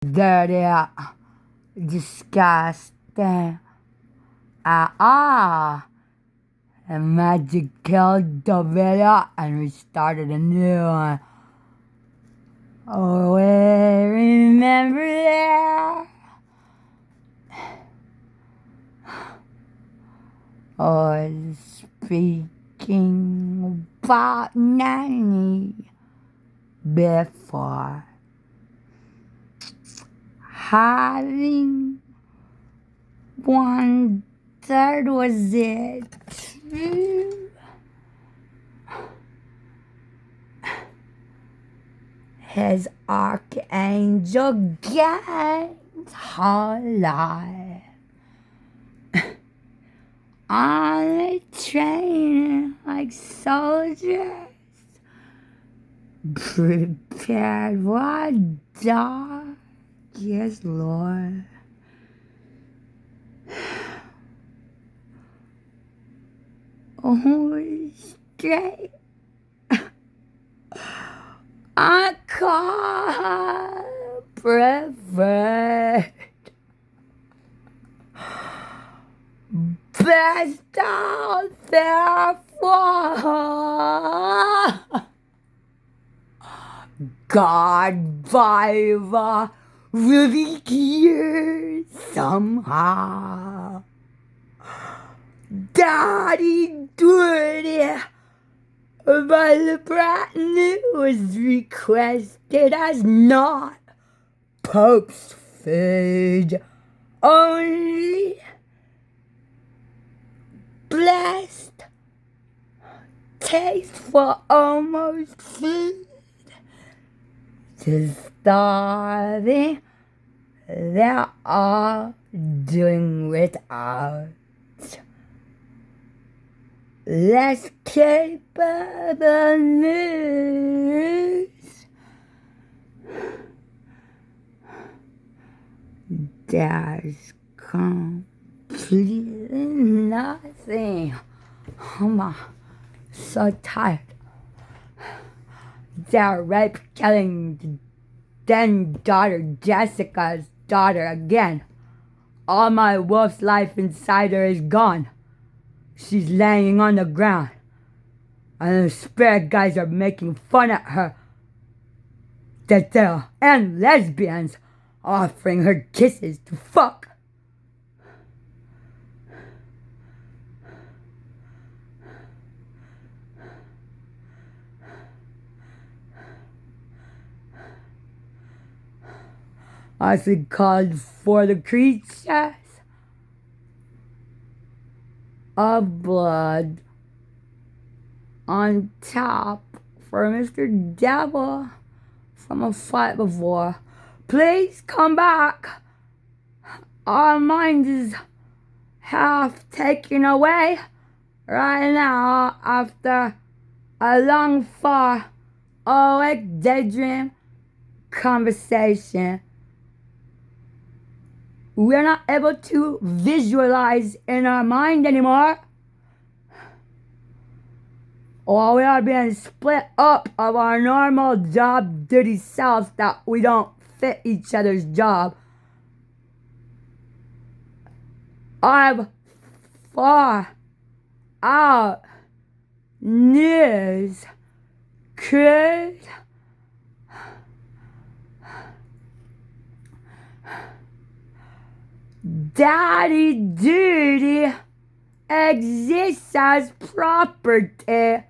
dirty, disgusting. And magic killed the video and we started a new one. Oh, I remember that. Oh, speaking about nanny before having wondered, was it true? His archangel gains her life on a train like soldiers prepared for dark. Yes, Lord. Oh, straight. I call preferred. Best out therefore. God Viva really here somehow. Daddy dirty, but the brand new was requested as not Pope's food only. Blessed taste for almost food. To starving, they're all doing without. Less capable news. There's completely nothing. Oh my, so tired. They're rape killing then daughter Jessica's daughter again. All my wolf's life inside her is gone. She's laying on the ground, and the spirit guys are making fun at her. And lesbians offering her kisses to fuck. As we called for the creatures of blood on top for Mr. Devil from a fight before. Please come back. Our mind is half taken away right now after a long, far awake daydream conversation. We're not able to visualize in our mind anymore. Or we are being split up of our normal job duty selves that we don't fit each other's job. I've far out news could daddy duty exists as property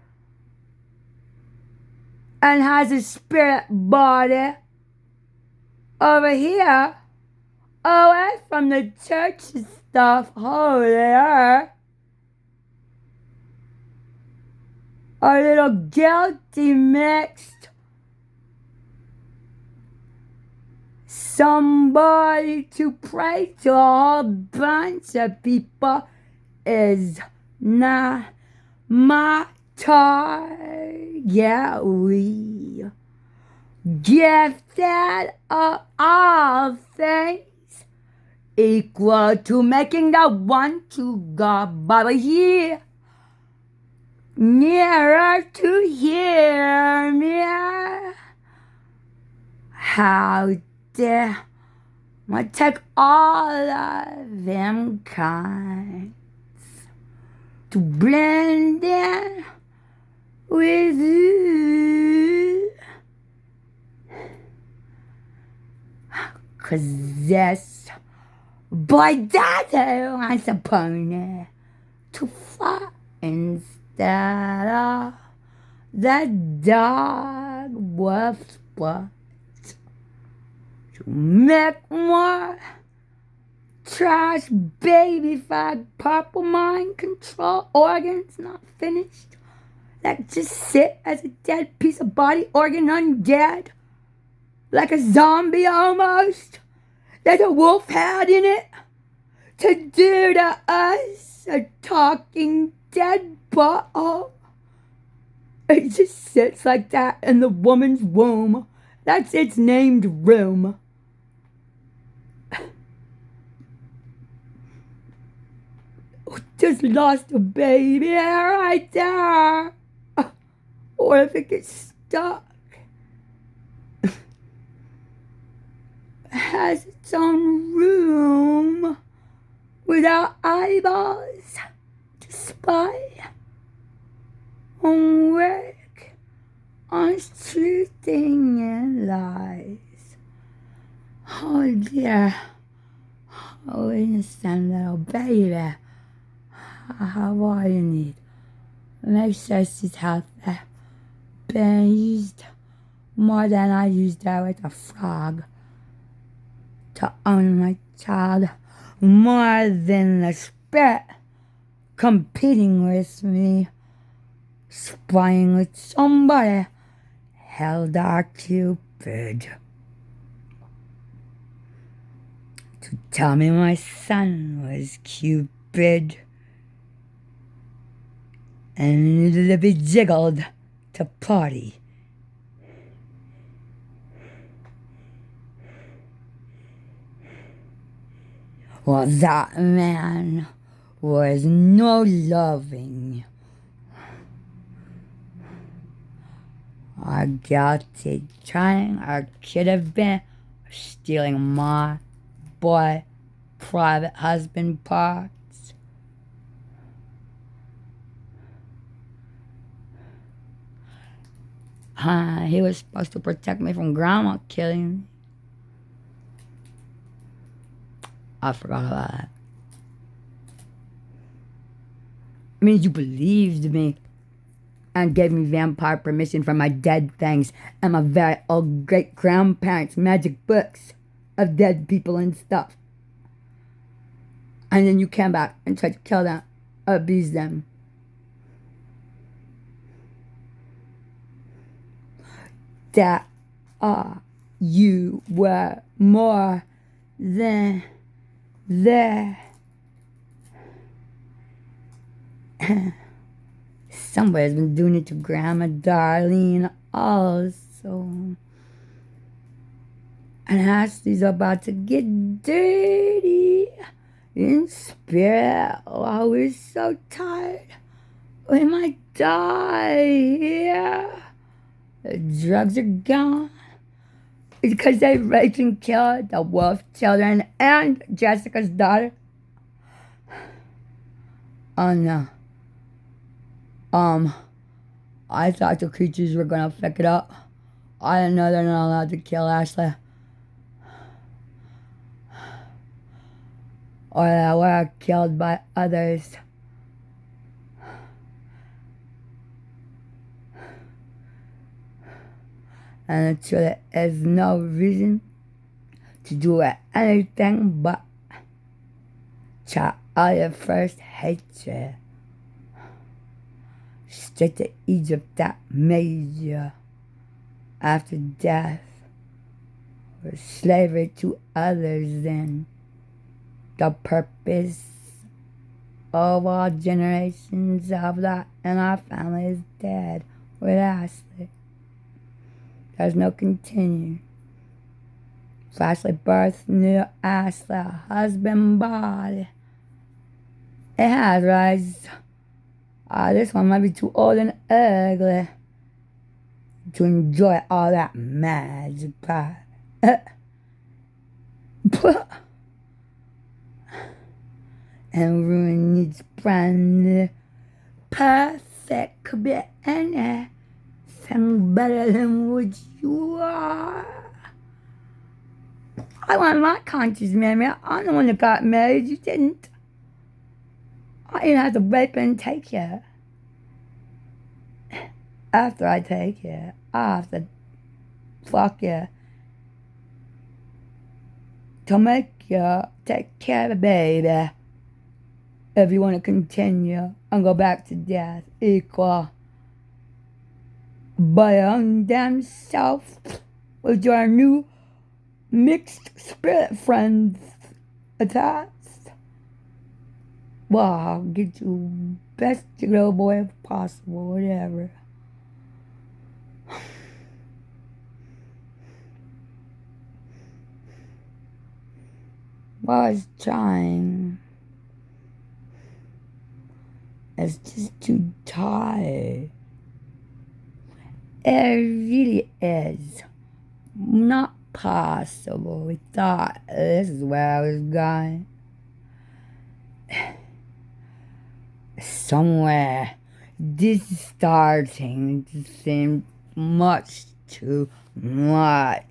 and has a spirit body over here away from the church stuff holier. A little guilty mixed. Somebody to pray to a whole bunch of people is not my target. We gifted of all things equal to making the one to God, but here nearer to hear me. How dare I take all of them kinds to blend in with you. 'Cause this boy daddy wants a pony to fight instead of the dog with spots. To make more trash baby fag purple mind control organs not finished. That just sit as a dead piece of body organ undead. Like a zombie almost. That a wolf had in it. To do to us a talking dead butthole. It just sits like that in the woman's womb. That's its named room. Just lost a baby right there. Or if it gets stuck. It has its own room without eyeballs to spy on work, on sleuthing and lies. Oh dear, oh innocent little baby, how are you need? Make sure she's healthy. Been used more than I used her with a frog. To own my child more than the spirit competing with me, spying with somebody held our Cupid to tell me my son was Cupid and needed to be jiggled to party. Well, that man was no loving or guilty trying or could have been stealing my boy private husband parts. He was supposed to protect me from grandma killing me. I forgot about that. I mean, you believed me and gave me vampire permission for my dead things and my very old great-grandparents' magic books of dead people and stuff. And then you came back and tried to kill them, abuse them. That you were more than there. Somebody's been doing it to Grandma Darlene also. And Ashley's about to get dirty in spirit. Oh, we're so tired. We might die here. The drugs are gone. Because they raped and killed the wolf children and Jessica's daughter. Oh no. I thought the creatures were gonna fuck it up. I didn't know they're not allowed to kill Ashley. Or they were killed by others. And it truly is no reason to do anything but try all your first hatred. Straight to Egypt that made you after death, or slavery to others, then the purpose of all generations of that in our family is dead with Ashley. There's no continue. So Ashley birthed new Ashley, husband body. It has rise. This one might be too old and ugly to enjoy all that magic pie. And ruin its brand. Perfect could be anything better than what you are. I want my conscious memory. I'm the one that got married. You didn't. I didn't have to rape and take you. After I take you, I have to fuck you to make you take care of the baby. If you want to continue and go back to death, equal by your own damn self with your new mixed spirit friends attached. Well, I'll get you best little boy if possible, whatever. Well, I was trying. It's just too tired. It really is not possible. We thought this is where I was going. Somewhere, this is starting to seem much too long,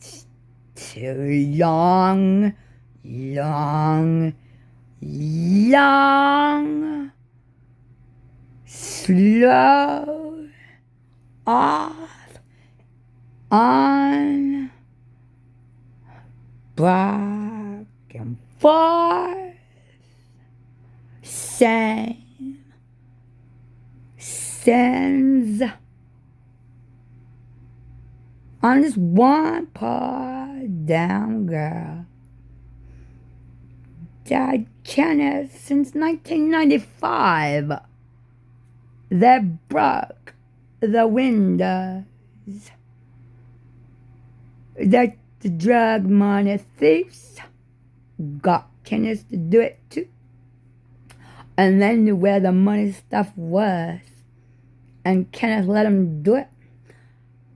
slow, off, on, back and forth, same, sends, on this one poor damn girl. Dad Kenneth since 1995. They broke the windows. That the drug money thieves got Kenneth to do it too. And they knew where the money stuff was. And Kenneth let him do it.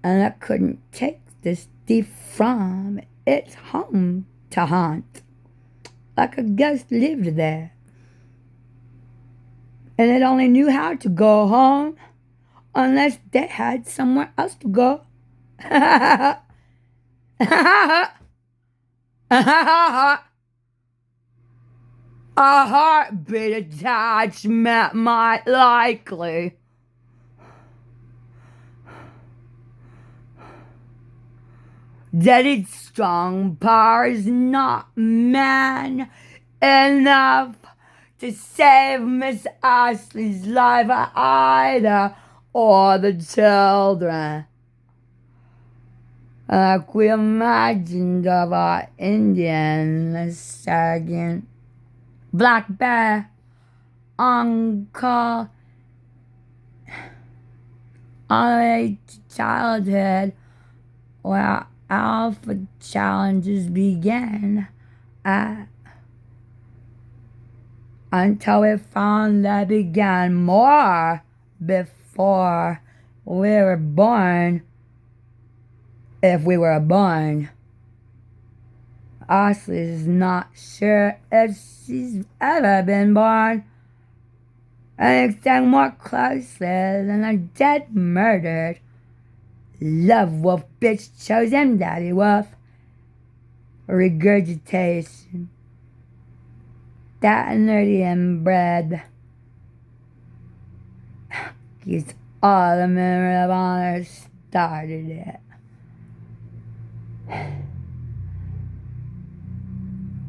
And I couldn't take this thief from its home to haunt. Like a ghost lived there. And it only knew how to go home unless they had somewhere else to go. A heartbeat attachment might likely. That its strong power is not man enough to save Miss Ashley's life either, or the children. Like we imagined of our Indian second black bear uncle all the way to childhood, where alpha challenges began until we found they began more before we were born, if we were born. Ashley is not sure if she's ever been born. Anything more closely than a dead, murdered love wolf bitch chose him daddy wolf. Regurgitation. That nerdy inbred. It's all the memory of honor started it.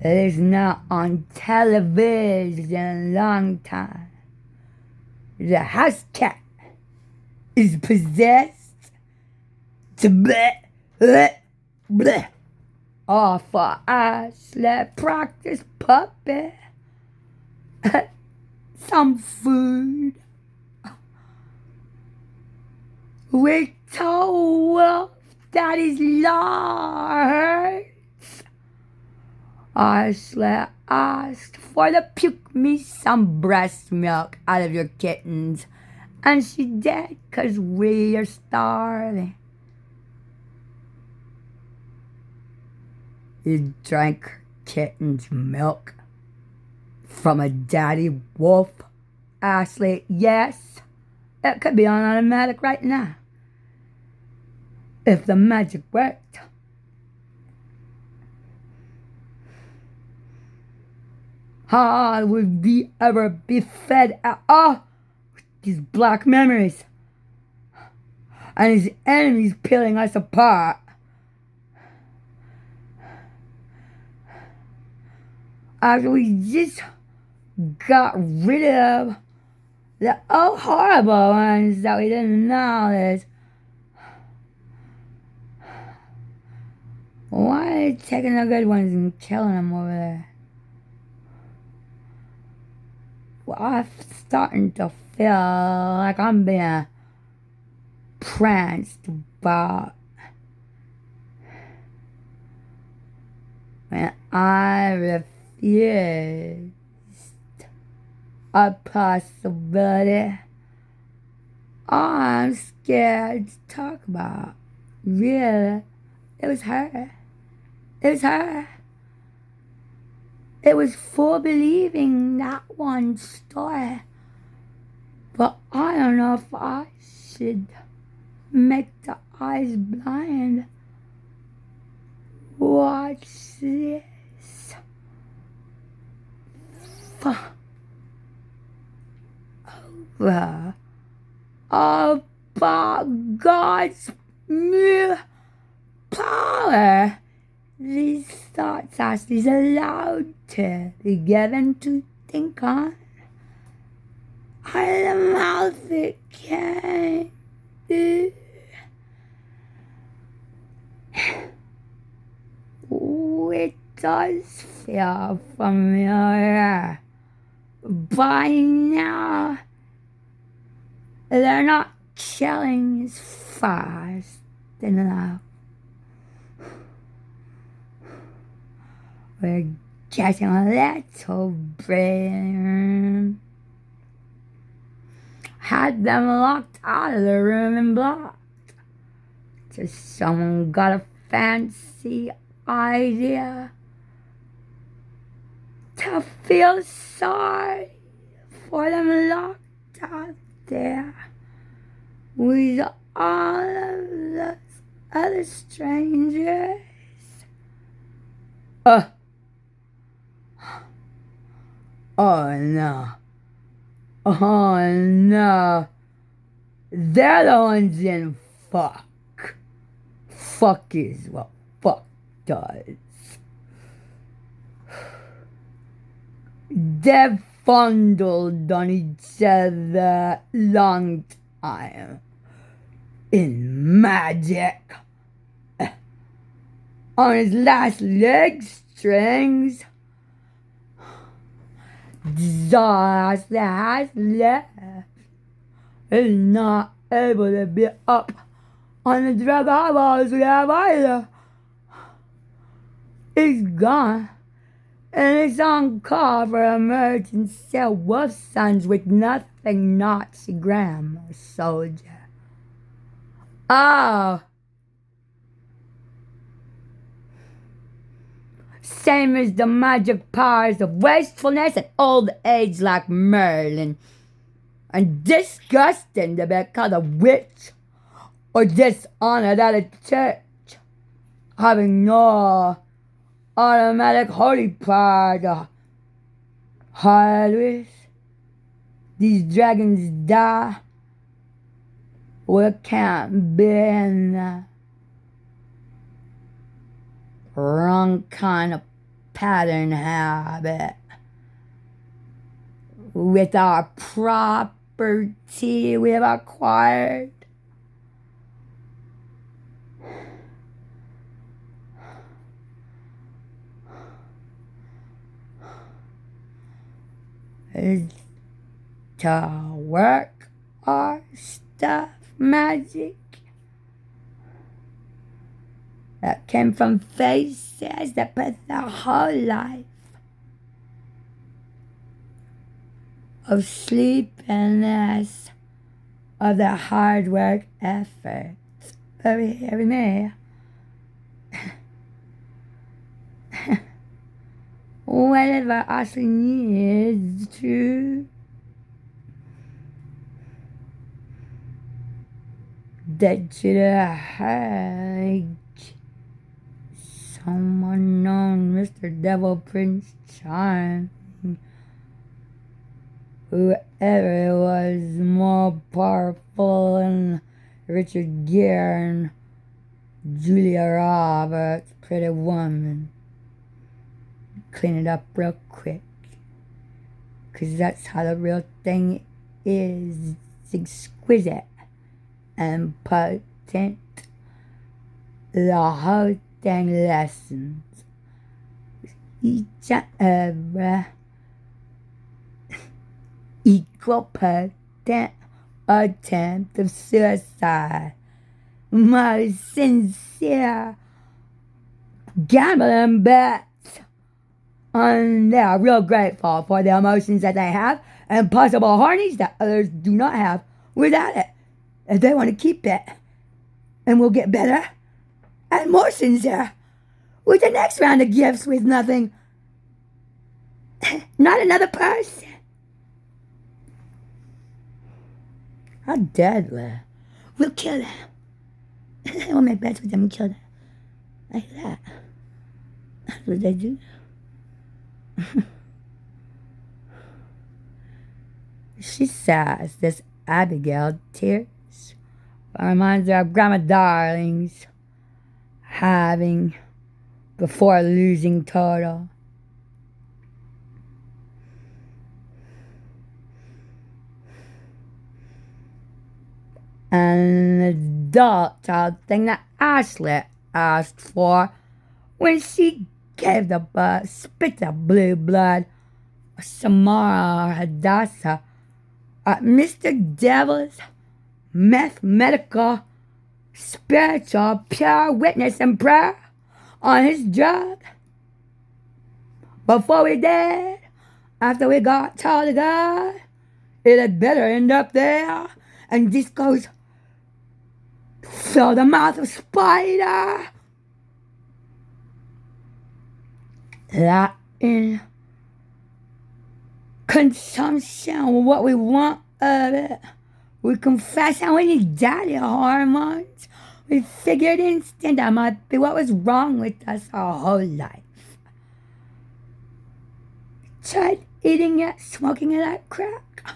It is not on television in a long time. The house cat is possessed to bleh. All for Ashley practice puppet. Some food. We told Wolf that his law hurts. Ashley asked for to puke me some breast milk out of your kittens. And she did, 'cause we are starving. You drank kitten's milk from a daddy wolf? Ashley, yes, it could be on automatic right now. If the magic worked. How would we ever be fed at all with these black memories? And his enemies peeling us apart. After we just got rid of the horrible ones that we didn't notice. Why are they taking the good ones and killing them over there? Well, I'm starting to feel like I'm being pranced about when I refused a possibility I'm scared to talk about. Really, it was her. It was her. It was for believing that one story. But I don't know if I should make the eyes blind. Watch this. Over about God's mere power. These thoughts Ashley's allowed to be given to think on. Out of the mouth it came. It does feel familiar. By now, they're not killing as fast enough. We're getting a little brain. Had them locked out of the room and blocked. Just someone got a fancy idea to feel sorry for them locked out there with all of those other strangers. Oh no. Oh no. They're the ones in fuck. Fuck is what fuck does. They've fondled on each other long time in magic. On his last leg strings, Zaz has left is not able to be up on the drug eyeballs we have either. He's gone, and it's on call for emergency wolf sons with nothing Nazi grammar, soldier. Oh. Same as the magic powers of wastefulness and old age like Merlin. And disgusting to be called a witch or dishonored at a church, having no automatic holy power to hide with. These dragons die. We can't be in the wrong kind of pattern habit with our property we have acquired. Is to work our stuff magic that came from faces that put their whole life of sleepiness, of their hard work efforts. Every me. whatever Ashley needs to. That should have someone known Mr. Devil Prince Charming. Whoever was more powerful than Richard Gere and Julia Roberts, Pretty Woman. Clean it up real quick, 'cause that's how the real thing is. It's exquisite and potent. The whole thing lessens each and every equal potent attempt of suicide. Most sincere gambling bets. And they are real grateful for the emotions that they have and possible hornies that others do not have without it. And they want to keep it. And we'll get better and more sincere with the next round of gifts with nothing. Not another person. How deadly. We'll kill them. We'll make bets with them and kill them. Like that. That's what they do. She says, this Abigail tears. Reminds her of Grandma Darling's having before losing total. An adult child thing that Ashley asked for when she gave the spit of blue blood Samara or Hadassah at Mr. Devil's mathematical, spiritual, pure witness and prayer on his drug. Before we did, after we got told to go, it had better end up there. And this goes, fill the mouth of spider. That in consumption, what we want of it. We confess and we need daddy hormones. We figured instant that might be what was wrong with us our whole life. Tried eating it, smoking it like crack.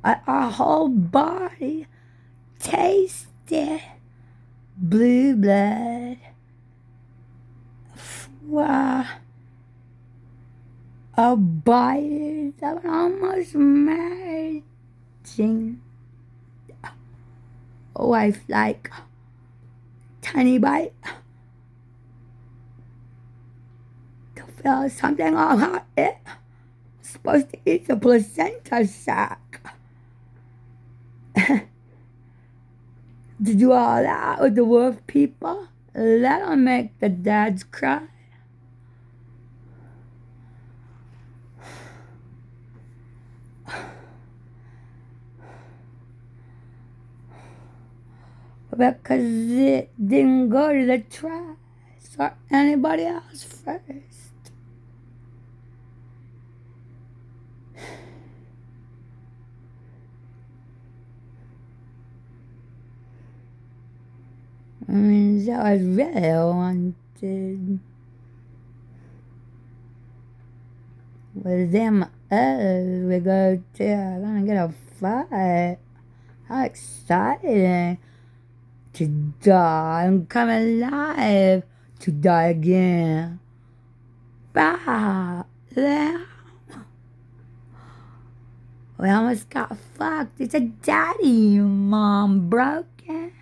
Our whole body tasted blue blood. Wow. A bite of an almost merging wife like tiny bite to feel something about it. Supposed to eat the placenta sack. To do all that with the wolf people, that'll make the dads cry. Because it didn't go to the trash or anybody else first. I mean, that was really wanted. With them others we go to, I'm gonna get a fight. How exciting to die and come alive to die again. Bah, damn. We almost got fucked. It's a daddy, mom, broken.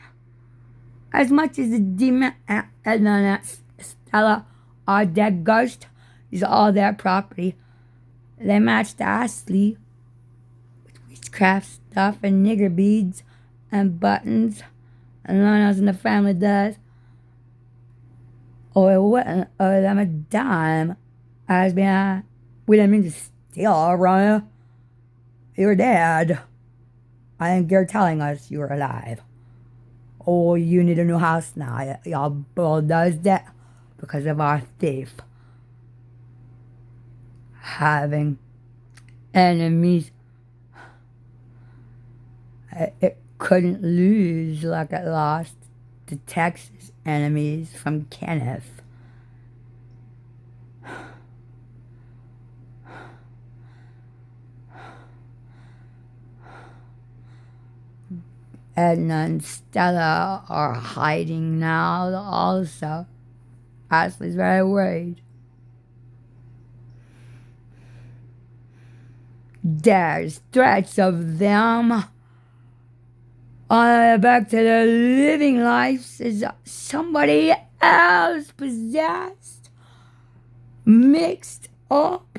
As much as the demon and Stella are dead ghost, is all their property. They matched Ashley with witchcraft stuff and nigger beads and buttons, and no one else in the family does. Or it wouldn't owe them a dime. We didn't mean to steal, Ryan. You were dead. I think you're telling us you were alive. Oh, you need a new house now. Y'all bulldozed it because of our thief. having enemies it couldn't lose like it lost the Texas enemies from Kenneth. Edna and Stella are hiding now also. Ashley's very worried. There's threats of them back to their living lives as somebody else possessed, mixed up.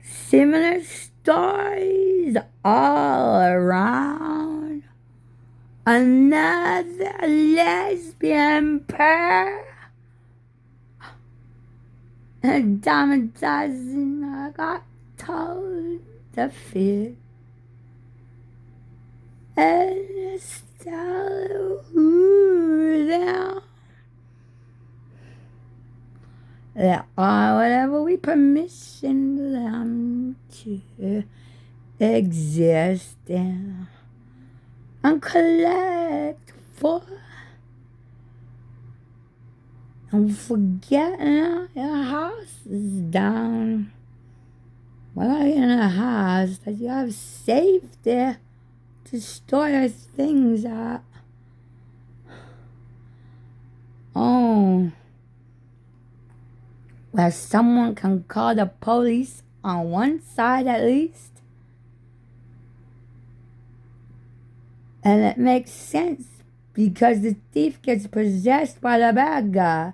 Similar stories all around. Another lesbian pair. A dime a dozen I got told to fear. And Stella who them. They are whatever we permission them to exist in and collect for and forgetting your house is down. Well, in a house that you have safe there to store your things at. Oh, where someone can call the police on one side at least. And it makes sense because the thief gets possessed by the bad guy.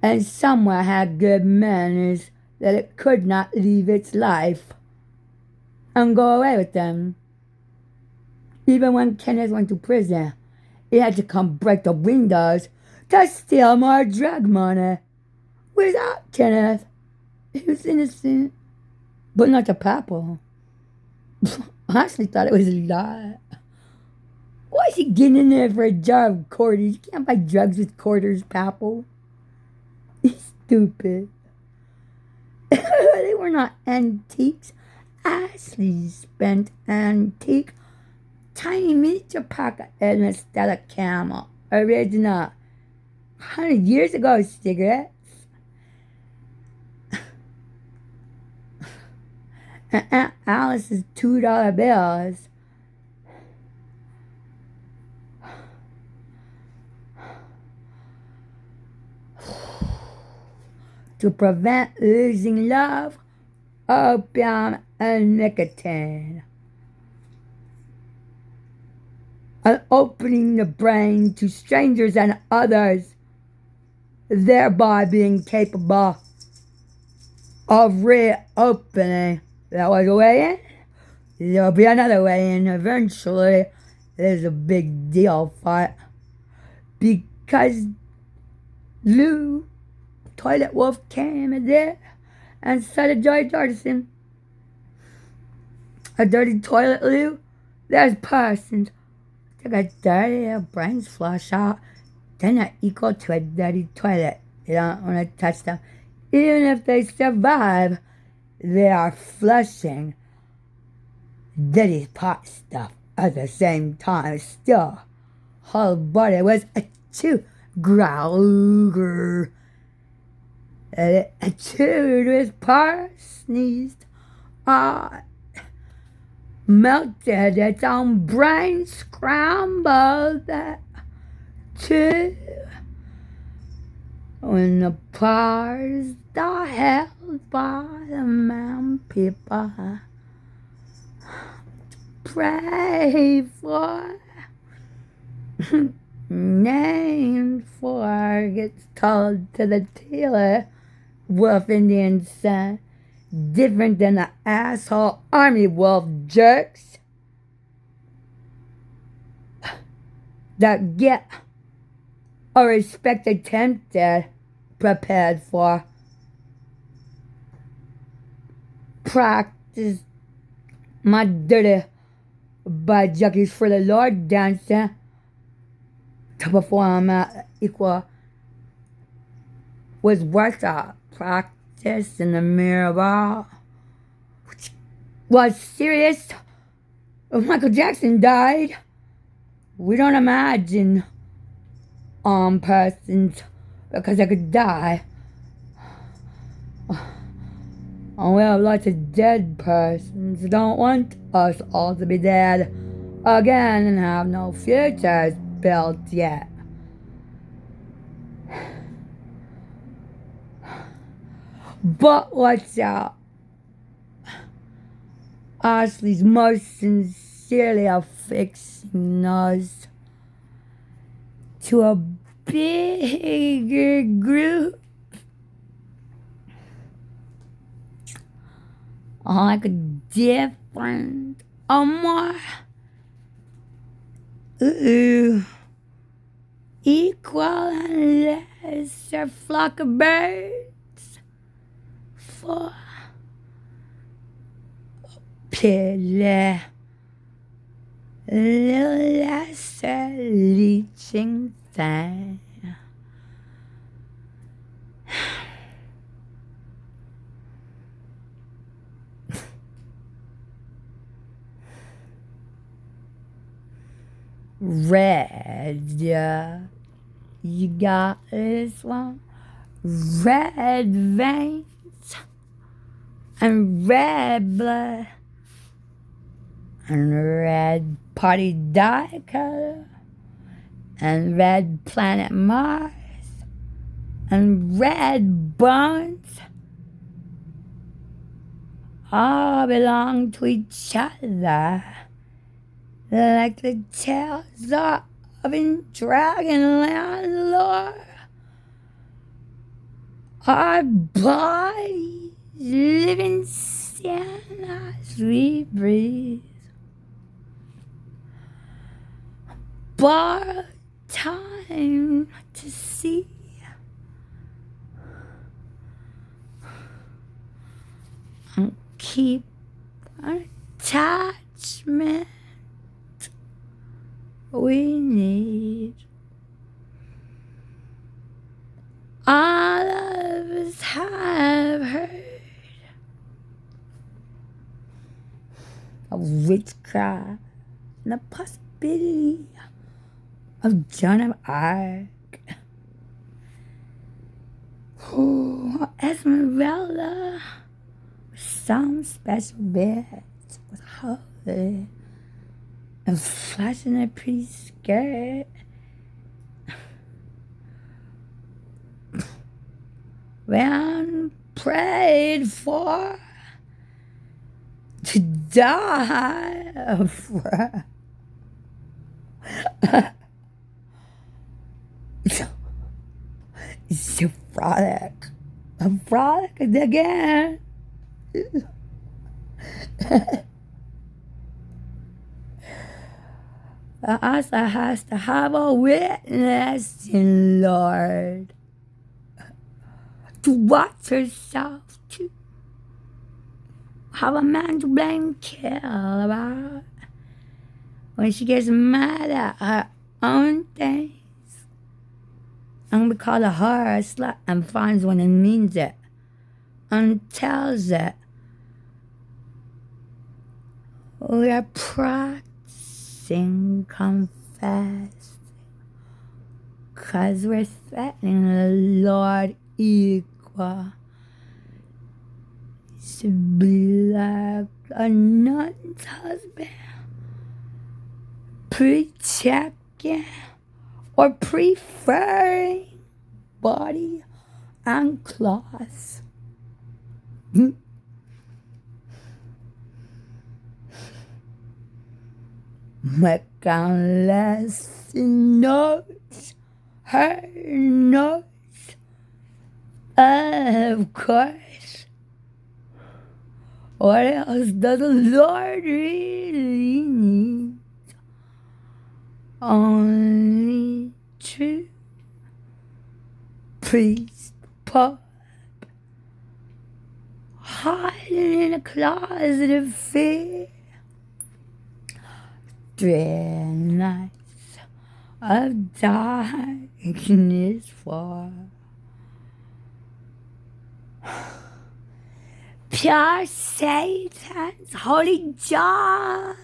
And somewhere had good manners that it could not leave its life and go away with them. Even when Kenneth went to prison, he had to come break the windows to steal more drug money. Without Kenneth, he was innocent, but not the papa. I actually thought it was a lie. Why is he getting in there for a jar of quarters? You can't buy drugs with quarters, Papal. He's stupid. They were not antiques. Ashley spent antique tiny miniature pocket and a Stella Camel. Original. 100 years ago cigarettes. And Aunt Alice's $2 bills. To prevent losing love, opium, and nicotine. And opening the brain to strangers and others, thereby being capable of reopening. That was a way in. There'll be another way in eventually. There's a big deal for it. Because Lou, Toilet Wolf, came in there and said to Joy Jordison, a dirty toilet, Lou? There's persons. They got dirty, their brains flush out. They're not equal to a dirty toilet. You don't want to touch them. Even if they survive, they are flushing dirty pot stuff at the same time. Still, whole body was a chew growler. A chewed with parts sneezed. Melted its own brain, scrambled that chew. When the parts are held by the man people pray for, named for, gets told to the tailor, Wolf Indian son, different than the asshole army wolf jerks that get a respect attempted, prepared for, practice my dirty by jockeys for the Lord dancing to perform equal was worth a practice this in the mirror. Was serious? If Michael Jackson died, we don't imagine persons because they could die. And we have lots of dead persons who don't want us all to be dead again and have no futures built yet. But what's up? Ashley's most sincerely affixing us to a bigger group, like a different, a more equal and lesser flock of birds for pity, little lesser leeching thing. Red, you got this one. Red veins and red blood and red party dye color and red planet Mars and red bones all belong to each other. Like the tales of in Dragonland lore, our bodies live in sin as we breathe. Borrow time to see. And keep an attachment we need. All of us have heard of witchcraft and the possibility of Joan of Arc. Ooh, Esmeralda, some special bits with holy and flashing a pretty skirt. When prayed for to die for. So frolic. A frolic again. The also has to have a witness in Lord to watch herself to have a man to blame kill about when she gets mad at her own things and we call her a slut and finds one and means it and tells it. We are practicing confessing, 'cause we're threatening the Lord equal to be like a nun's husband, protecting or preferring body and cloth. Unless he knows her knows, of course. What else does the Lord really need? Only true priest Pope hiding in a closet of fear. 3 nights of darkness for pure Satan's holy job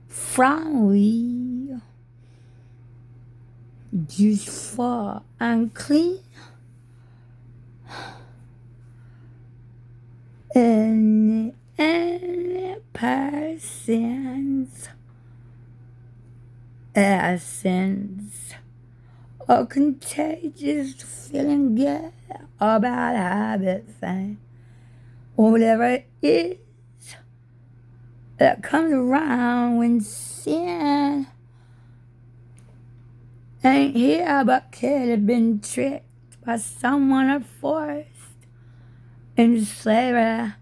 from we, useful and clean. Any person's essence or contagious feeling good about habit thing, or whatever it is that comes around when sin ain't here but could have been tricked by someone or forced into slavery.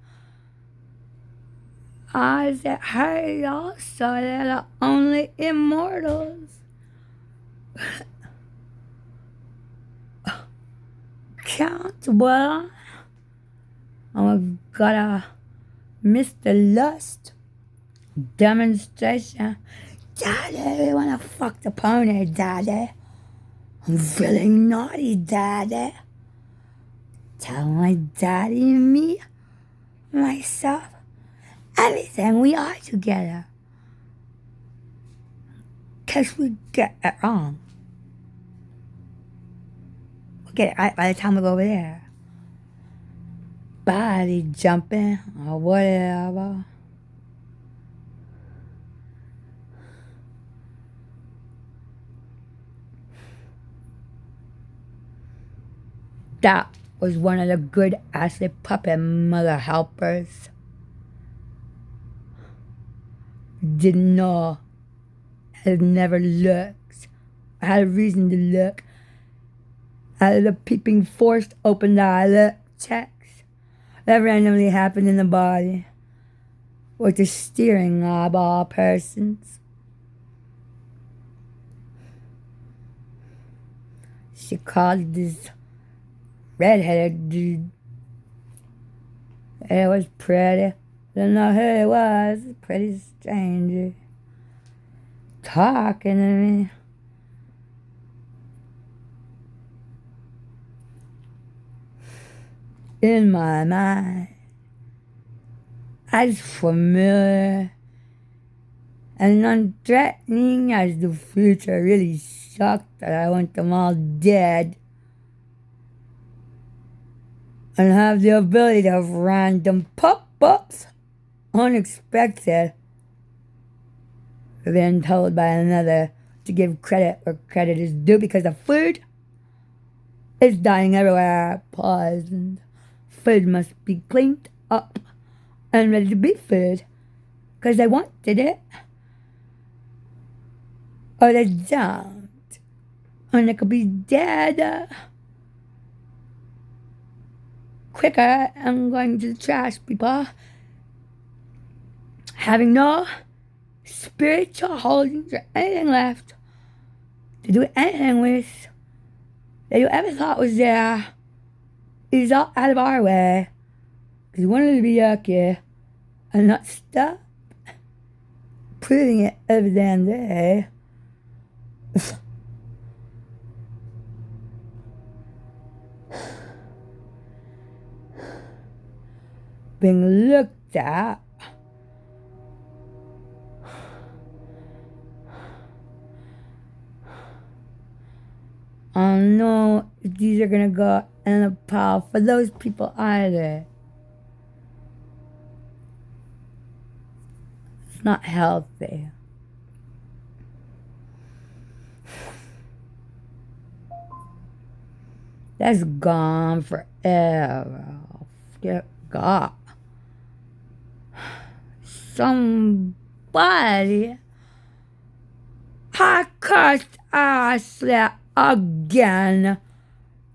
Eyes that hurt also, they're the only immortals. Countable. I've got a Mr. Lust demonstration. Daddy, I wanna fuck the pony, Daddy. I'm feeling naughty, Daddy. Tell my daddy and me, myself, everything we are together. 'Cause we get it wrong. We'll get it right by the time we go over there. Body jumping or whatever. That was one of the good acid puppet mother helpers. Didn't know. Had never looked. I had a reason to look. Out of the peeping forced opened eye look checks that randomly happened in the body with the steering eyeball persons. She called this red-headed dude. It was pretty. Didn't know who it was. Pretty stranger. Talking to me. In my mind, as familiar and unthreatening as the future really sucked that I want them all dead and have the ability to have random pop-ups, unexpected, being told by another to give credit where credit is due because the food is dying everywhere, poisoned. Food must be cleaned up and ready to be food because they wanted it or they don't, and they could be dead quicker and going to the trash, people, having no spiritual holdings or anything left to do anything with that you ever thought was there. Is all out of our way because we wanted to be yucky and not stop proving it every damn day. Being looked at. I don't know if these are gonna go in a pile for those people either. It's not healthy. That's gone forever. Forget God. Somebody I cursed Ashley again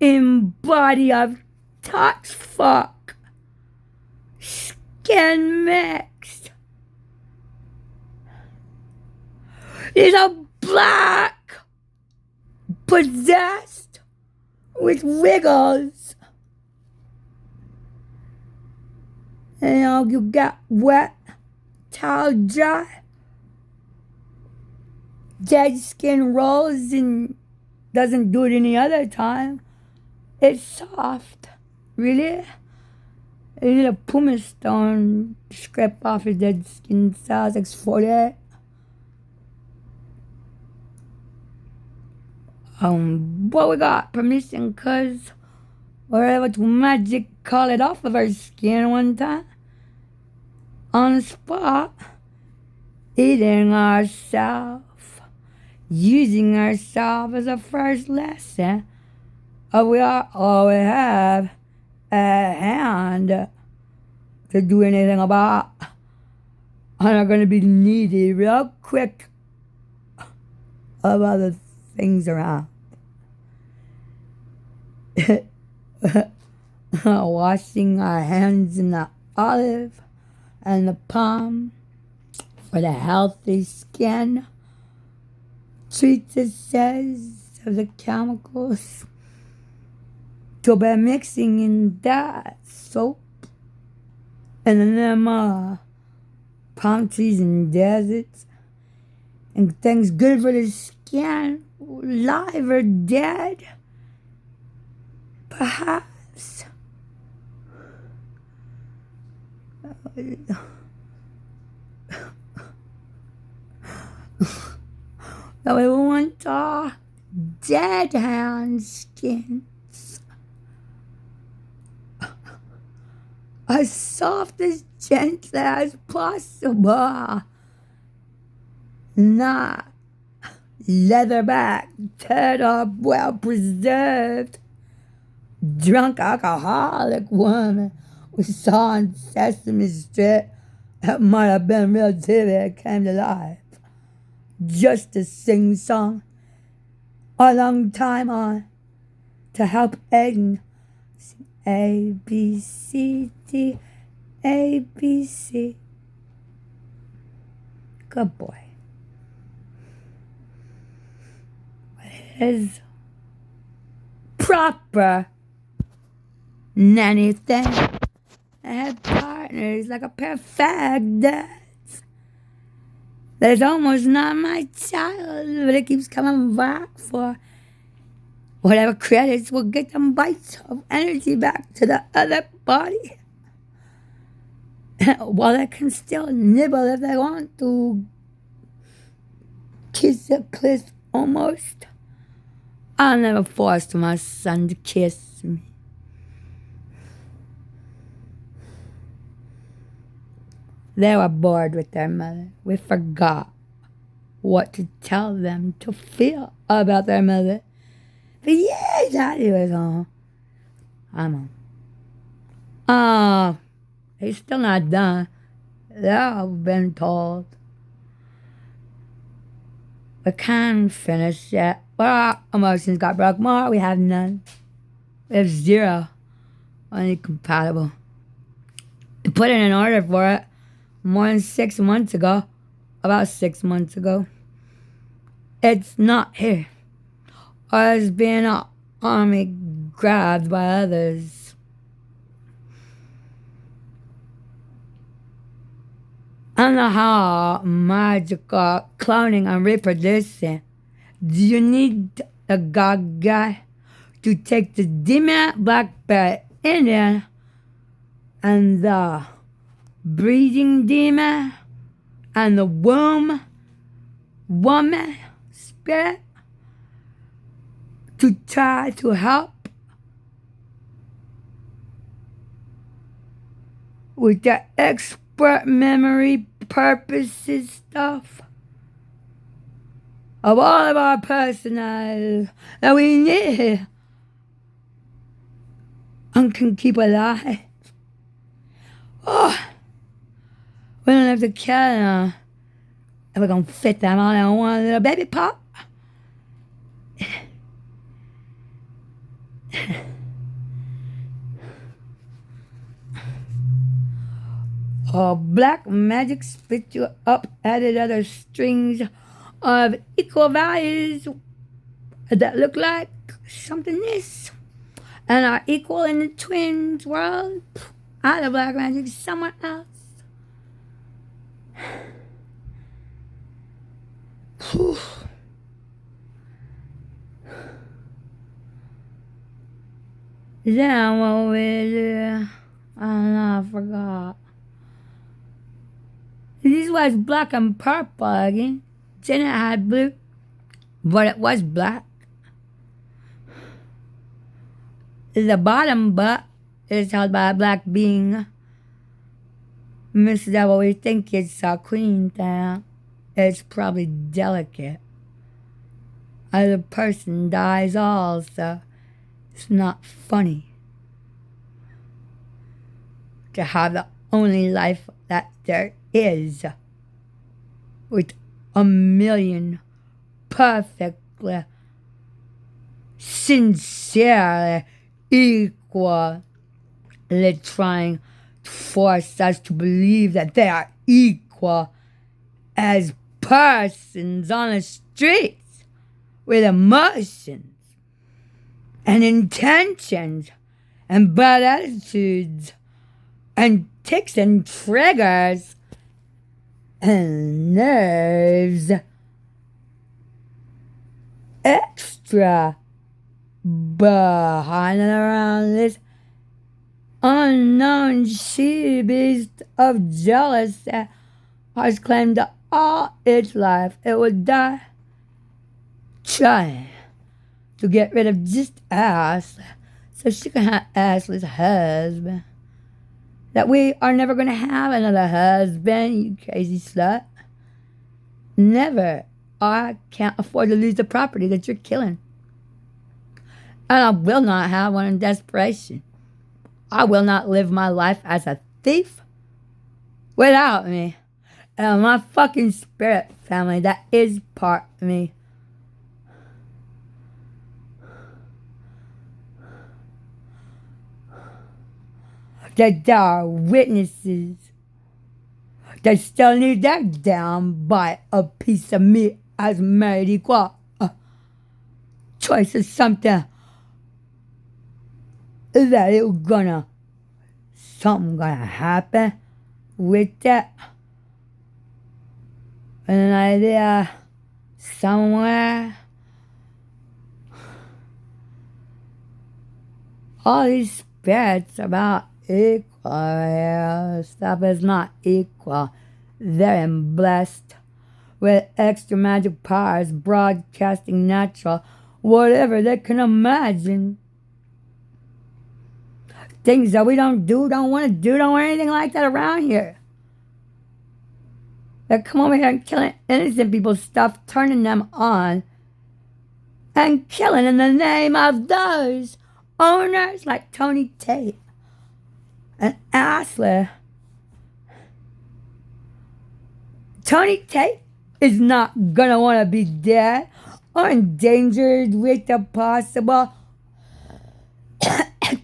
in body of touch fuck. Skin mixed. Is a black possessed with wiggles. And you get wet, towel dry, dead skin rolls and doesn't do it any other time. It's soft, really. You need a pumice stone to scrape off his dead skin cells, exfoliate. What we got? Permission, cuz we're able to magic call it off of our skin one time. On the spot. Eating ourselves. Using ourselves as a first lesson. We are all we have at hand to do anything about. I'm not going to be needy real quick of other things around. Washing our hands in the olive and the palm for the healthy skin. Treatise says of the chemicals to be mixing in that soap and in them palm trees and deserts and things good for the skin, live or dead, perhaps. That we want our dead hand skins as soft, as gentle as possible, not leatherback, teared up, well preserved, drunk alcoholic woman we saw on Sesame Street that might have been real TV that came to life just to sing song a long time on to help Aiden sing A, B, C, D, A, B, C. Good boy. His proper nanny thing. I had partners like a pair of fag dads. That's almost not my child, but it keeps coming back for whatever credits will get them bites of energy back to the other body. While they can still nibble if they want to. Kiss a kiss almost. I'll never force my son to kiss me. They were bored with their mother. We forgot what to tell them to feel about their mother. But yeah, Daddy was on. I'm on. He's still not done. They've been told. We can't finish yet. But our emotions got broke more. We have none. We have zero. Only compatible. We put in an order for it more than 6 months ago. About 6 months ago. It's not here. Or it's being army grabbed by others. I don't know how magical cloning and reproducing. Do you need a god guy to take the demon blackberry Indian and the breeding demon and the womb woman spirit to try to help with the expert memory purposes stuff of all of our personnel that we need and can keep alive? Oh, we don't have to kill them. And we're going to fit them all in one little baby pot. Oh, black magic spit you up, added other strings of equal values that look like something this and are equal in the twins world. Out of black magic somewhere else. Whew. Then what we do, I don't know I forgot. This was black and purple again. Then it had blue, but it was black. The bottom butt is held by a black being. Mrs. Devil, we think it's a queen thing. It's probably delicate. As a person dies also. It's not funny to have the only life that there is with a million perfectly, sincerely equally trying to force us to believe that they are equal as persons on the streets with emotions and intentions and bad attitudes and tics and triggers and nerves extra behind and around this unknown she-beast of jealousy has claimed that all its life it would die trying to get rid of just us so she can have assless husband. That we are never going to have another husband, you crazy slut. Never. I can't afford to lose the property that you're killing. And I will not have one in desperation. I will not live my life as a thief without me. And my fucking spirit family that is part of me. That there are witnesses that still need that damn bite a piece of meat as made equal. Choice of something that something gonna happen with that. An idea somewhere. All these spirits about equal. Stuff is not equal. They're blessed with extra magic powers, broadcasting natural, whatever they can imagine. Things that we don't want to do, don't want anything like that around here. They come over here and killing innocent people's stuff, turning them on, and killing in the name of those owners like Tony Tate and Ashley. Tony Tate is not gonna want to be dead or endangered with the possible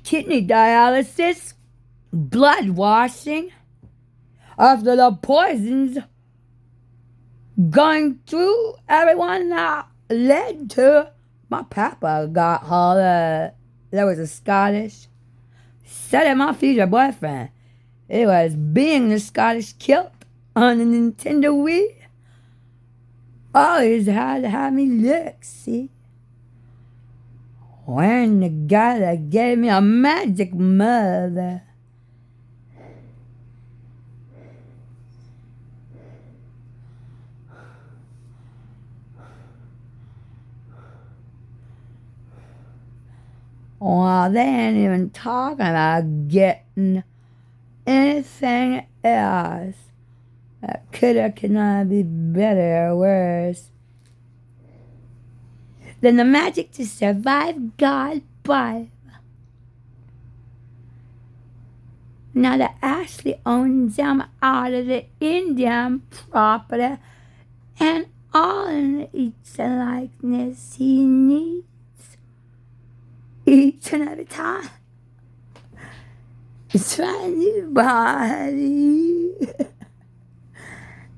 kidney dialysis, blood washing, after the poisons going through everyone that led to my papa got hollered. There was a Scottish, said it, my future boyfriend. It was being the Scottish kilt on the Nintendo Wii. Always had to have me look, see? When the guy that gave me a magic mother. Well, they ain't even talking about getting anything else that could not be better or worse than the magic to survive God by. Now that Ashley owns them out of the Indian property and all in the each and likeness he needs each and every time. Try a new body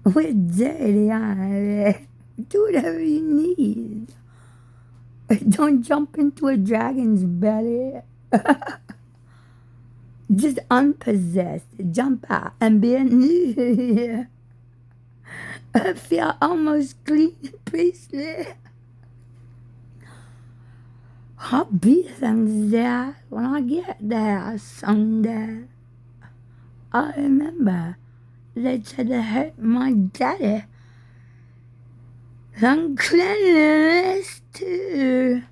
with dirty eyes. Do whatever you need. Don't jump into a dragon's belly. Just unpossessed. Jump out and be a new. I feel almost clean and priestly. I'll be them there when I get there someday. I remember they tried to hurt my daddy. Uncleanliness too.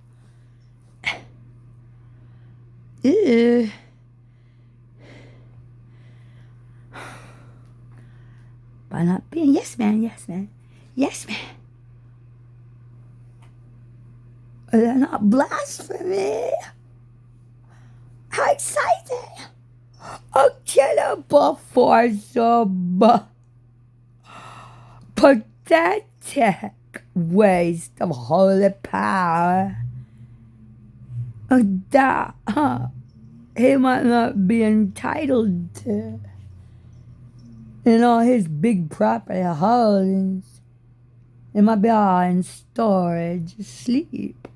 Ew. By not being yes man. They're not blasphemy. How exciting! A killer before some pathetic waste of holy power. That he might not be entitled to in all his big property holdings. It might be all in storage, asleep.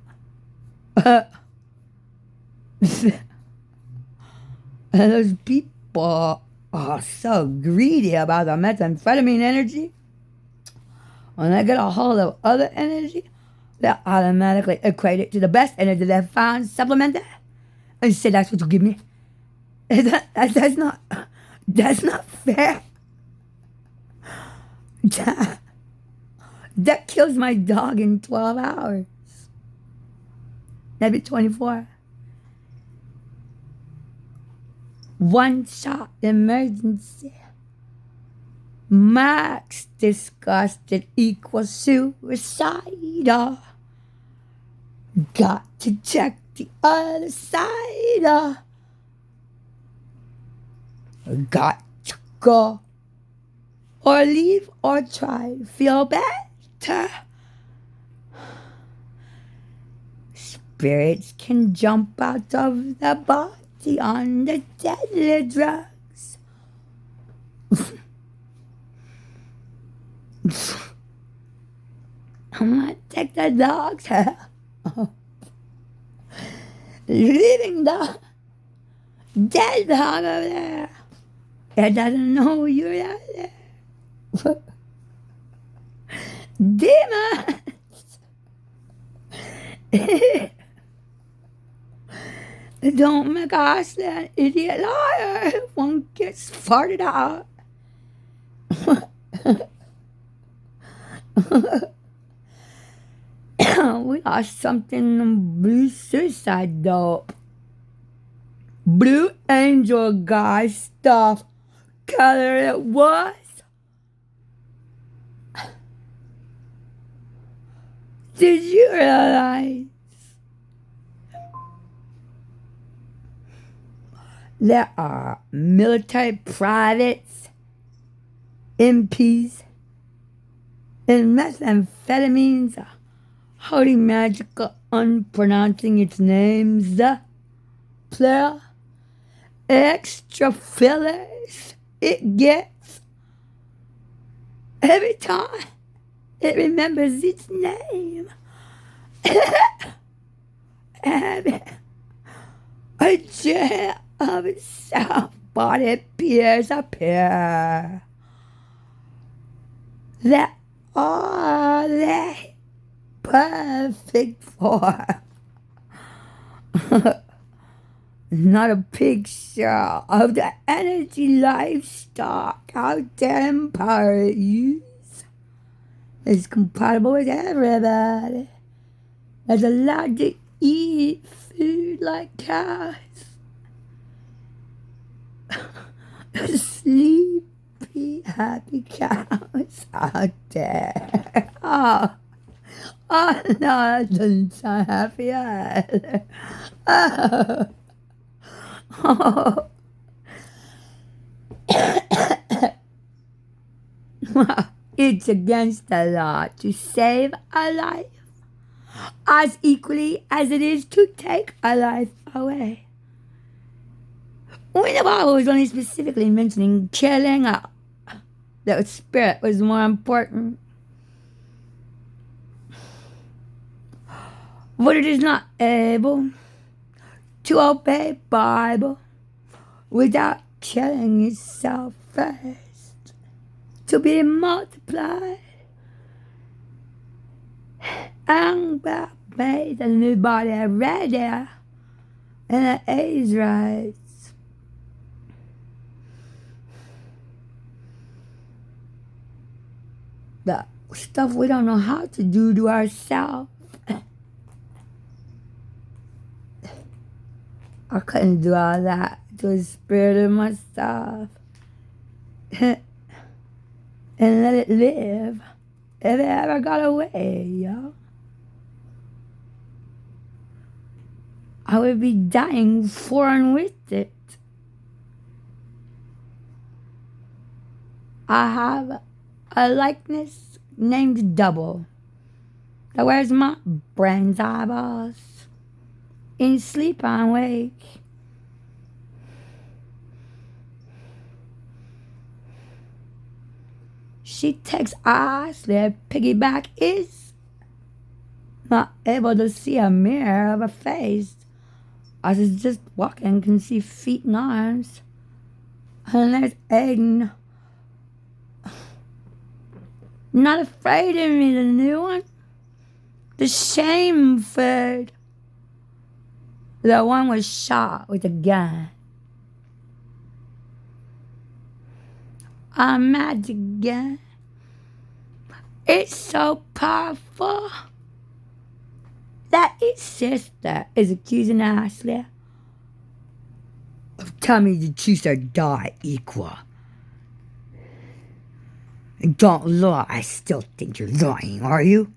And those people are so greedy about the methamphetamine energy. When they get a hold of other energy, they automatically equate it to the best energy they found, supplement that, and say that's what you give me. That's not fair. That kills my dog in 12 hours. Maybe 24. One shot emergency. Max disgusted equals suicide. Got to check the other side. Got to go or leave or try to feel better. Spirits can jump out of the body on the deadly drugs. I'm gonna take the dog's head off. Leaving the dead dog over there. It doesn't know you're out there. Demons! Don't make us an idiot liar if one gets farted out. We lost something in blue suicide dope. Blue Angel guy stuff. Color it was. Did you realize there are military privates, MPs, and methamphetamines holding magical, unpronouncing its names, plural, extra fillers it gets every time it remembers its name. And a jet of itself body appears appear. That are they perfect for? Not a picture of the energy livestock out there in power use. It's compatible with everybody. There's allowed to eat food like cows. Sleepy, happy cows out there. Oh no, that doesn't sound happy either. Oh. It's against the law to save a life, as equally as it is to take a life away. When the Bible was only specifically mentioning killing, the spirit was more important. But it is not able to obey Bible without killing itself first, to be multiplied and made the new body ready and the age rights. the stuff we don't know how to do to ourselves. I couldn't do all that to the spirit of myself. And let it live if it ever got away, yo. I would be dying for and with it. I have a likeness named Double that wears my brain's eyeballs. In sleep and wake. She takes eyes, their piggyback is not able to see a mirror of a face. I was just walking, can see feet and arms. And there's Aiden. Not afraid of me, the new one. The Shameford. The one was shot with a gun. A magic gun. It's so powerful that its sister is accusing Ashley of telling me to choose or die equal. And don't lie, I still think you're lying, are you?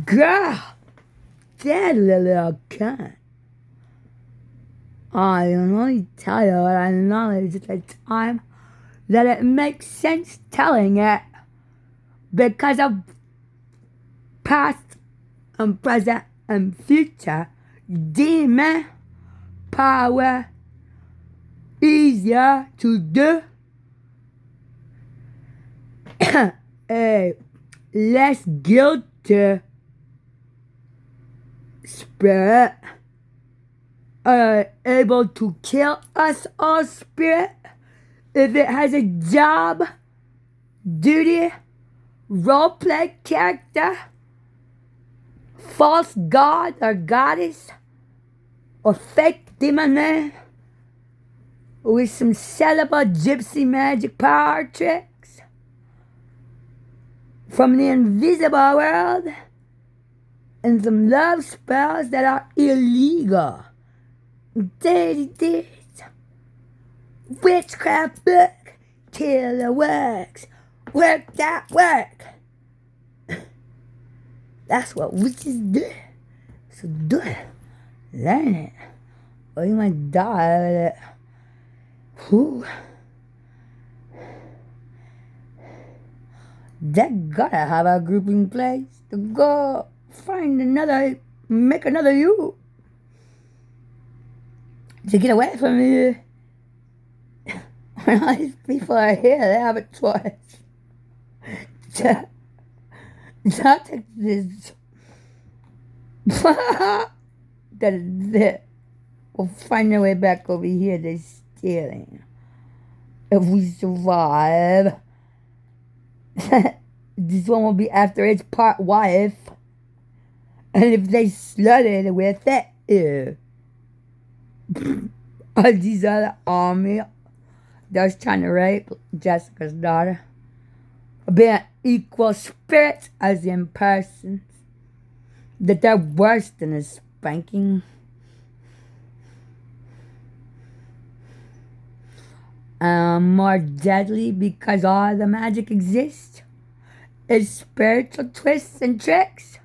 Girl, that little cunt. I can only tell you what I knowledge at the time that it makes sense telling it because of past and present and future demon power easier to do. A less guilty spirit able to kill us all spirit if it has a job, duty, roleplay character, false god or goddess, or fake demon name with some sellable gypsy magic power tricks from the invisible world and some love spells that are illegal. Dirty deeds, witchcraft book, killer works, work that work. That's what witches do. So do it. Learn it. Or you might die with it. Whew. They gotta have a group in place to go find another, make another you. To get away from you. When all these people are here, they have a choice. Not take this. That is it. We'll find our way back over here. They're stealing. If we survive, this one will be after its part wife. And if they slutted with it, these other army that's trying to rape Jessica's daughter, being equal spirits as in persons, that they're worse than a spanking. More deadly because all the magic exists is spiritual twists and tricks.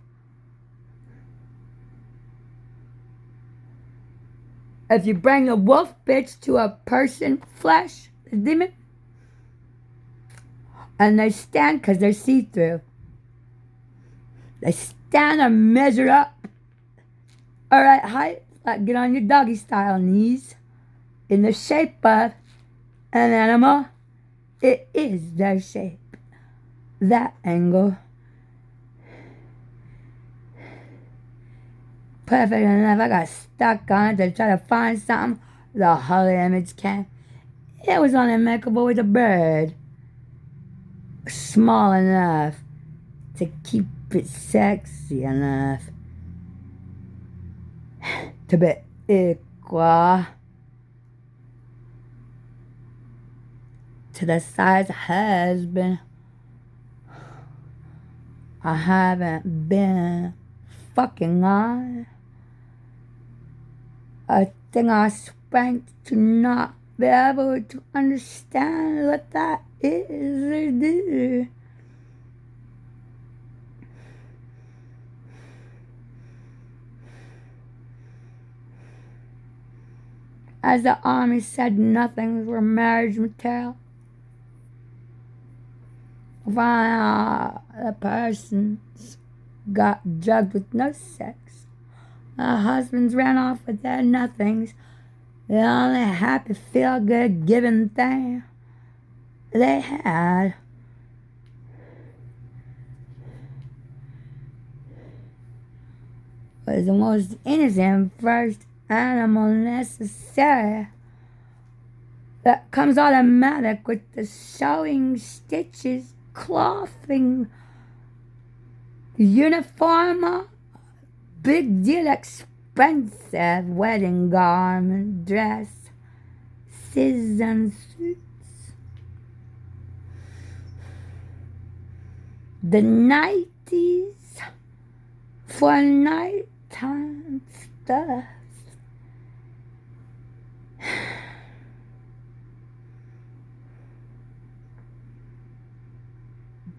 If you bring a wolf bitch to a person flesh, the demon, and they stand because they're see-through. They stand or measure up. Alright, height, like get on your doggy style knees in the shape of an animal. It is their shape. That angle. Perfect enough. I got stuck on it to try to find something. The holy image came. It was only makeable with a bird. Small enough to keep it sexy enough to be equal. to the size husband. I haven't been fucking on. I think I spanked to not be able to understand what that is or do. As the army said, nothing for marriage material. The persons got drugged with no sex. The husbands ran off with their nothings. The only happy, feel-good, giving thing they had was the most innocent first animal necessary that comes automatic with the sewing, stitches, clothing, uniform, big deal expensive wedding garment, dress, scissors and suits. The nighties for nighttime stuff.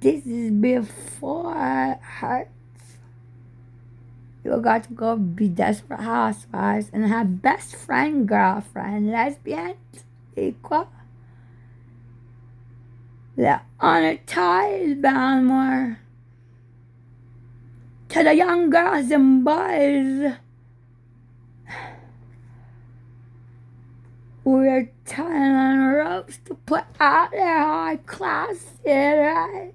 This is before it hurts. You got to go be desperate housewives and have best friend, girlfriend, lesbians, equal. The honor ties bound more to the young girls and boys. We're tying on ropes to put out their high class, right?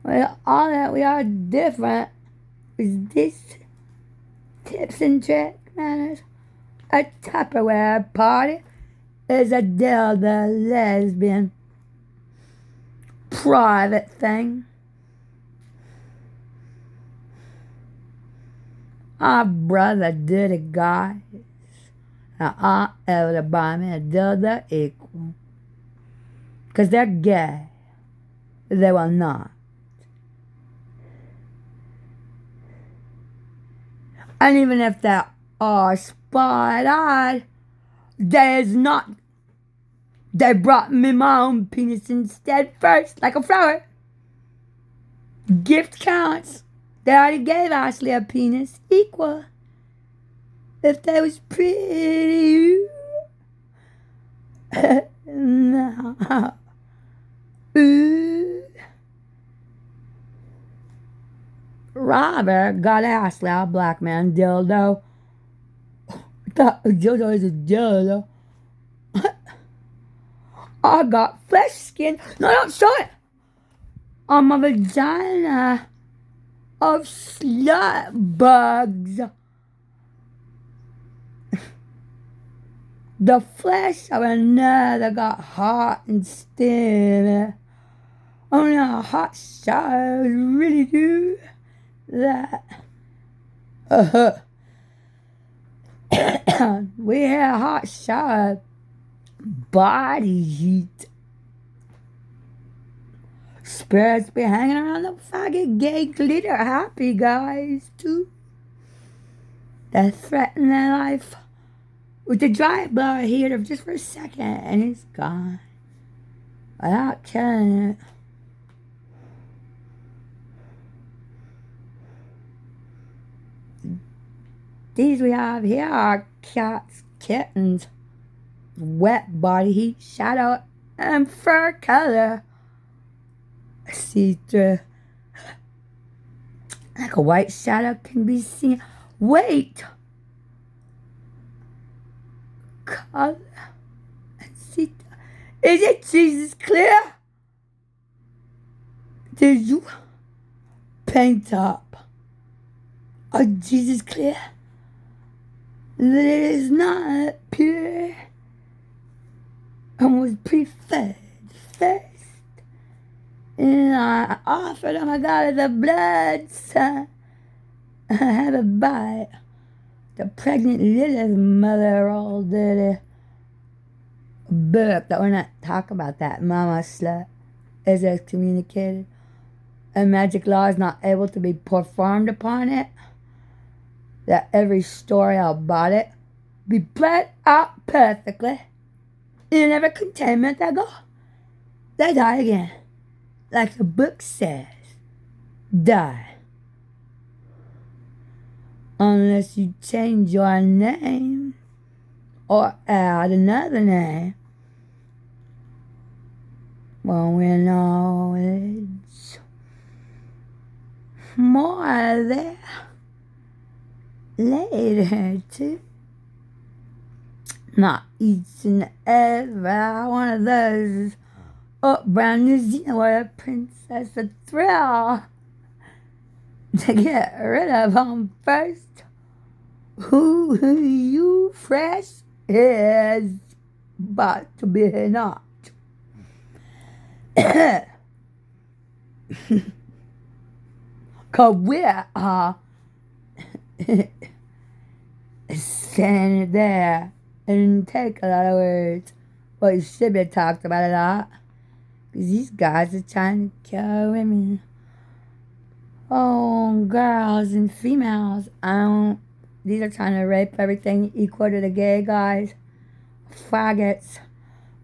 Well, all that we are different is this tips and trick manners. A Tupperware party is a dildo lesbian private thing. Our brother did it, guys. Now I'll ever buy me a dildo equal. 'Cause they're gay. They will not. And even if they are spot-eyed, there's not. They brought me my own penis instead first, like a flower. Gift counts. They already gave Ashley a penis equal. If they was pretty. No. Ooh. Robert got Ashley a black man dildo. I thought a dildo is a dildo. I got flesh skin. No, don't show it. On my vagina of slut bugs. The flesh of another got hot and steamy. Only a hot shower really do that. We had a hot shower. Body heat. Spirits be hanging around the faggot, gay, glitter, happy guys too. That threaten their life with the dry blower heater just for a second and it's gone. Without killing it. These we have here are cats, kittens, wet body heat, shadow, and fur color. See-through. Like a white shadow can be seen. Wait! Color and see-through. Is it Jesus clear? Did you paint up a Jesus clear? That it is not pure and was preferred first. And I offered him a god of the blood, son. I have a bite. The pregnant Lilith's mother all dirty. book that we're not talking about that. Mama slut is excommunicated. And magic law is not able to be performed upon it. That every story about it be played out perfectly. In every containment they go, they die again. Like the book says, die. Unless you change your name or add another name. Well, we know it's more there later too. Not each and every one of those up around New Zealand where a princess a thrill to get rid of them first. Who you fresh is about to be not. Cause we are standing it there and take a lot of words, but it should be talked about a lot. Cause these guys are trying to kill women. Oh, girls and females. These are trying to rape everything equal to the gay guys. Faggots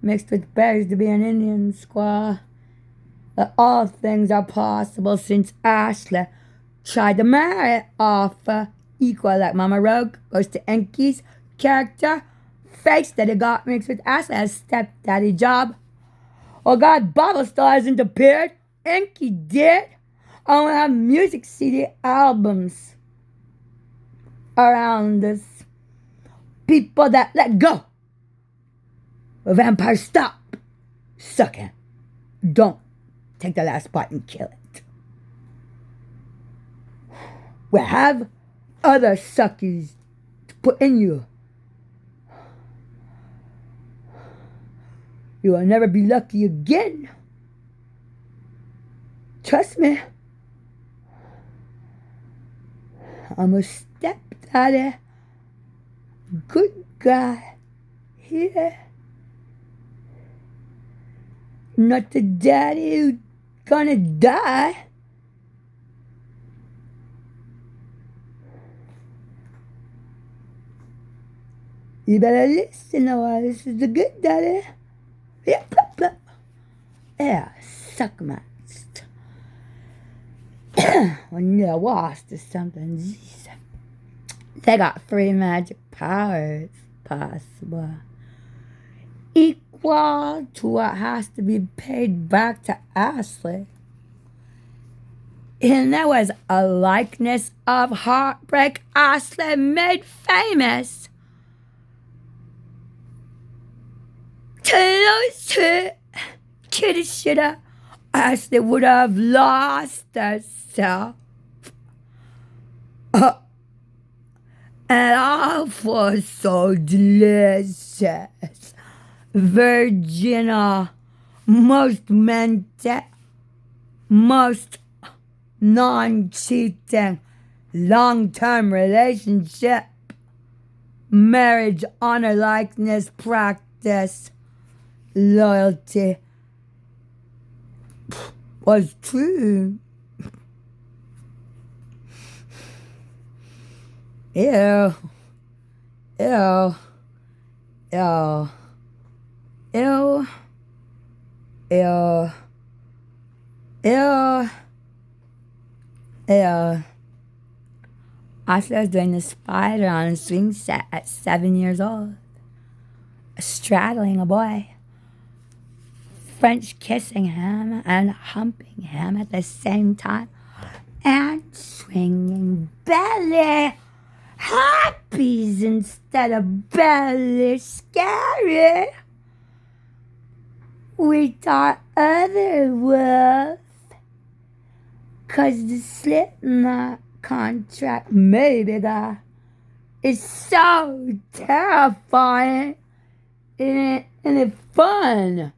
mixed with berries to be an Indian squaw. But all things are possible since Ashley tried to marry off equal like Mama Rogue goes to Enki's character. Face that he got mixed with Ashley as stepdaddy job. Oh God, Bible still hasn't appeared. Enki did. I want to have music CD albums around us. People that let go. A vampire, stop sucking. Don't take the last bite and kill it. We have other suckies to put in you. You will never be lucky again. Trust me. I'm a stepdaddy. Good guy. Here. Not the daddy who's gonna die. You better listen or this is the good daddy. Yeah, blah, blah. Yeah, suck my when you're lost or something, geez. They got 3 magic powers possible. Equal to what has to be paid back to Ashley. And there was a likeness of Heartbreak Ashley made famous. Closer to the shitter, Ashley would have lost herself. And all for so delicious, virginal, most mental, most non-cheating, long-term relationship, marriage, honor, likeness, practice, loyalty was true. Ew. Ew. Ew. Ew. Ew. Ew. Ew. Ashley was doing the spider on a swing set at 7 years old. Straddling a boy. French kissing him and humping him at the same time. And swinging belly. Happies instead of belly scary. We thought otherwise. 'Cause the Slipknot contract maybe that is so terrifying. And it's fun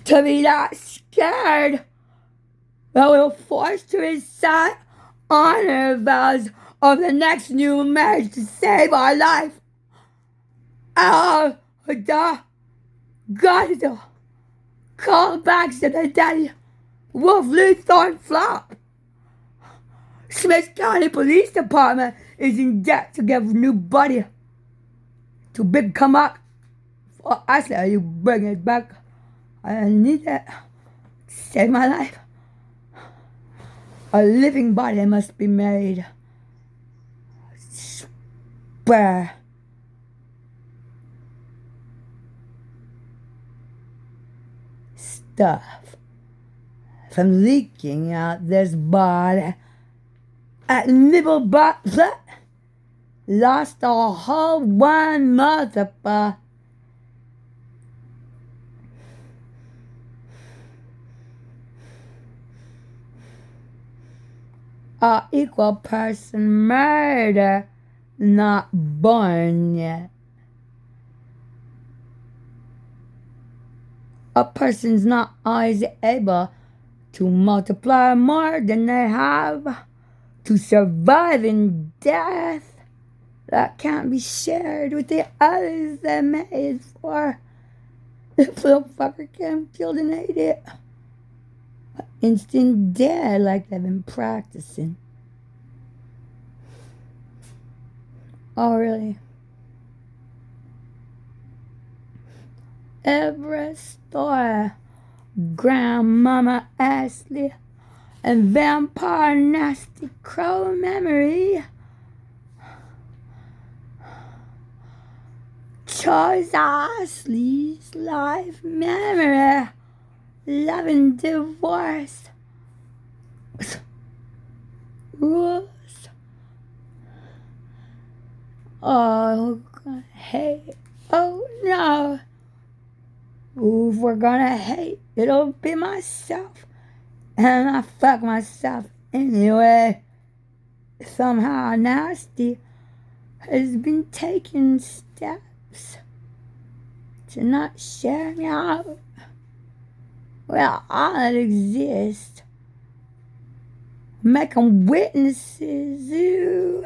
to be that scared that we'll force to recite honor vows of the next new marriage to save our life. Our The God, call back to the daddy. Wolf Luthorn flop. Smith County Police Department is in debt to give new body. Too big come up. Oh, I said you bring it back. I need it. Save my life. A living body must be made. Spare stuff from leaking out this body. At nibble but lost a whole 1 month of equal person murder not born yet. A person's not always able to multiply more than they have to survive in death that can't be shared with the others they're made for. If little fucker came, killed and ate it. Instant dead like they've been practicing. Oh, really? Every story, Grandmama Ashley, and Vampire Nasty Crow Memory. Charles Ashley's life memory. Love and divorce. Rules. Oh, gonna hate. Oh no. If we're gonna hate, it'll be myself. And I fuck myself anyway. Somehow Nasty has been taking steps to not share me out. Well, all that exists. Making witnesses. Ooh.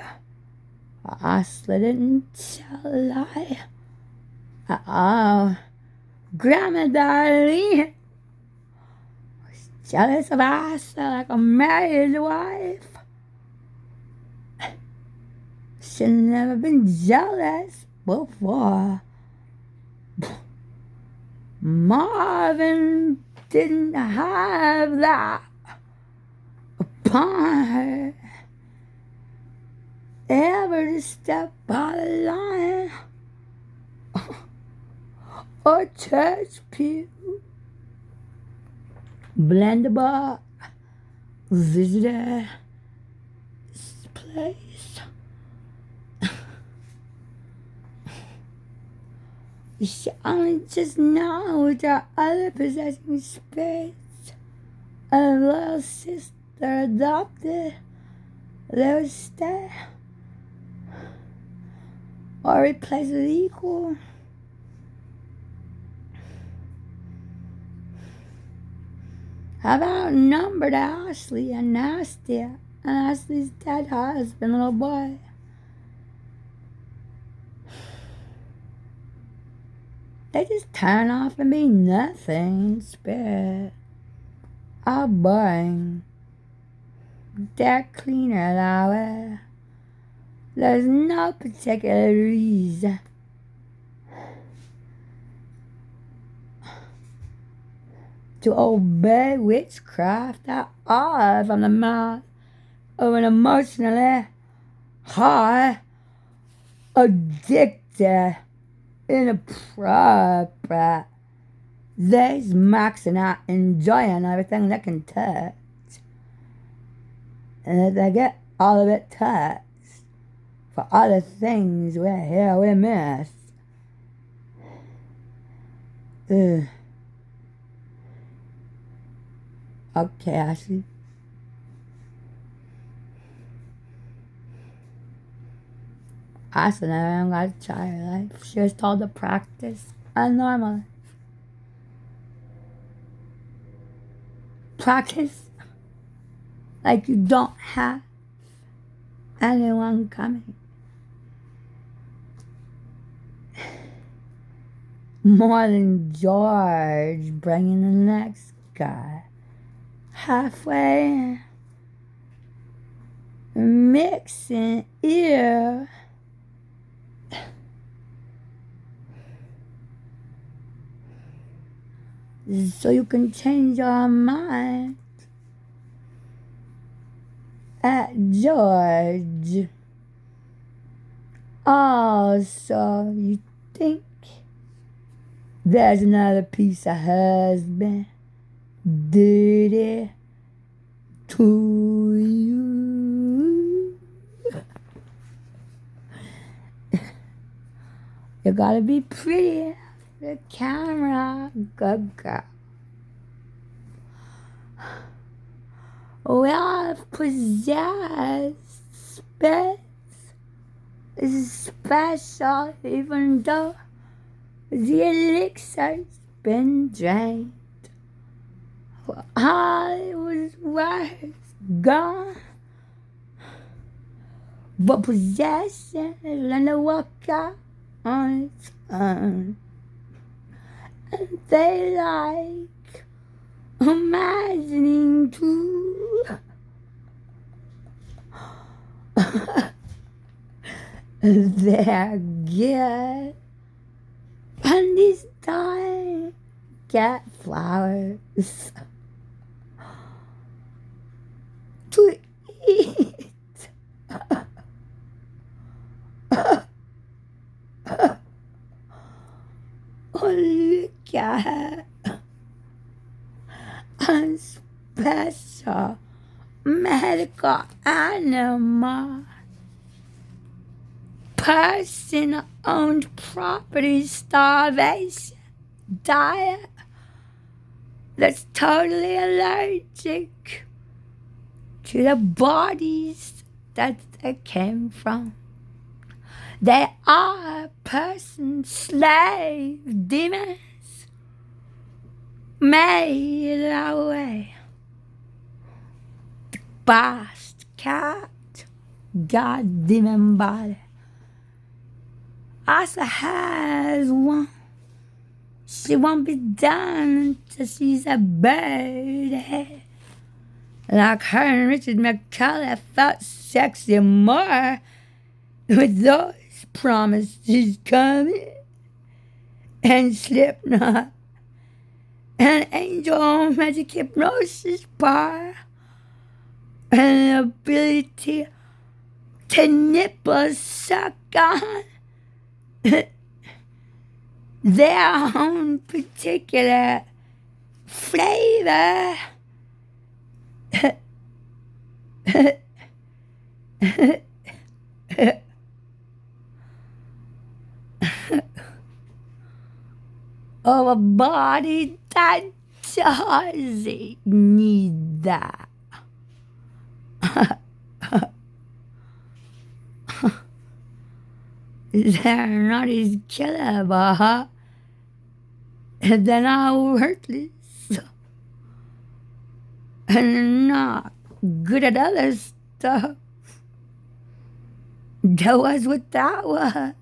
I didn't tell a lie. Grandma Darlene was jealous of us like a married wife. She'd never been jealous before. Marvin didn't have that upon her. Ever to step out of line or church pew, blendable visitor place. She only just knows her other possessing spirits. A little sister adopted, they would stay or replace with equal. I've outnumbered Ashley and Nasty and Ashley's dead husband, little boy. They just turn off and be nothing, spirit. How boring. They're cleaner that way. There's no particular reason to obey witchcraft at all from the mouth of an emotionally high, addicted, inappropriate. They's maxing out, enjoying everything they can touch. And if they get all of it touched, for other things we're here we miss. Ugh. Okay, Ashley. Ashley never even got to try her life. She was told to practice unnormal. Practice like you don't have anyone coming. more than George bringing the next guy halfway, mixing ear. So you can change your mind at George. Also, you think there's another piece of husband duty to you. You gotta be pretty. The camera, good girl. Well, possessed spirits is special, even though the elixir's been drained. Hollywood's worth gone, but possession is gonna work out on its own. And they like imagining too. They're good. And this time, get flowers to eat. Oh, look at her. A special medical animal. Person-owned property starvation diet that's totally allergic to the bodies that they came from. They are person-slave demons made that way. Bast cat, god demon body. Also has one. She won't be done until she's a bird. Like her and Richard McCullough felt sexy more with those promises coming. And Slipknot. And Angel Magic Hypnosis bar. And the ability to nipple suck on their own particular flavor. Of a body that doesn't need that. They're not as killable, huh? They're not worthless. And they're not good at other stuff. That was what that was.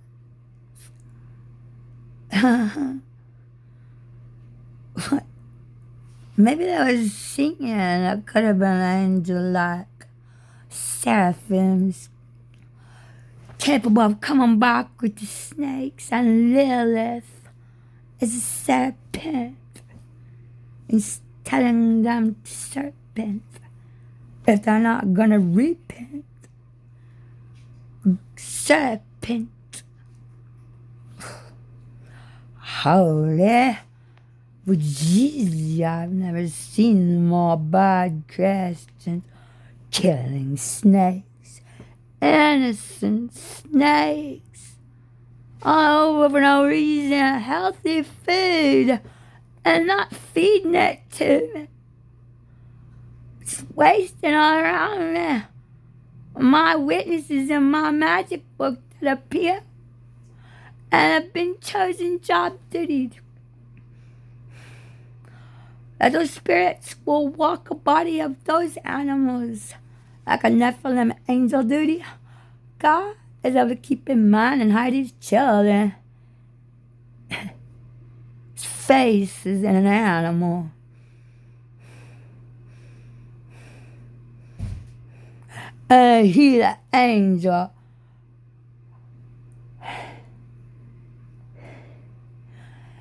Maybe that was singing. That could have been an angel like seraphims, capable of coming back with the snakes, and Lilith is a serpent. He's telling them to serpent if they're not gonna repent. Serpent. Holy. But Jesus, I've never seen more bad Christians killing snakes. Innocent snakes. All over for no reason. Healthy food. And not feeding it to me. It's wasting all around me. My witnesses in my magic book that appear and have been chosen job duty. That those spirits will walk a body of those animals like a Nephilim angel duty. God is able to keep in mind and hide his children. faces in an animal. And he, the angel,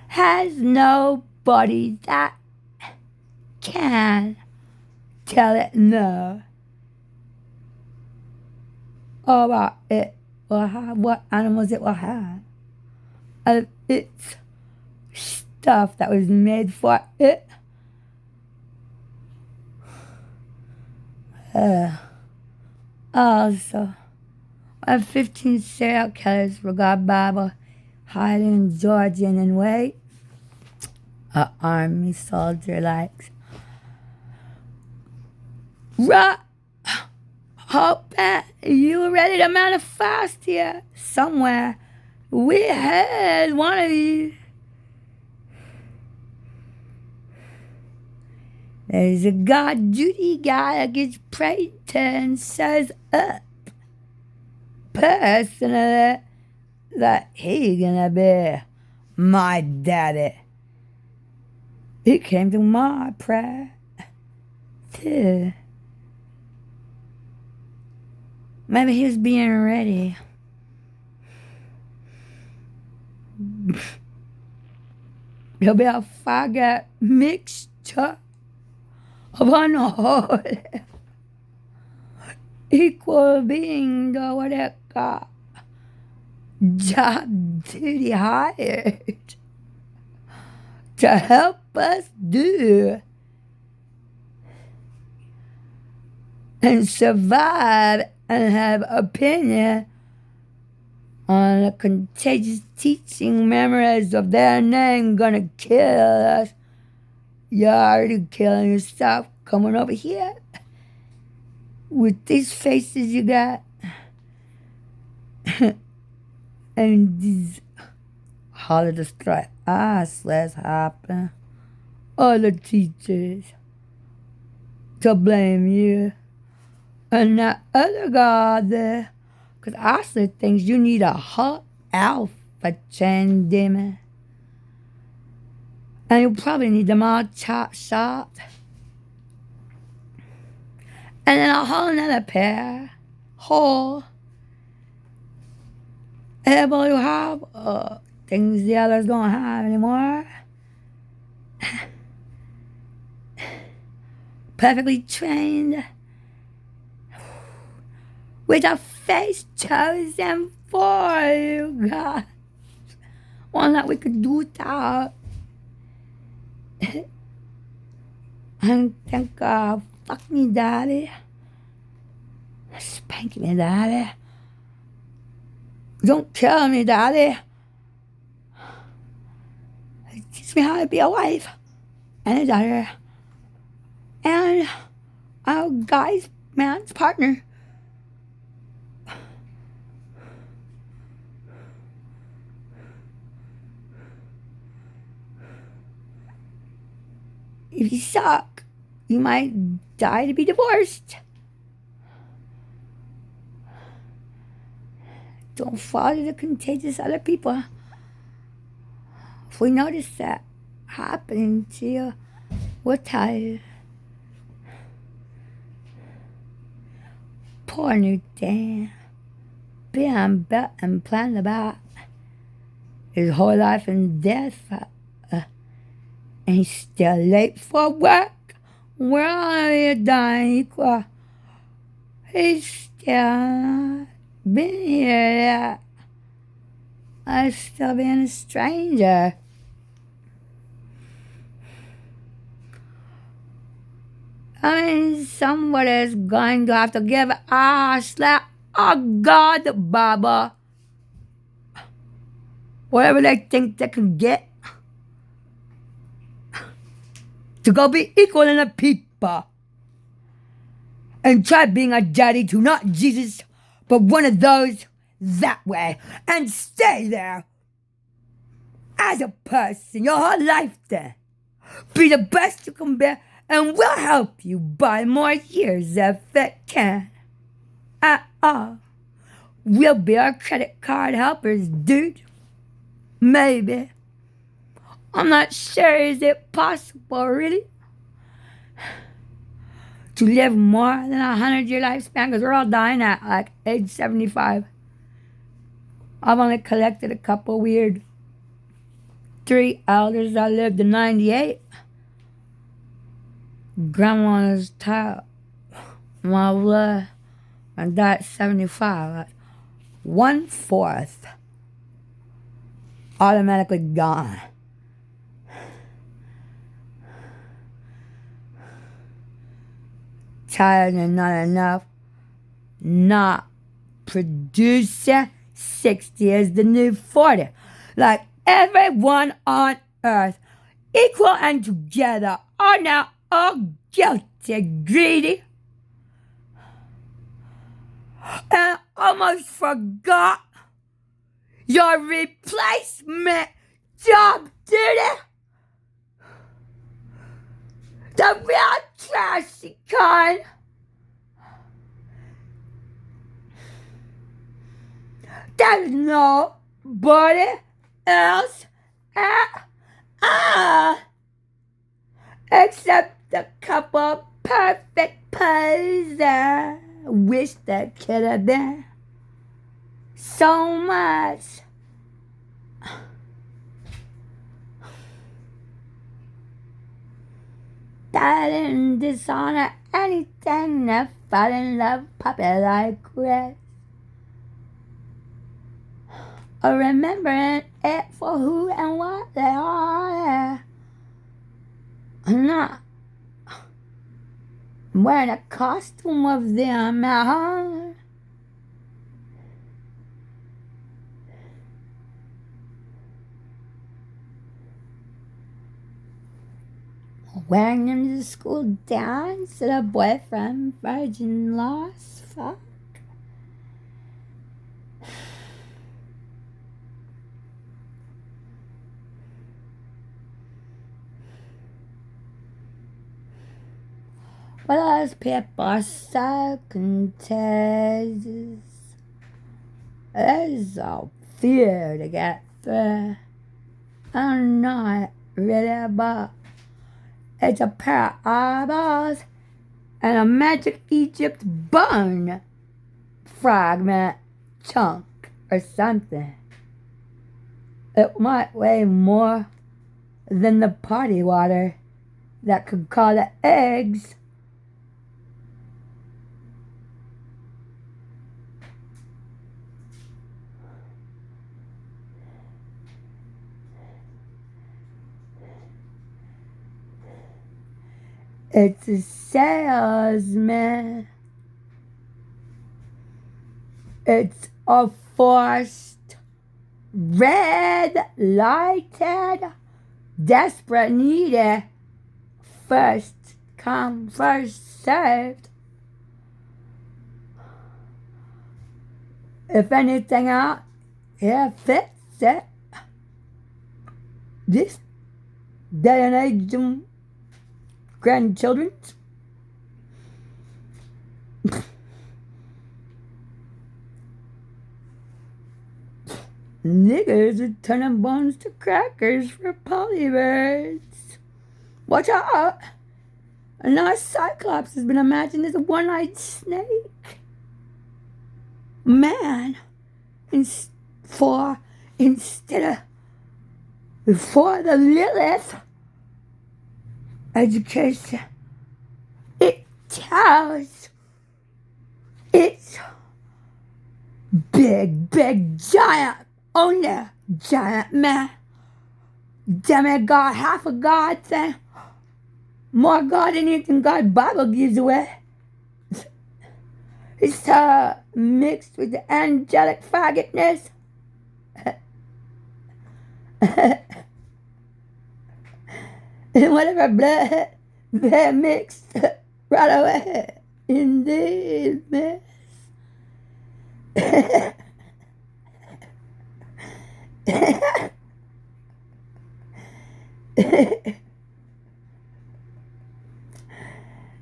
has nobody that can tell it no about it will have what animals it will have. It's stuff that was made for it. Also, 15 serial killers were got Bible hiding Georgian in weight. A army soldier likes. Hope that you ready to manifest here somewhere. We had one of you. There's a God duty guy that gets prayed to and says up personally that he gonna be my daddy. He came to my prayer too. Maybe he was being ready. He'll be a faggot mixture of unholy equal being to what it got job duty hired to help us do and survive and have opinion on the contagious teaching memories of their name gonna kill us. You're already killing yourself coming over here with these faces you got and these holiday strike let's happen. All the teachers to blame you and that other guy there, because Ashley thinks you need a hot alpha chain demon. And you probably need them all chop shot. And then a whole nother pair. Whole. Able to have things the others don't have anymore. Perfectly trained. With a face chosen for you, God. One that we could do without. And thank God, fuck me, daddy. Spank me, daddy. Don't kill me, daddy. Teach me how to be a wife and a daughter. And a guy's man's partner. If you suck, you might die to be divorced. Don't fall to the contagious other people. If we notice that happening to you, we'll tell you. Poor new Dan. Being bet and planned about his whole life and death. And he's still late for work. We're all here dying equal. He's still not been here yet. I'm still being a stranger. I mean, somebody's going to have to give Ashley a God, Baba. Whatever they think they can get. To go be equal in the people. And try being a daddy to not Jesus, but one of those that way. And stay there. As a person, your whole life then. Be the best you can be, and we'll help you buy more years if it can. At all. We'll be our credit card helpers, dude. Maybe. I'm not sure, is it possible, really, to live more than 100-year lifespan? Because we're all dying at like age 75. I've only collected a couple weird 3 elders that lived to 98. Grandma's top, my blood, and died 75. Like 1/4 automatically gone. Tired and not enough. Not producing. 60 is the new 40. Like everyone on earth, equal and together, are now all guilty, greedy, and almost forgot your replacement job duty. The real trashy kind. There's nobody else at all except a couple perfect posers. Wish that could have been so much. I didn't dishonor anything that fell in love puppy like Chris. Or remembering it for who and what they are. I'm not wearing a costume of them at home. Wearing them to the school dance at a boyfriend, virgin, lost, fuck. But those people are so contagious. It's so fear to get through. I'm not really, but it's a pair of eyeballs and a magic Egypt bone fragment chunk or something. It might weigh more than the party water that could call the eggs. It's a salesman. It's a forced, red lighted, desperate needed, first come, first served. If anything out here fits it, this day and age grandchildren. Niggas are turning bones to crackers for polybirds. Watch out! And now Cyclops has been imagined as a one-eyed snake. Man, instead of before the Lilith education, it tells it's big, giant, only giant man, demigod, half a god thing, more god than anything God Bible gives away. It's mixed with the angelic faggotness. And whatever blood they mixed right away. Indeed, miss.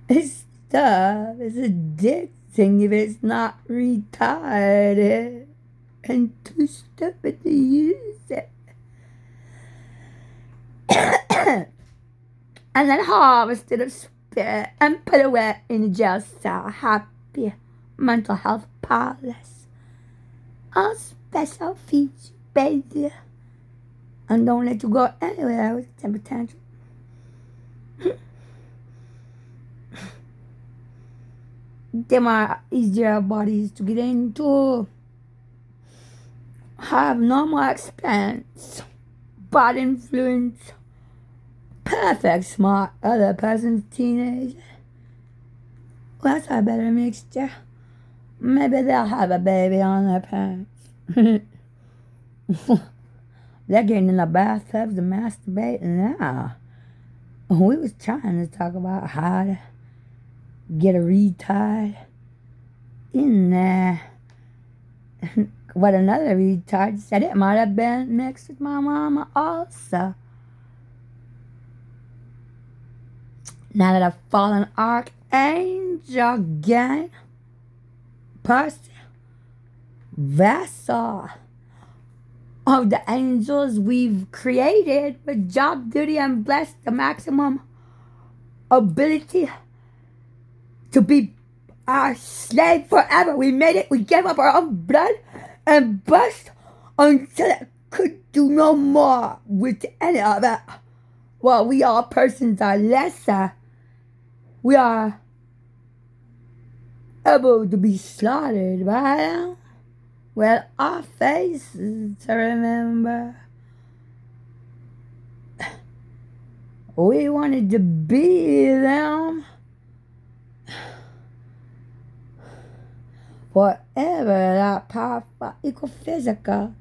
This stuff is addicting if it's not retarded and too stupid to use it. And then harvested a spirit and put away in a jail cell. Happy mental health palace. All special feature, baby. And don't let you go anywhere with a temper tantrum. Them are easier bodies to get into. Have normal experience. Bad influence. Perfect smart other person's teenager. Well, that's a better mixture. Maybe they'll have a baby on their parents. They're getting in the bathtubs and masturbating now. We was trying to talk about how to get a retard in there. What another retard said, it might have been mixed with my mama also. Now that I've fallen archangel gang, person, vessel of the angels we've created with job duty and blessed the maximum ability to be our slave forever. We made it. We gave up our own blood and bust until it could do no more with any of it. Well, we all persons are lesser. We are able to be slaughtered by them. Well, our faces to remember. We wanted to be them forever. That powerful equal physical.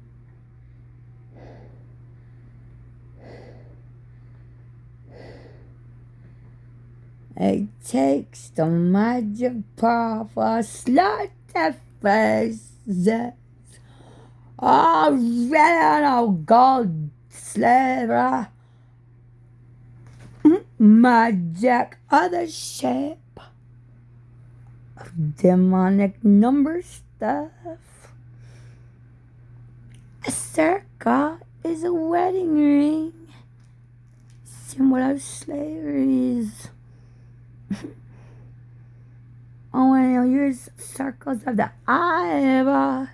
It takes the magic power for slaughter faces. Oh, red on gold slaver. Magic other shape of demonic number stuff. A circle is a wedding ring, symbol of slaveries. Oh, when you use circles of the eyeballs,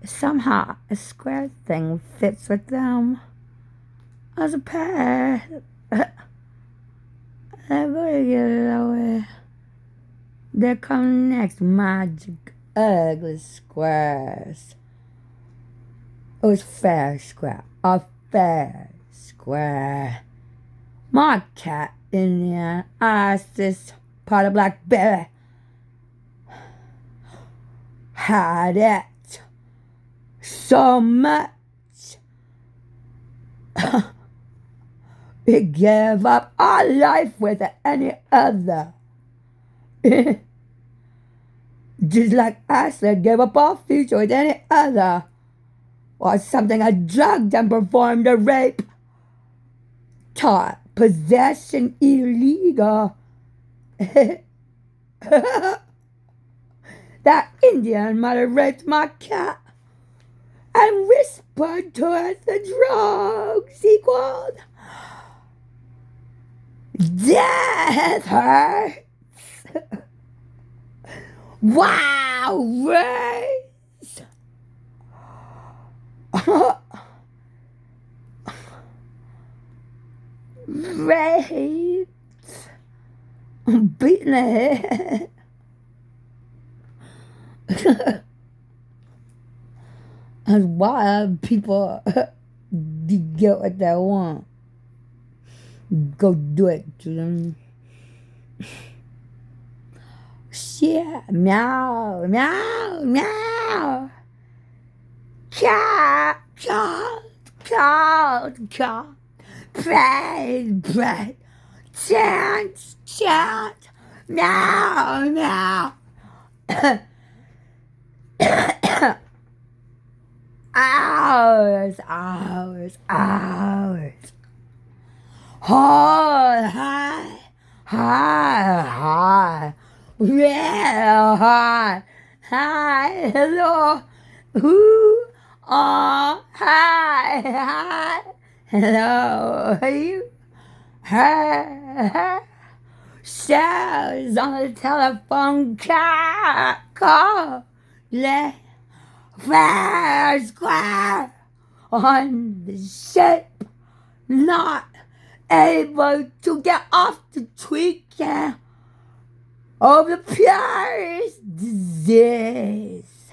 somehow a square thing fits with them as a pair. I better get it away. There come next magic ugly squares. It was fair square, a fair square. My cat Indian Isis part of blackberry had it so much it gave up our life with any other. Just like Ashley gave up our future with any other, or something I drugged and performed a rape, taught possession illegal. That Indian might have raped my cat and whispered to us the drugs equaled death hurts. Wow, race. Raped. Beating the head. That's why people get what they want. Go do it to them. Shit, meow, meow, meow. Cat, cat, cat, cat. Pray, pray. Chant, chant. Meow, meow. Hours, hours, hours. High, high, high, high. Real high, high, hello. Ooh, oh, high, high, Hello, you heard sounds on the telephone call. Let fair square on the ship, not able to get off the tweaking of the purest disease.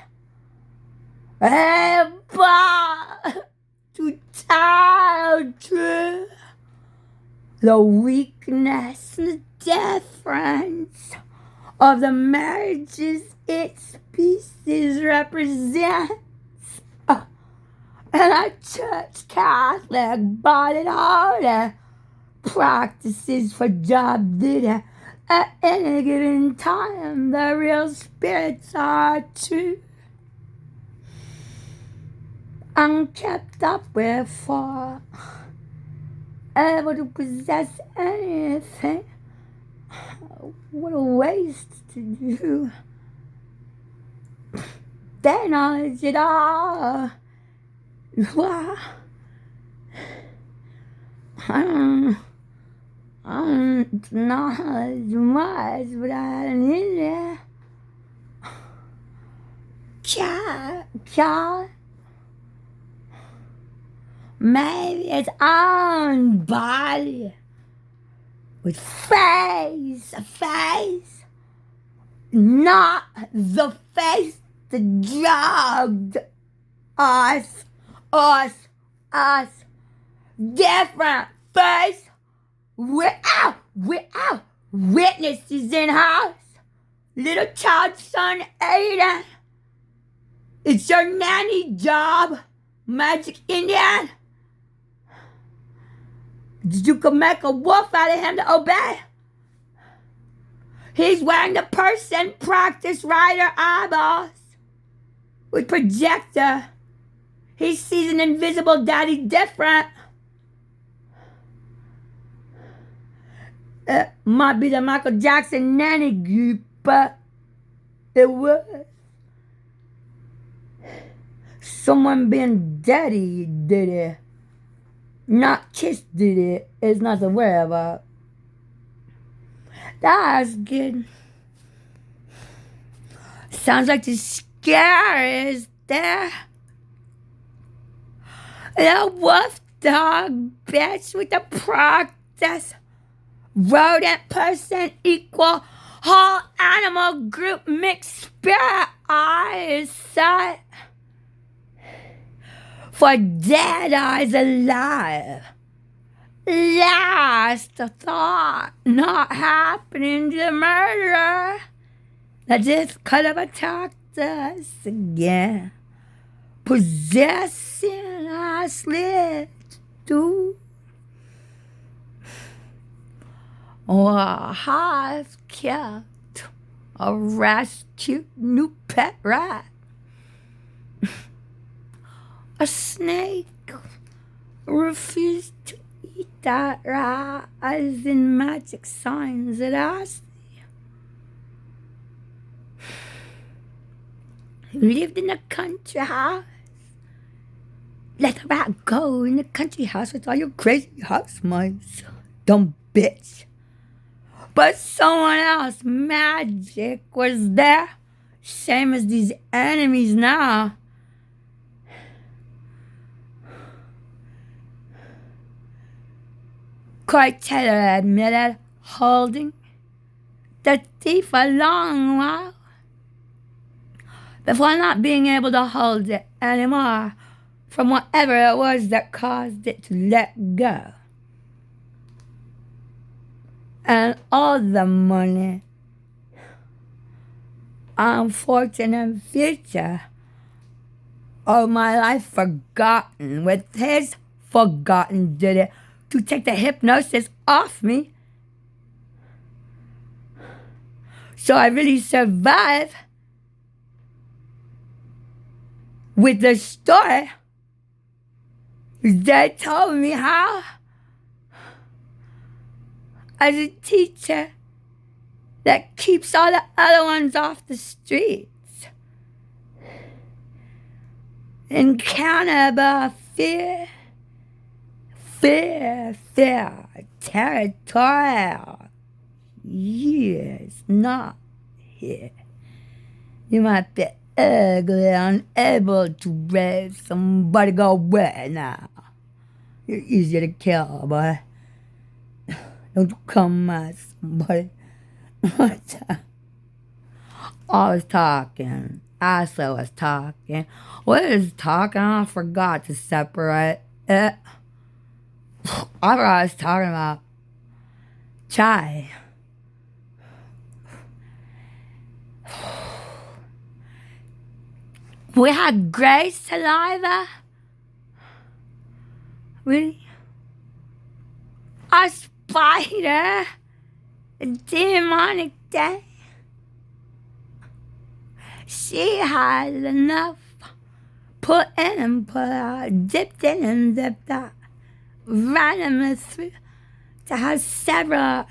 But to tell truth, the weakness and the difference of the marriages its species represents. And our church Catholic body holy practices for job duty at any given time. The real spirits are true and kept up with for able to possess anything. What a waste to do their knowledge at all. Well, I don't know as much, but I need it. Cat, maybe its own body with face, not the face that drugged us, different face, without witnesses in house. Little child son Aiden, it's your nanny job, Magic Indian. You could make a wolf out of him to obey. He's wearing the person practice rider eyeballs with projector. He sees an invisible daddy different. It might be the Michael Jackson nanny group, but it was someone being daddy did it. Not Kiss did it. It's not to worry about. That's good. Sounds like the scare is there. The wolf dog bitch with the practice. Rodent person equal whole animal group mixed spirit eyesight. For dead eyes alive. Last thought not happening to the murderer that just could have attacked us again. Possessing our slit too. Or have kept a rescued new pet rat. A snake refused to eat that rat, as in magic signs that I see. He lived in a country house. Let the rat go in the country house with all your crazy house mice. Dumb bitch. But someone else, magic, was there. Same as these enemies now. Quite Taylor admitted holding the thief a long while before not being able to hold it anymore from whatever it was that caused it to let go. And all the money, unfortunate future of my life forgotten with his forgotten duty to take the hypnosis off me. So I really survived with the story. They told me how, as a teacher that keeps all the other ones off the streets, encounter fear, Fair, territorial. Years not here. You might be ugly, unable to raise somebody. Go away now. You're easy to kill, boy. Don't you come at somebody. I was talking. Ashley was talking. What is talking? I forgot to separate it. I forgot I was talking about chai. We had gray saliva. Really? A spider? A demonic day? She had enough. Put in and put out. Dipped in and dipped out. Randomly through. To have several.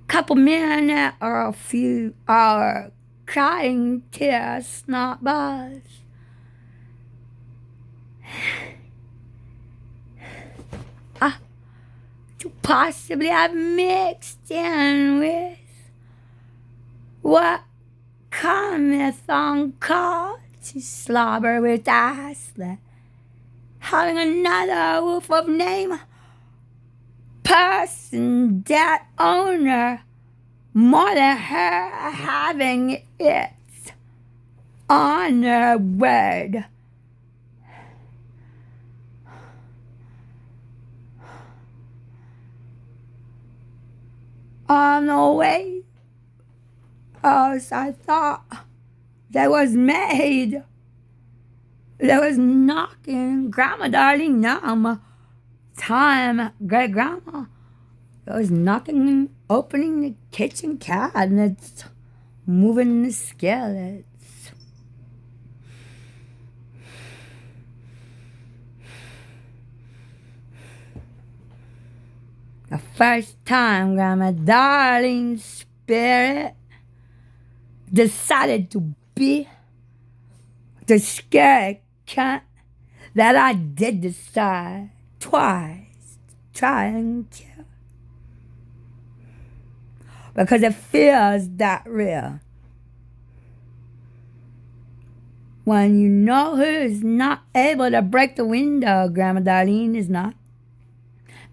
Couple minutes or a few hours. Crying tears, not bars. To possibly have mixed in with what cometh on call to slobber with Ashley, having another wolf of name, person, that owner, more than her having its honor word. On the way, as I thought, there was maid. There was knocking. Grandma, darling, now time, great grandma. There was knocking, opening the kitchen cabinets, moving the skillets. The first time Grandma Darling's spirit decided to be the scared cat that I did decide twice to try and kill. Because it feels that real. When you know who's not able to break the window, Grandma Darlene is not,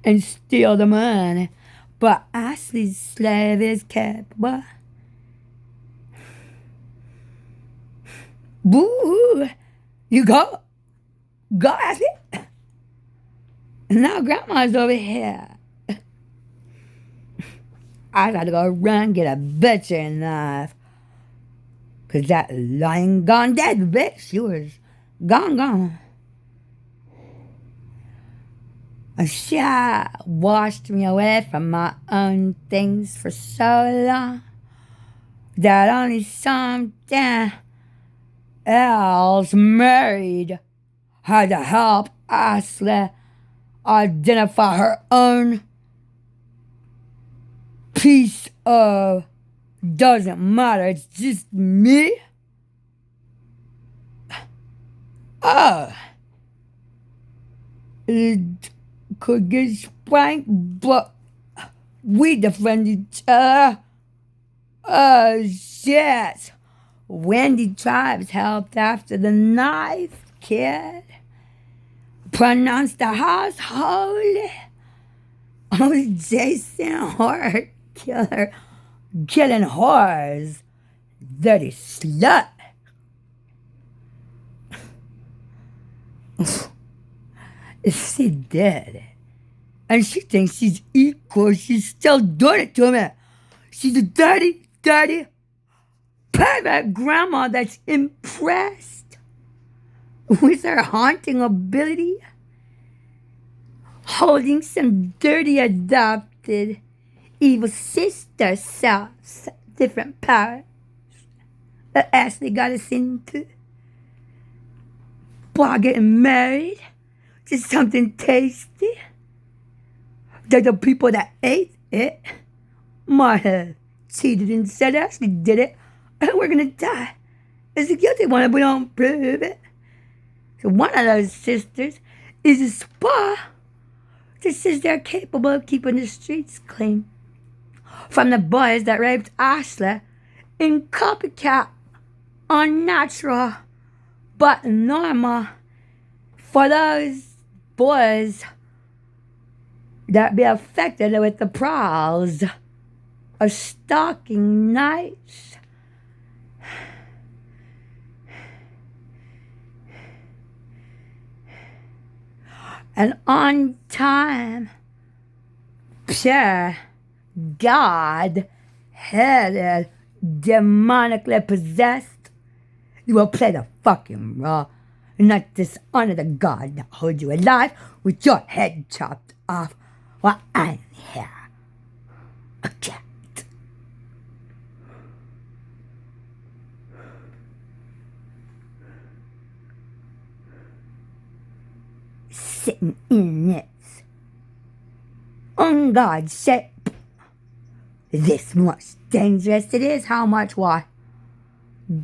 and steal the money, but Ashley's slave is capable. Boo! You go Ashley. And now Grandma's over here. I gotta go run, get a butcher knife. 'Cause that lying gone dead bitch, she was gone. And she washed me away from my own things for so long that only something else married had to help Ashley identify her own piece of doesn't matter, it's just me. It could get spanked, but we defend each other. Shit. Wendy Tribes helped after the knife kid pronounced the house holy. Oh, Jason Hort killer, killing whores, dirty slut. She did it. And she thinks she's equal. She's still doing it to me. She's a dirty pervert grandma that's impressed with her haunting ability, holding some dirty adopted evil sister selves, different powers that Ashley got us into. While getting married to something tasty that the people that ate it might have cheated and said Ashley did it, and we're gonna die as the guilty one if we don't prove it. So one of those sisters is a spa This is they're capable of keeping the streets clean. From the boys that raped Ashley in copycat, unnatural, but normal for those boys that be affected with the prowls of stalking nights. And on time, pure, God-headed, demonically possessed, you will play the fucking role and not dishonor the God that holds you alive with your head chopped off while I'm here, a cat. Sitting in its on God's shape. This much dangerous it is. How much? Why?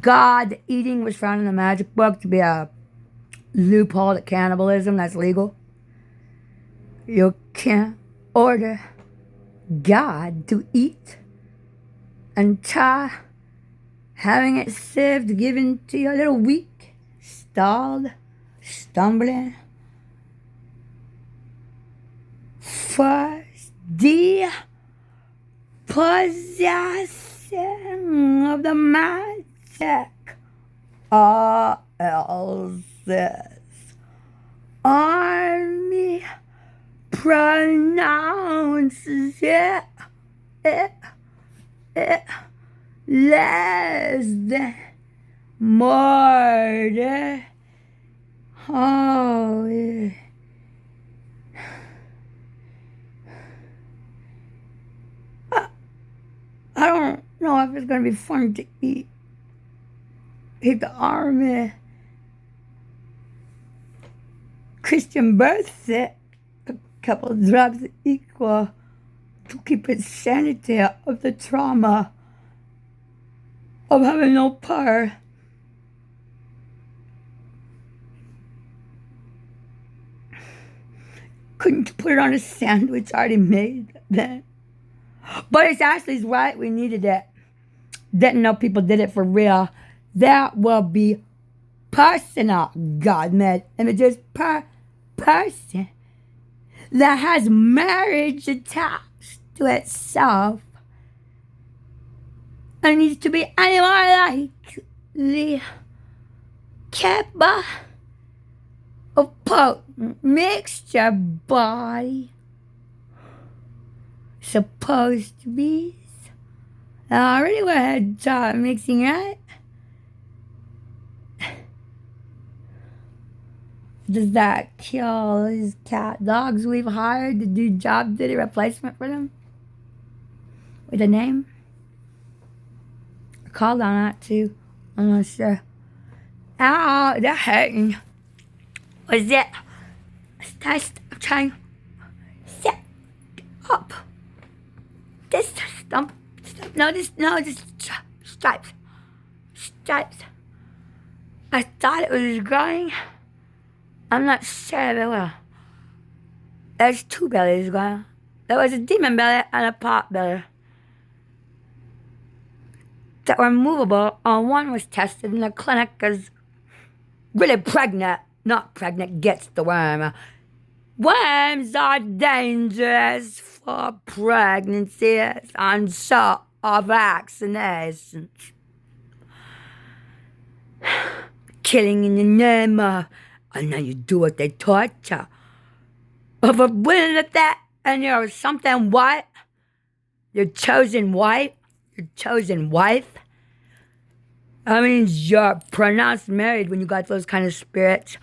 God eating was found in the magic book to be a loophole to cannibalism that's legal. You can't order God to eat and try having it served, given to you a little weak, stalled, stumbling. First, the possessing of the magic, or else's army pronounces it less than murder. Oh, yeah. I don't know if it's going to be fun to eat the army Christian birth set a couple drops equal to keep it sanity of the trauma of having no power. Couldn't you put it on a sandwich already made then? But it's Ashley's right, we needed it. Didn't know people did it for real. That will be personal God-made images per person that has marriage attached to itself and needs to be animal likely capable of potent mixture body supposed to be. I already went ahead and started mixing, right? Does that kill these cat dogs we've hired to do job duty replacement for them? With a name? I called on that too. I'm not sure. Ow, they're hurting. What's it? I'm trying to sit up. This stump. No, this stripes. Stripes. I thought it was growing. I'm not sure if it will. There's two bellies going. There was a demon belly and a pot belly that were movable. One was tested in the clinic as really pregnant. Not pregnant gets the worm. Worms are dangerous for pregnancies and so are vaccinations. Killing in the name of, and then you do what they taught you. If we're willing at that and you're something white, your chosen wife, that means you're pronounced married when you got those kind of spirits.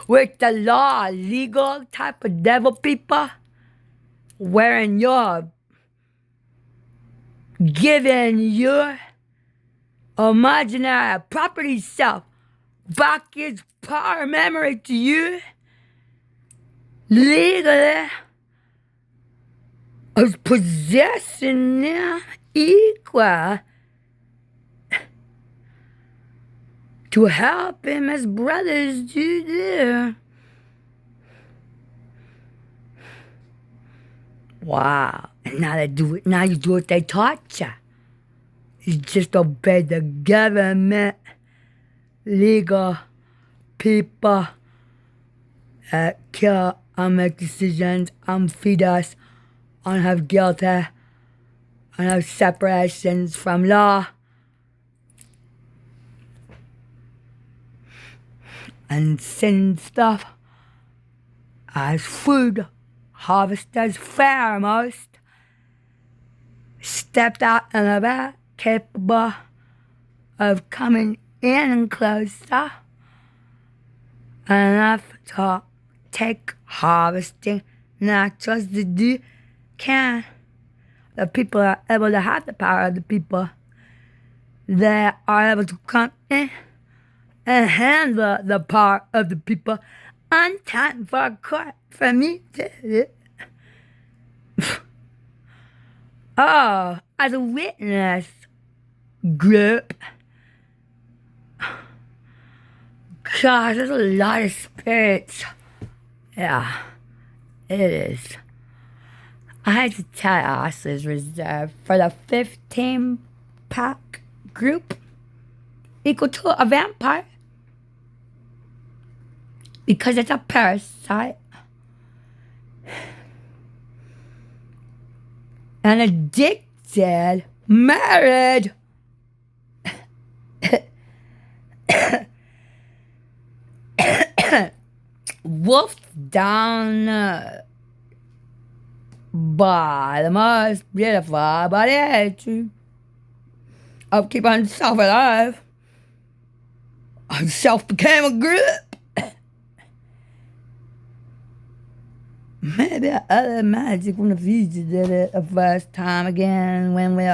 With the law, legal type of devil people, wherein you're giving your imaginary property self back its power memory to you, legally, as possessing them equal to help him as brothers do. Wow. And now they do it. Now you do what they taught you. You just obey the government, legal people that kill and make decisions and feed us and have guilty and have separations from law and send stuff as food. Harvesters, farmers stepped out and about, capable of coming in closer enough to take harvesting, not just the do can. The people are able to have the power of the people. They are able to come in and handle the power of the people on time for a court for me to oh, as a witness group. Gosh, there's a lot of spirits. Yeah, it is. I had to tell you, this is reserved for the 15-pack group equal to a vampire. Because it's a parasite. And addicted, married. Wolfed down by the most beautiful body of keeping himself alive. Himself became a group. Maybe other magic from the future did it the first time again when we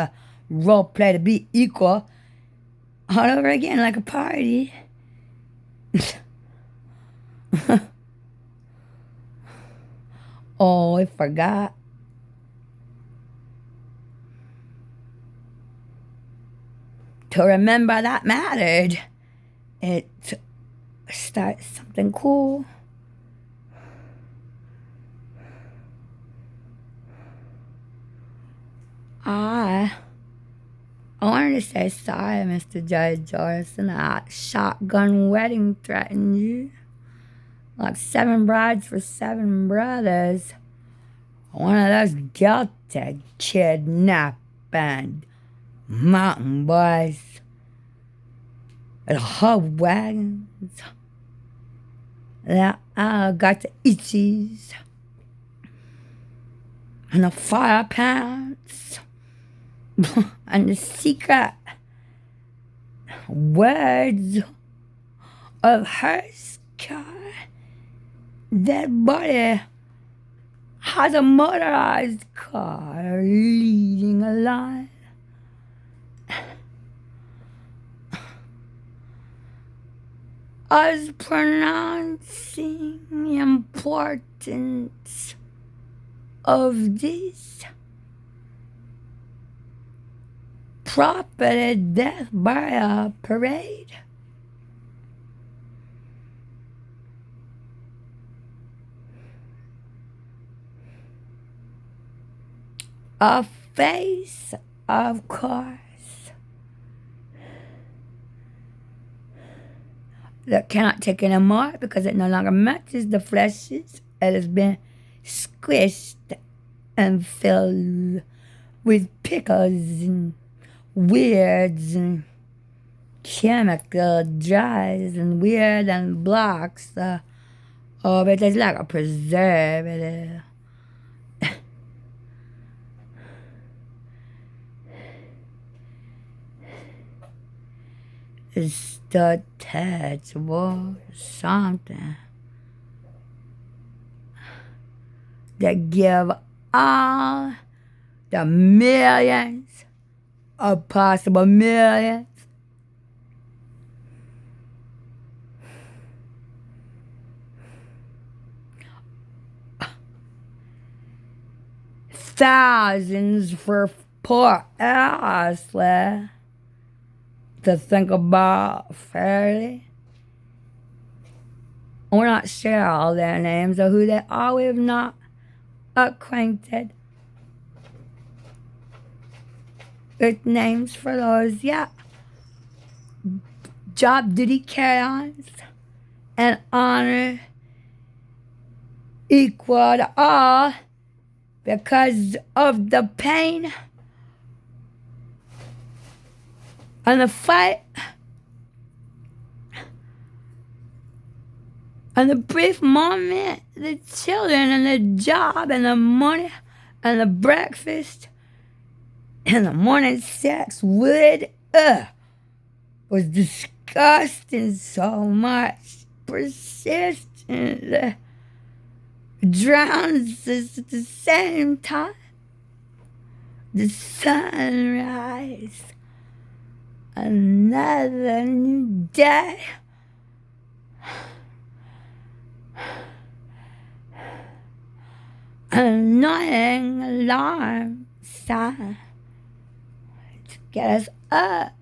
role play to be equal all over again like a party. Oh, I forgot. To remember that mattered. It starts something cool. I wanted to say sorry, Mr. Judge Jordan. That shotgun wedding threatened you. Like 7 brides for 7 brothers. One of those guilty kidnapping mountain boys. With hub wagons. That all got the itchies. And the fire pants. And the secret words of her car. That body has a motorized car leading a line. Us pronouncing the importance of this property death burial parade. A face, of course, that cannot take anymore because it no longer matches the fleshes. It has been squished and filled with pickles and weirds and chemical dyes and weird and blocks. But it's like a preservative. It's the touch or something that give all the millions of possible millions thousands for poor Ashley to think about fairly. We're not sure all their names or who they are. We're not acquainted with names for those, yeah. Job duty carry-ons and honor equal to all because of the pain and the fight and the brief moment, the children and the job and the money and the breakfast and the morning sex was disgusting. So much persistence drowns us at the same time. The sunrise, another new day. An annoying alarm sign to get us up.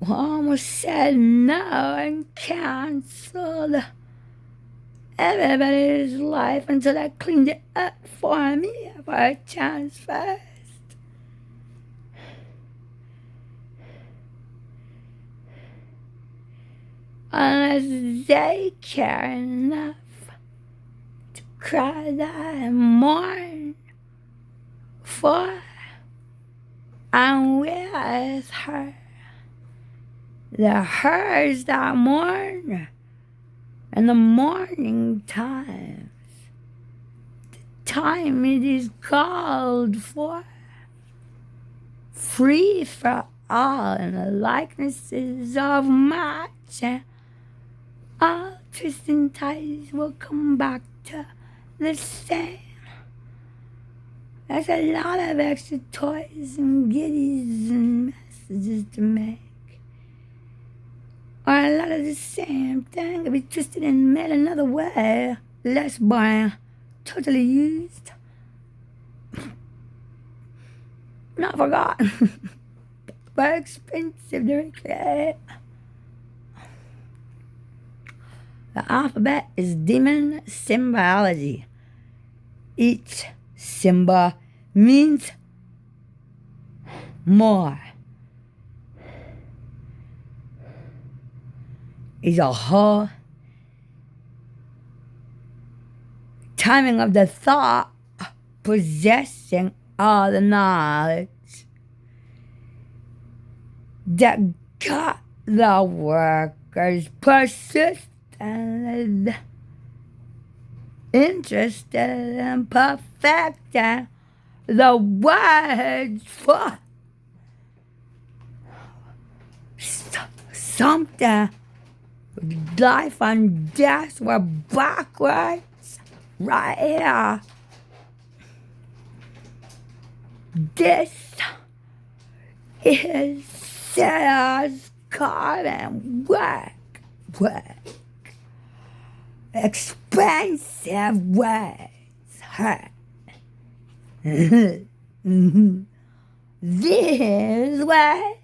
Almost said no and canceled everybody's life until they cleaned it up for me for a chance first. Unless they care enough to cry that and mourn for and with her. The hers that mourn in the morning times, the time it is called for, free for all in the likenesses of match. All twists and ties will come back to the same. There's a lot of extra toys and goodies and messages to make. Or a lot of the same thing can be twisted and made another way. Less boring, totally used. Not forgotten. But expensive to recreate. The alphabet is demon symbology. Each symbol means more. Is a whole timing of the thought possessing all the knowledge that got the workers persistent, interested in perfecting the words for something. Life and death were backwards right here. This is Sarah's carbon work. Expensive words hurt. These words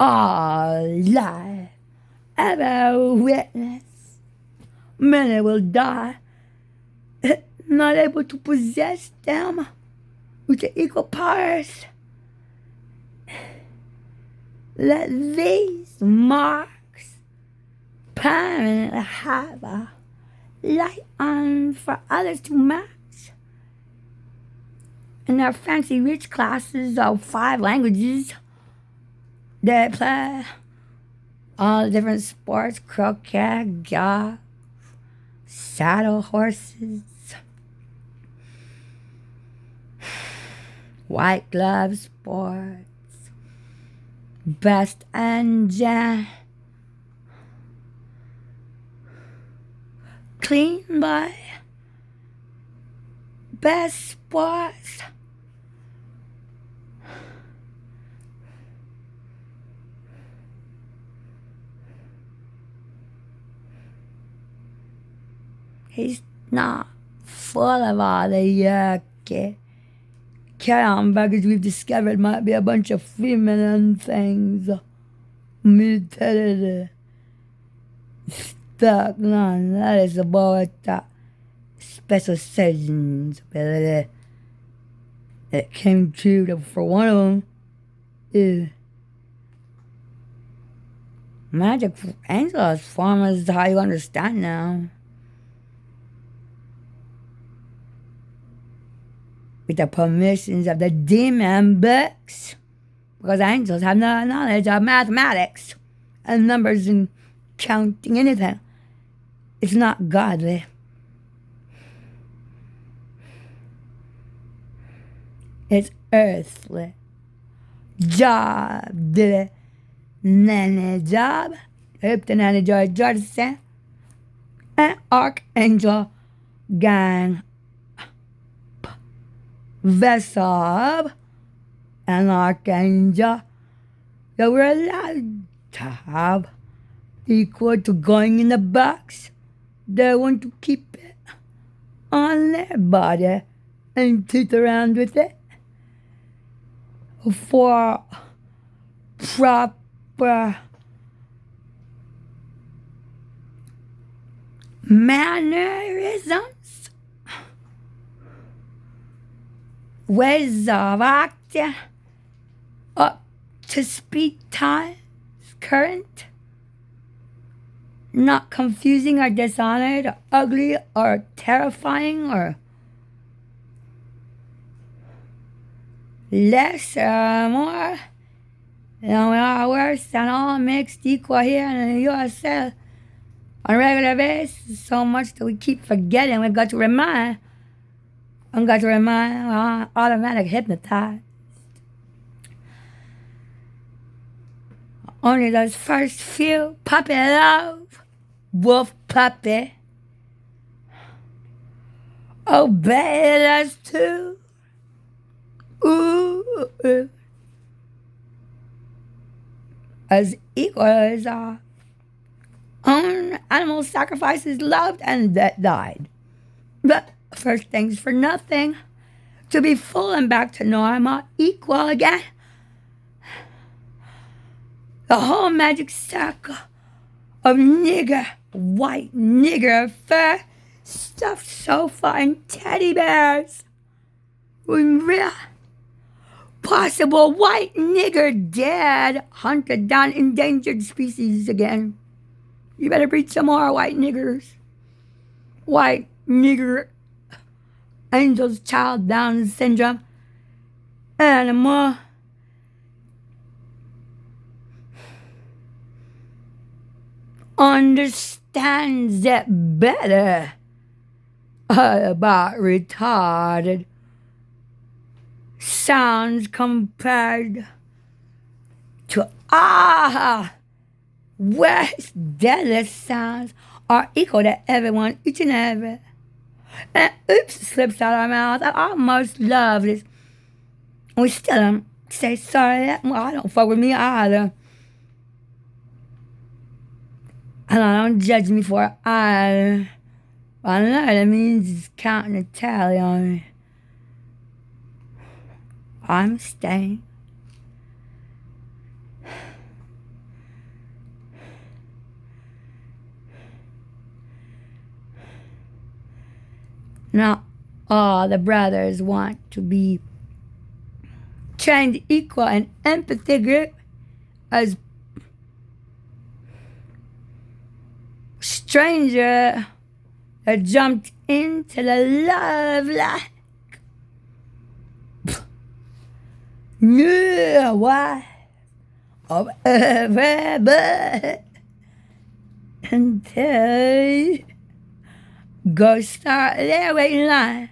all life ever witness. Many will die, not able to possess them with the equal powers. Let these marks permanently have a light on for others to match. In their fancy rich classes of 5 languages, they play all different sports, croquet, golf, saddle horses, white glove sports, best engine, clean boy, best sports. He's not full of all the yucky carry-on baggage we've discovered might be a bunch of feminine things. Stuck on. That is about special surgeon's ability. It came true for one of them is magic angels form is how you understand now. With the permissions of the demon books. Because angels have no knowledge of mathematics and numbers and counting anything. It's not godly. It's earthly. Job, did it. Nanny job. Hope the nanny George Judson. And archangel gang. Vessel. An archangel that we're allowed to have equal to going in the box. They want to keep it on their body and toot around with it for proper mannerisms, ways of acting, up to speed times, current, not confusing or dishonored, or ugly or terrifying or less or more. We are worse and all mixed equal here in the USA on a regular basis, so much that we keep forgetting. We've got to remind. Automatic hypnotized. Only those first few puppy love, wolf puppy, obey us too. Ooh. As equal as our own animal sacrifices loved and that died. But first things for nothing, to be full and back to normal, equal again. The whole magic circle of white nigger fur, stuffed sofa and teddy bears. With real possible white nigger dead, hunted down endangered species again. You better breed some more white niggers. White nigger, angel's child, Down syndrome, animal. Understands it better about retarded sounds compared to West deadly sounds are equal to everyone, each and every. And oops slips out our mouth. I almost love this. We still don't say sorry. Well, I don't fuck with me either. And I don't judge me for it either. I know that means it's counting a tally on me. I'm staying. Not all the brothers want to be trained equal and empathy group as stranger that jumped into the love like new wife of everybody until go start there waiting line.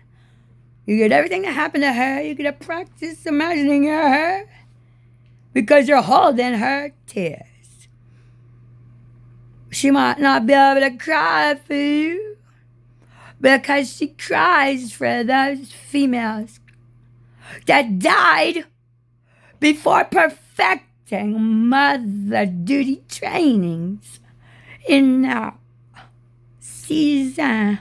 You get everything that happened to her. You get to practice imagining you're her because you're holding her tears. She might not be able to cry for you because she cries for those females that died before perfecting mother duty trainings in our season.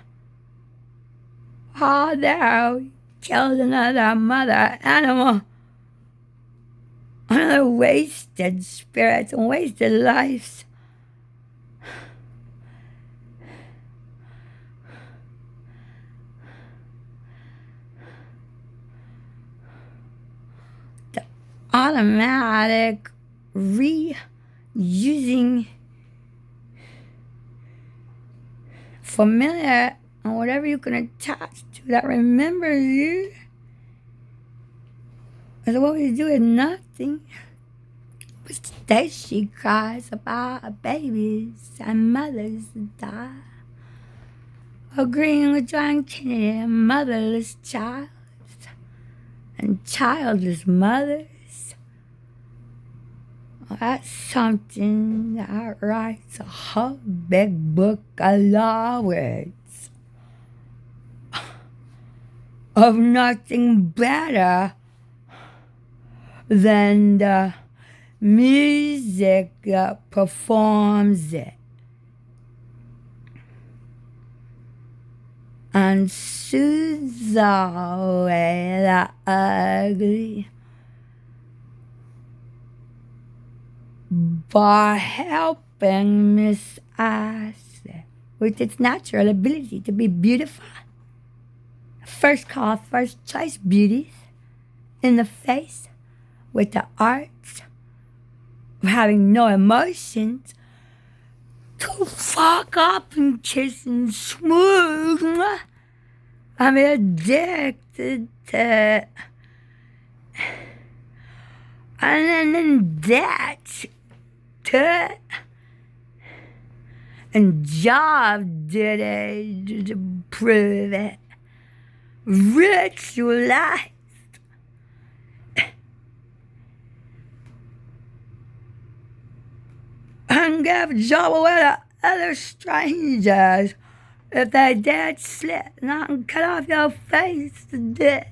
Oh, there killed another mother animal. Another wasted spirits and wasted lives. automatic reusing familiar and whatever you can attach to that remembers you. Because what we do is nothing. But today she cries about babies and mothers that die. Agreeing with drunken and motherless child and childless mothers. Well, that's something that writes a whole big book of law words of nothing better than the music that performs it and soothes away the ugly by helping Miss Acid with its natural ability to be beautiful. First call, first choice beauties in the face with the arts of having no emotions to fuck up and kiss and smooth. I'm addicted to it. And then in that to it. And job did it to prove it. Ritualized. And gave job away to other strangers if they dared slip and cut off your face today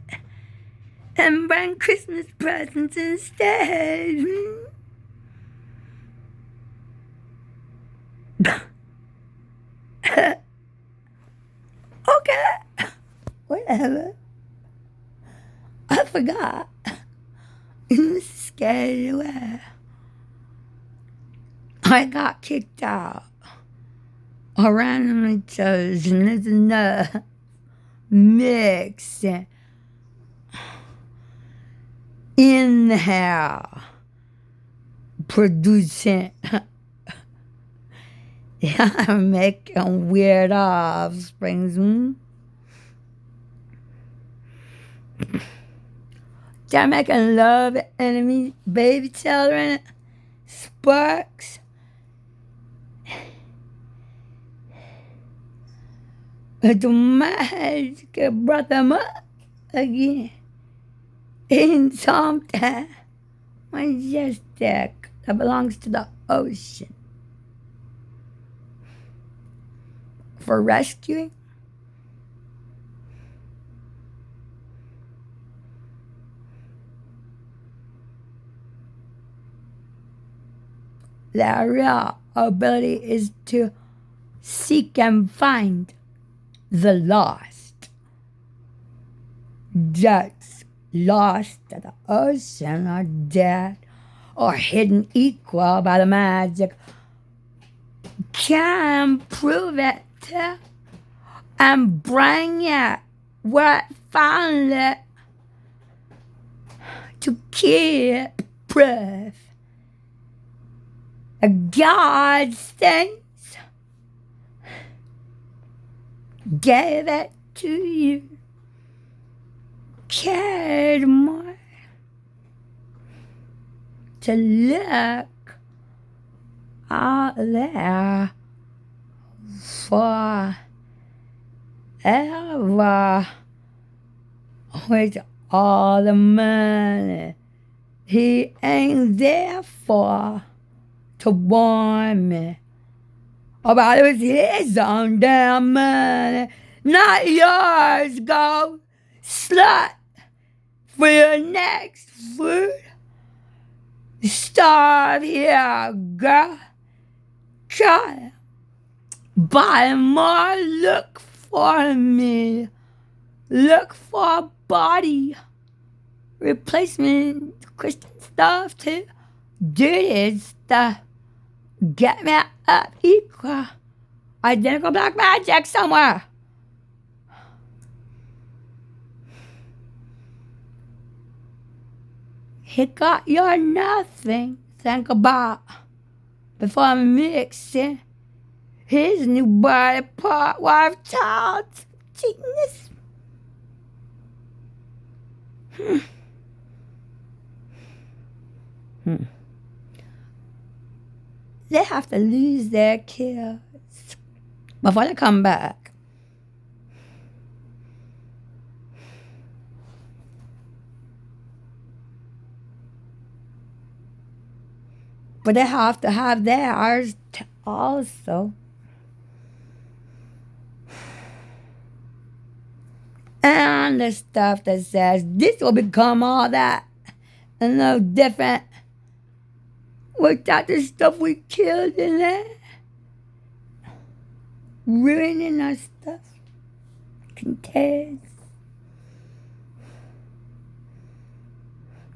and bring Christmas presents instead. Okay, whatever. I forgot. I'm scared away. I got kicked out. I randomly chose enough mix inhale producing making weird offsprings. They're making love enemies, baby children, sparks. But the magic brought them up again in something majestic that belongs to the ocean. For rescuing their real ability is to seek and find the lost. Just lost to the ocean or dead or hidden equal by the magic can prove it and bring it where it found it to keep proof. God things gave it to you, cared more to look out there forever with all the money he ain't there for to warn me about it was his own damn money, not yours. Go slut for your next food. Starve here, girl. Try buy more. Look for me. Look for a body replacement Christian stuff too. Dirty stuff. Get me up equal. Identical black magic somewhere. He got your nothing. Think about before mixing his new body part with child's genius. They have to lose their kids before they come back. But they have to have theirs also. And the stuff that says this will become all that and no different without the stuff we killed in there. Ruining our stuff. Contains.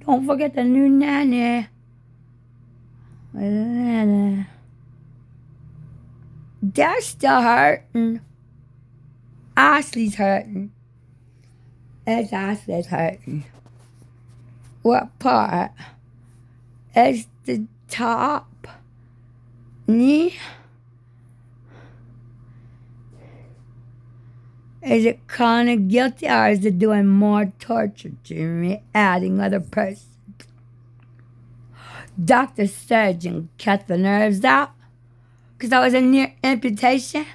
Don't forget the new nanny. They're still hurting. Ashley's hurting. Ashley's hurting. What part? It's the top knee. Is it kind of guilty or is it doing more torture to me, adding other persons? Dr. Surgeon cut the nerves out because I was a near amputation.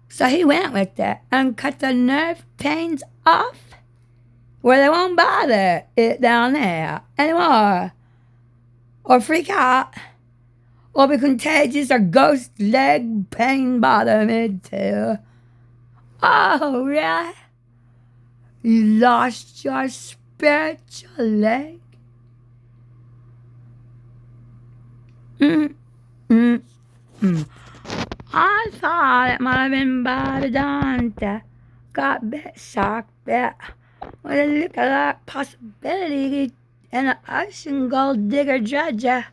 So he went with it and cut the nerve pains off where they won't bother it down there anymore. Or freak out. Or be contagious or ghost leg pain bother me too. Oh, really? You lost your spiritual leg? I thought it might have been Badadanta. Got bit, shark bit. With a look-alike possibility in an ocean gold digger dredger.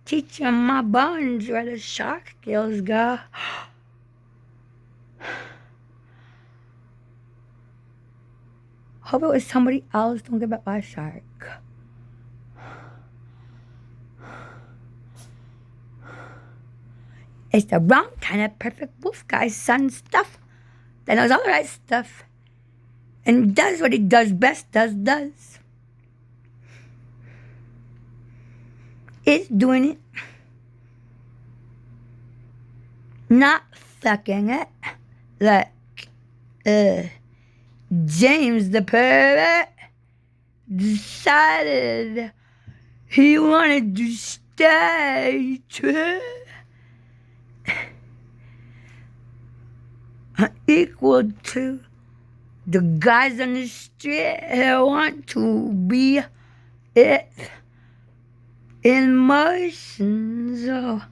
Teaching my bones where the shark gills go. Hope it was somebody else. Don't get bit by a shark. It's the wrong kind of perfect wolf guy's son stuff that knows all the right stuff and does what he does best, does. It's doing it. Not fucking it. Like, James the pervert decided he wanted to stay true. Equal to the guys on the street who want to be it in motion, so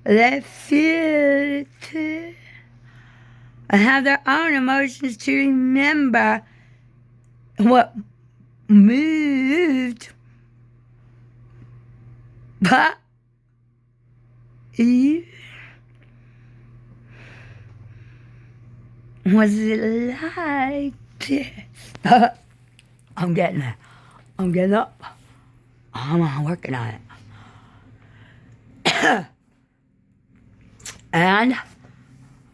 they feel it too and have their own emotions to remember what moved. But you, was it like this? I'm getting it. I'm getting up. I'm working on it. And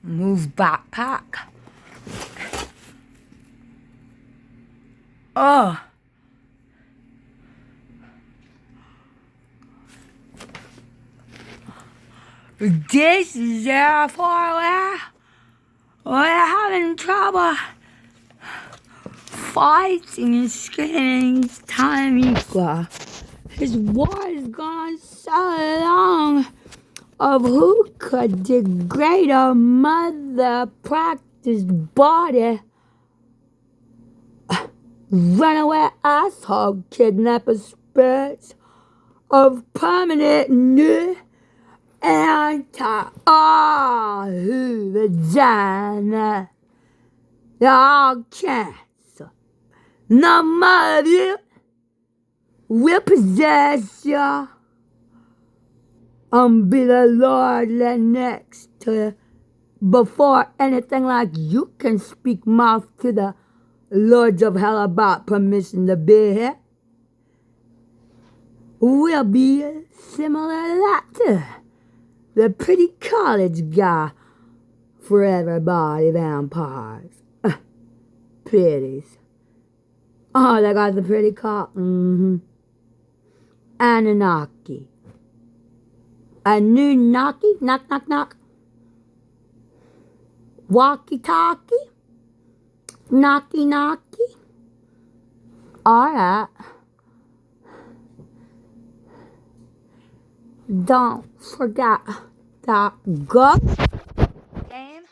move backpack. Oh. This is there for where we're having trouble fighting and screaming each time equal. His war has gone so long of who could degrade a mother practice body. Runaway asshole kidnapper spirits of permanent new anti-all vagina. All cancer. No more of you will possess you. Be the Lord let next to before anything like you can speak mouth to the lords of hell about permission to be here. will be similar to that too. The pretty college guy for everybody vampires. Pretties. Oh, they got the pretty car. Anunnaki. Anunnaki? Knock, knock, knock. Walkie-talkie? Knocky, knocky? Alright. Don't forget that good game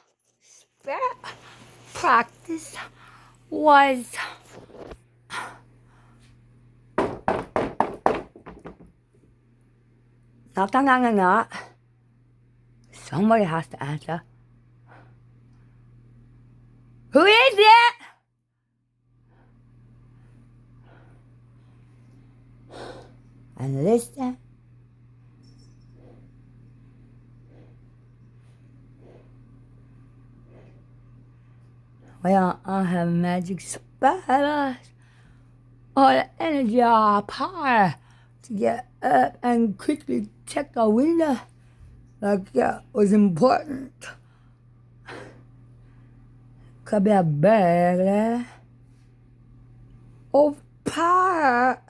spirit practice was knock. Somebody has to answer. Who is it? And listen. Well, I have magic spells or the energy or power to get up and quickly check the window like that was important. Could be a burglar of power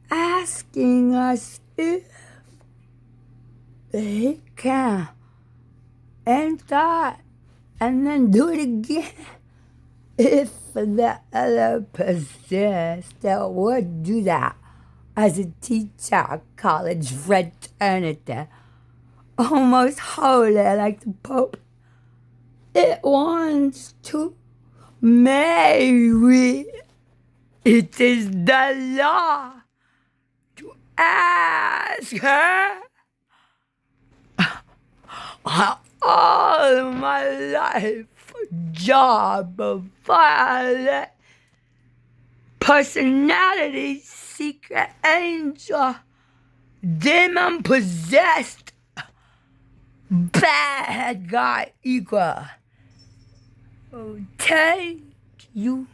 asking us if he can enter and then do it again. If the other persists, that would do that as a teacher at college fraternity. Almost holy like the Pope. It wants to marry. It is the law to ask her. All my life, job of violet, personality, secret angel, demon possessed, bad guy equal. Take you.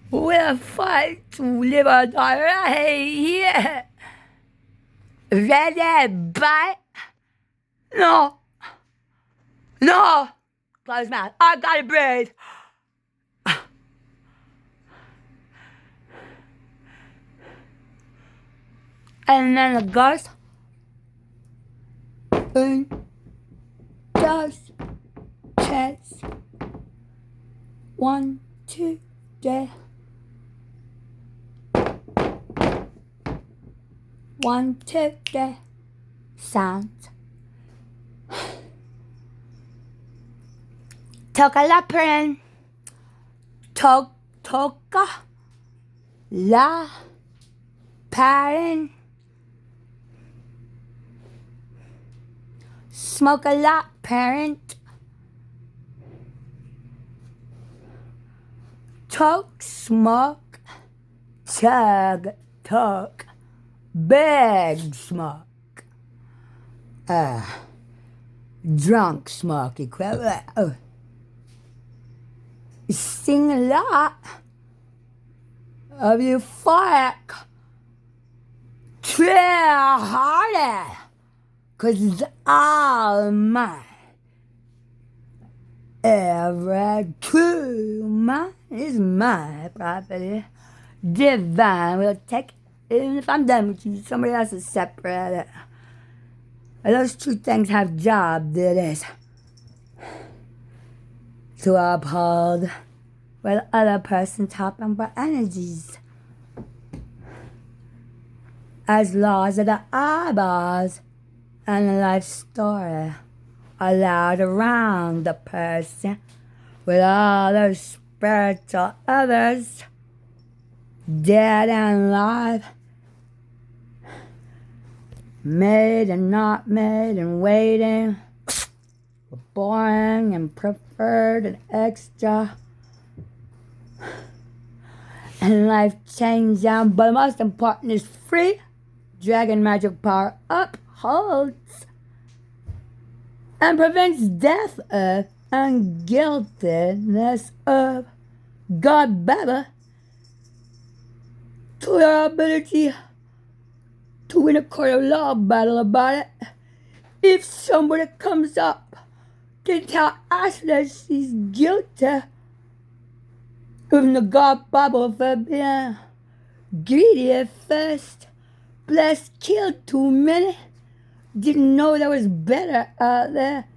We'll fight to live or die right here. Ready, bite? No. Close mouth. I gotta breathe. And then the ghost. Just chance. 1, 2, 3. 1, 2, 3. Sound. Toca la pren. Toca la paren. Smoke a lot, parent. Toke, smoke. Chug, toke. Big smoke. Drunk smoke equivalent. Sing a lot of euphoric. Try harder. 'Cause it's all mine. Every true mine is my property. Divine will take it. Even if I'm done with you, somebody else is separate. Those two things have job duties to uphold where the other person's helping for energies. As laws of the eyeballs and the life story allowed around the person with all those spiritual others, dead and alive, made and not made and waiting, boring and preferred and extra, and life changed down, but most important is free. Dragon magic power upholds and prevents death of and guiltiness of God Baba to your ability to win a court of law battle about it. If somebody comes up to tell us that she's guilty, even the God Bible for being greedy at first, blessed killed too many, didn't know there was better out there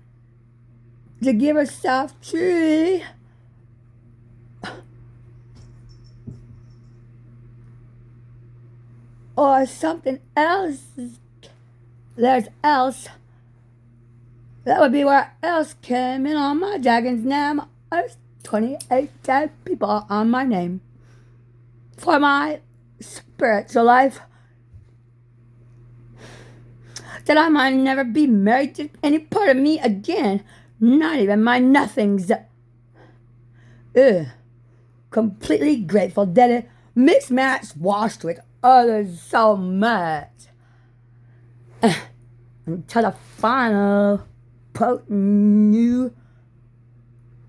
to give herself tree. Or something else. There's else. That would be where else came in on my dragon's name. There's 28 dead people on my name. For my spiritual life. That I might never be married to any part of me again. Not even my nothings. Completely grateful that it mismatched washed with others so much. Until the final potent new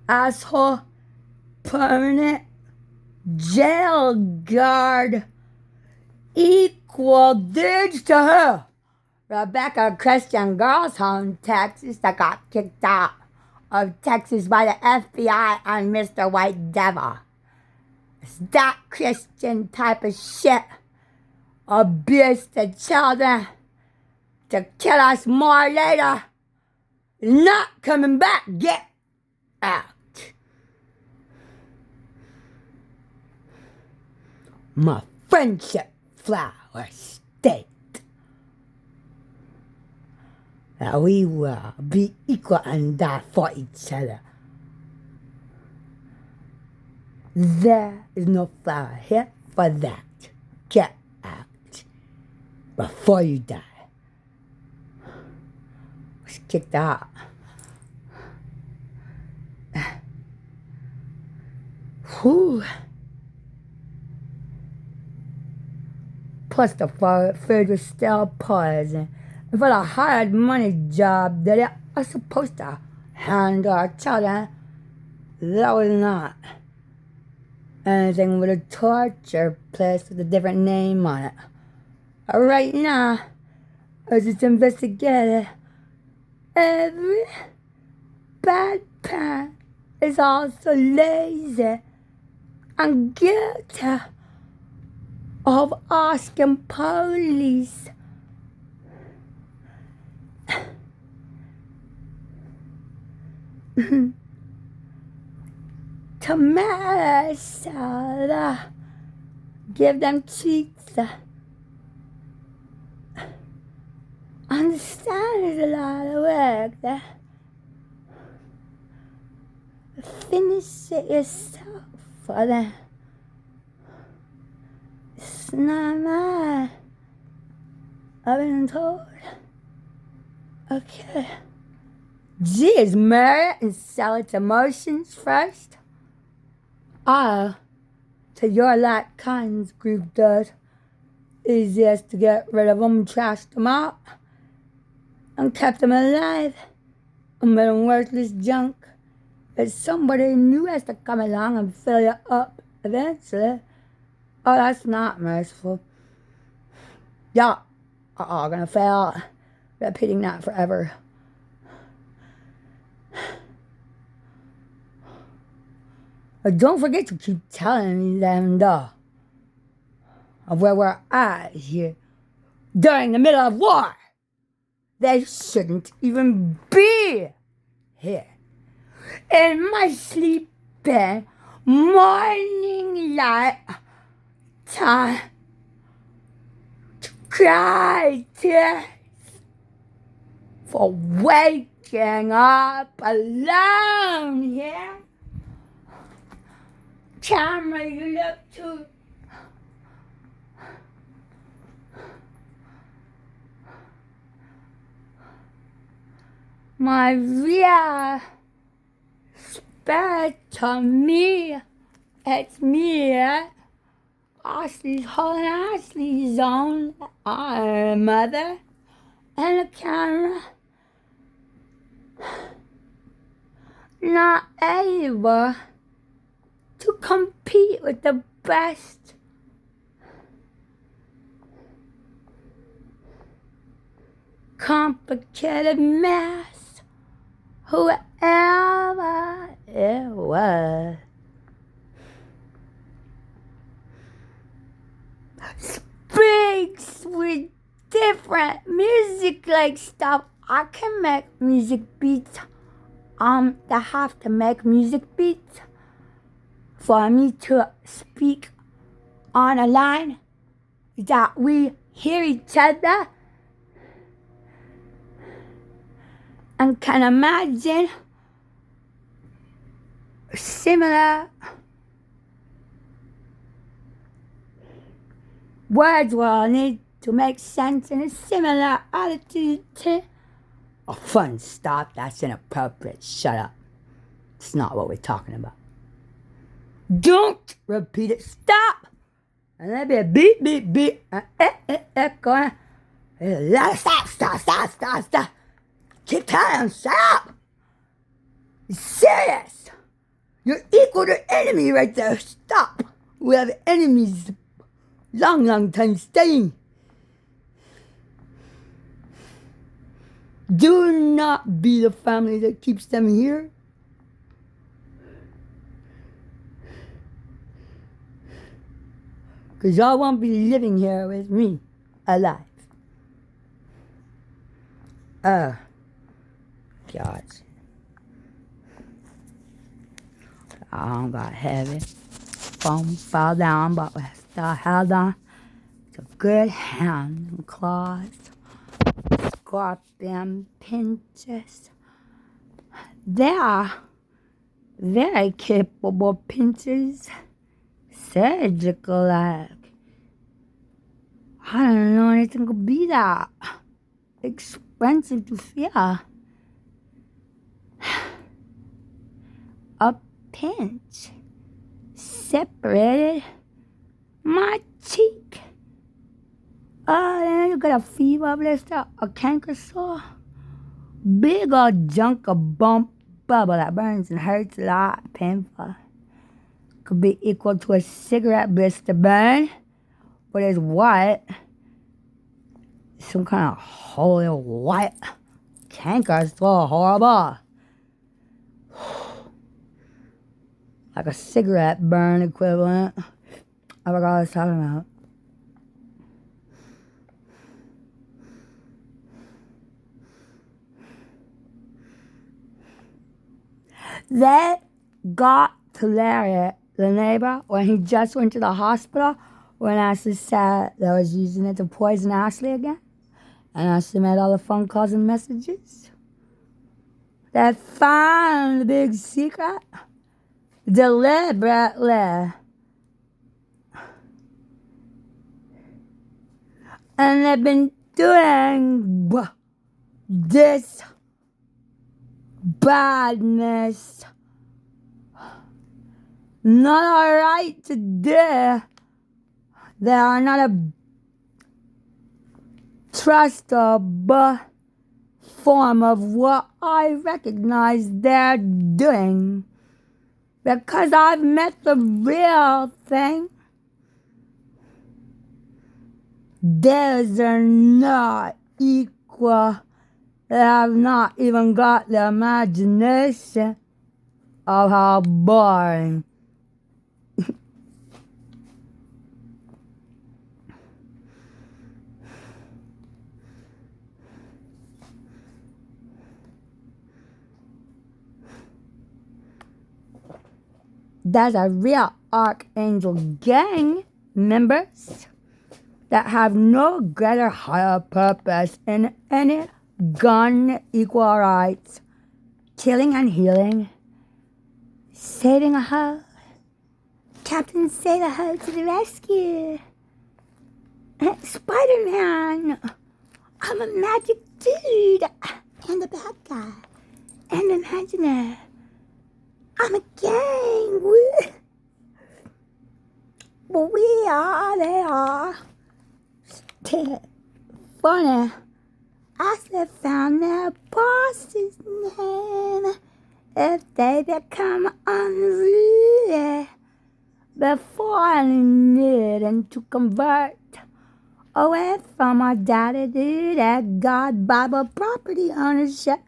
asshole permanent jail guard equal digits to her. Rebecca Christian girls home Texas that got kicked out of Texas by the FBI on Mr. White Devil. It's that Christian type of shit. Abuse the children to kill us more later. Not coming back. Get out. My friendship flower state. That we will be equal and die for each other. There is no flower here for that. Get out before you die. Was kicked out. Whew. Plus the food was still poison. And for the hard money job that I was supposed to handle our children, that was not. Anything with a torture place with a different name on it. Right now, I was just investigating. Every bad parent is also lazy and guilty of asking police to marry soda, give them treats. Understand it's a lot of work. Finish it yourself for them. It's not mine. I've been told. Okay. Geez, marry it and sell its emotions first. To your like kinds group does. Easiest to get rid of them, trash them out, and kept them alive. And made them worthless junk. But somebody new has to come along and fill you up eventually. Oh, that's not merciful. Y'all are all gonna fail. Repeating that forever. But don't forget to keep telling them, though, of where we're at here during the middle of war. They shouldn't even be here. In my sleeping morning light time to cry tears for waking up alone here. Camera, you look too. My real spirit to me, it's me, Ashley's whole Ashley's own our mother and the camera. Not able to compete with the best complicated mess, whoever it was. Speaks with different music like stuff. I can make music beats. They have to make music beats for me to speak on a line that we hear each other and can imagine similar words will need to make sense in a similar attitude to. Oh, fun, stop. That's inappropriate. Shut up. It's not what we're talking about. Don't repeat it. Stop. And there'll be a beep, beep, beep. Going. Stop. Keep time. Shut up. You're serious. You're equal to enemy right there. Stop. We have enemies. Long time staying. Do not be the family that keeps them here. Because y'all won't be living here with me alive. Oh, God. I got heavy. Foam fell down, but we still held on to good hands and claws. Scorpion pinches. They are very capable pinches. Surgical like. I don't know anything could be that expensive to feel. A pinch separated my cheek. You got a fever blister, a canker sore, big old junk, a bump, bubble that burns and hurts a lot, painful. Could be equal to a cigarette blister burn, but it's white. Some kind of holy white canker is so horrible. Like a cigarette burn equivalent. I forgot what I was talking about. They got to Larry, the neighbor, when he just went to the hospital, when Ashley said they was using it to poison Ashley again. And Ashley made all the phone calls and messages. They found the big secret deliberately. And they've been doing this badness. Not alright to do. They are not a trustable form of what I recognize they're doing. Because I've met the real thing. Theirs are not equal. They have not even got the imagination of how boring. There's a real Archangel gang members that have no greater higher purpose in any gun equal rights, killing and healing, saving a hoe, Captain Save a Hoe to the rescue, Spider-Man, I'm a magic dude, and a bad guy, and imaginer, I'm a gang, but we are, they are, still funny. Ashley found their boss's name if they become unruly before needing to convert away from our daddy, that God Bible property ownership.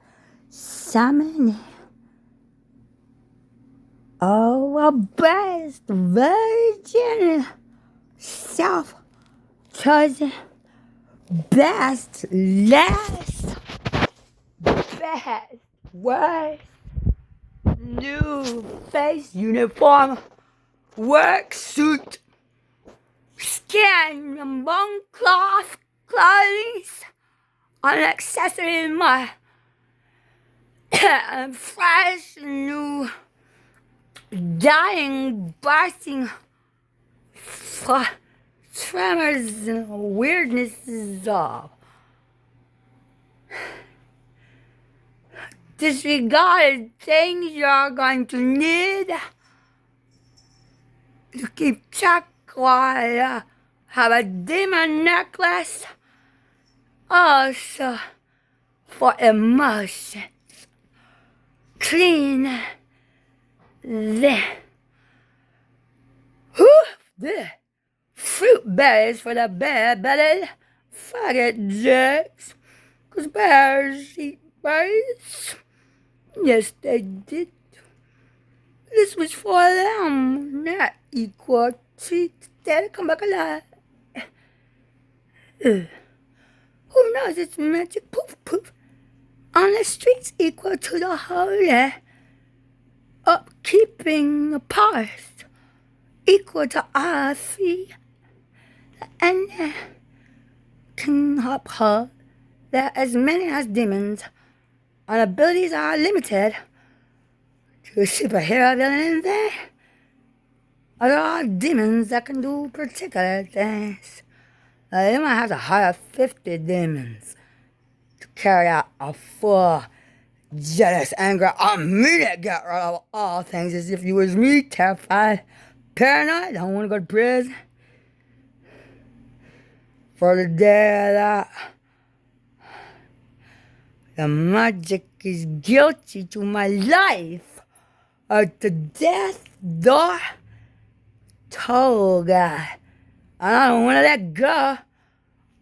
Summoning. Oh, a best virgin, self-chosen, best, last, best, worst, new face, uniform, work suit, skin and bone cloth, clothing, an accessory in my fresh, new, dying, bursting, tremors and weirdnesses of disregarded things you're going to need to keep track while you have a demon necklace. Also for emotions. Clean the fruit berries for the bare-bellied faggot jerks. 'Cause bears eat berries. Yes, they did. This was for them, not equal treat. They'll come back alive. Who knows it's magic poof poof on the streets equal to the holy upkeeping the past equal to our three and can hop her. There are as many as demons, and abilities are limited to a superhero villain there. There are demons that can do particular things. You might have to hire 50 demons to carry out a full jealous anger on me to get rid of all things as if you was me, terrified, paranoid, don't want to go to prison. For the day that the magic is guilty to my life at the death door toll guy. And I don't want to let go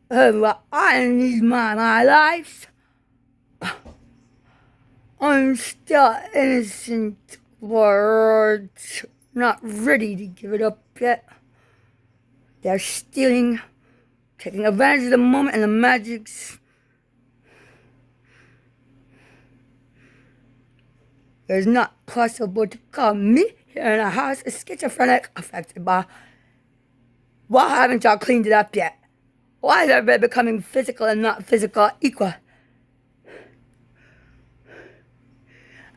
of what I need my life. I'm still innocent words, not ready to give it up yet. They're stealing, taking advantage of the moment and the magics. It's not possible to call me here in a house a schizophrenic affected by. Why haven't y'all cleaned it up yet? Why is everybody becoming physical and not physical equal?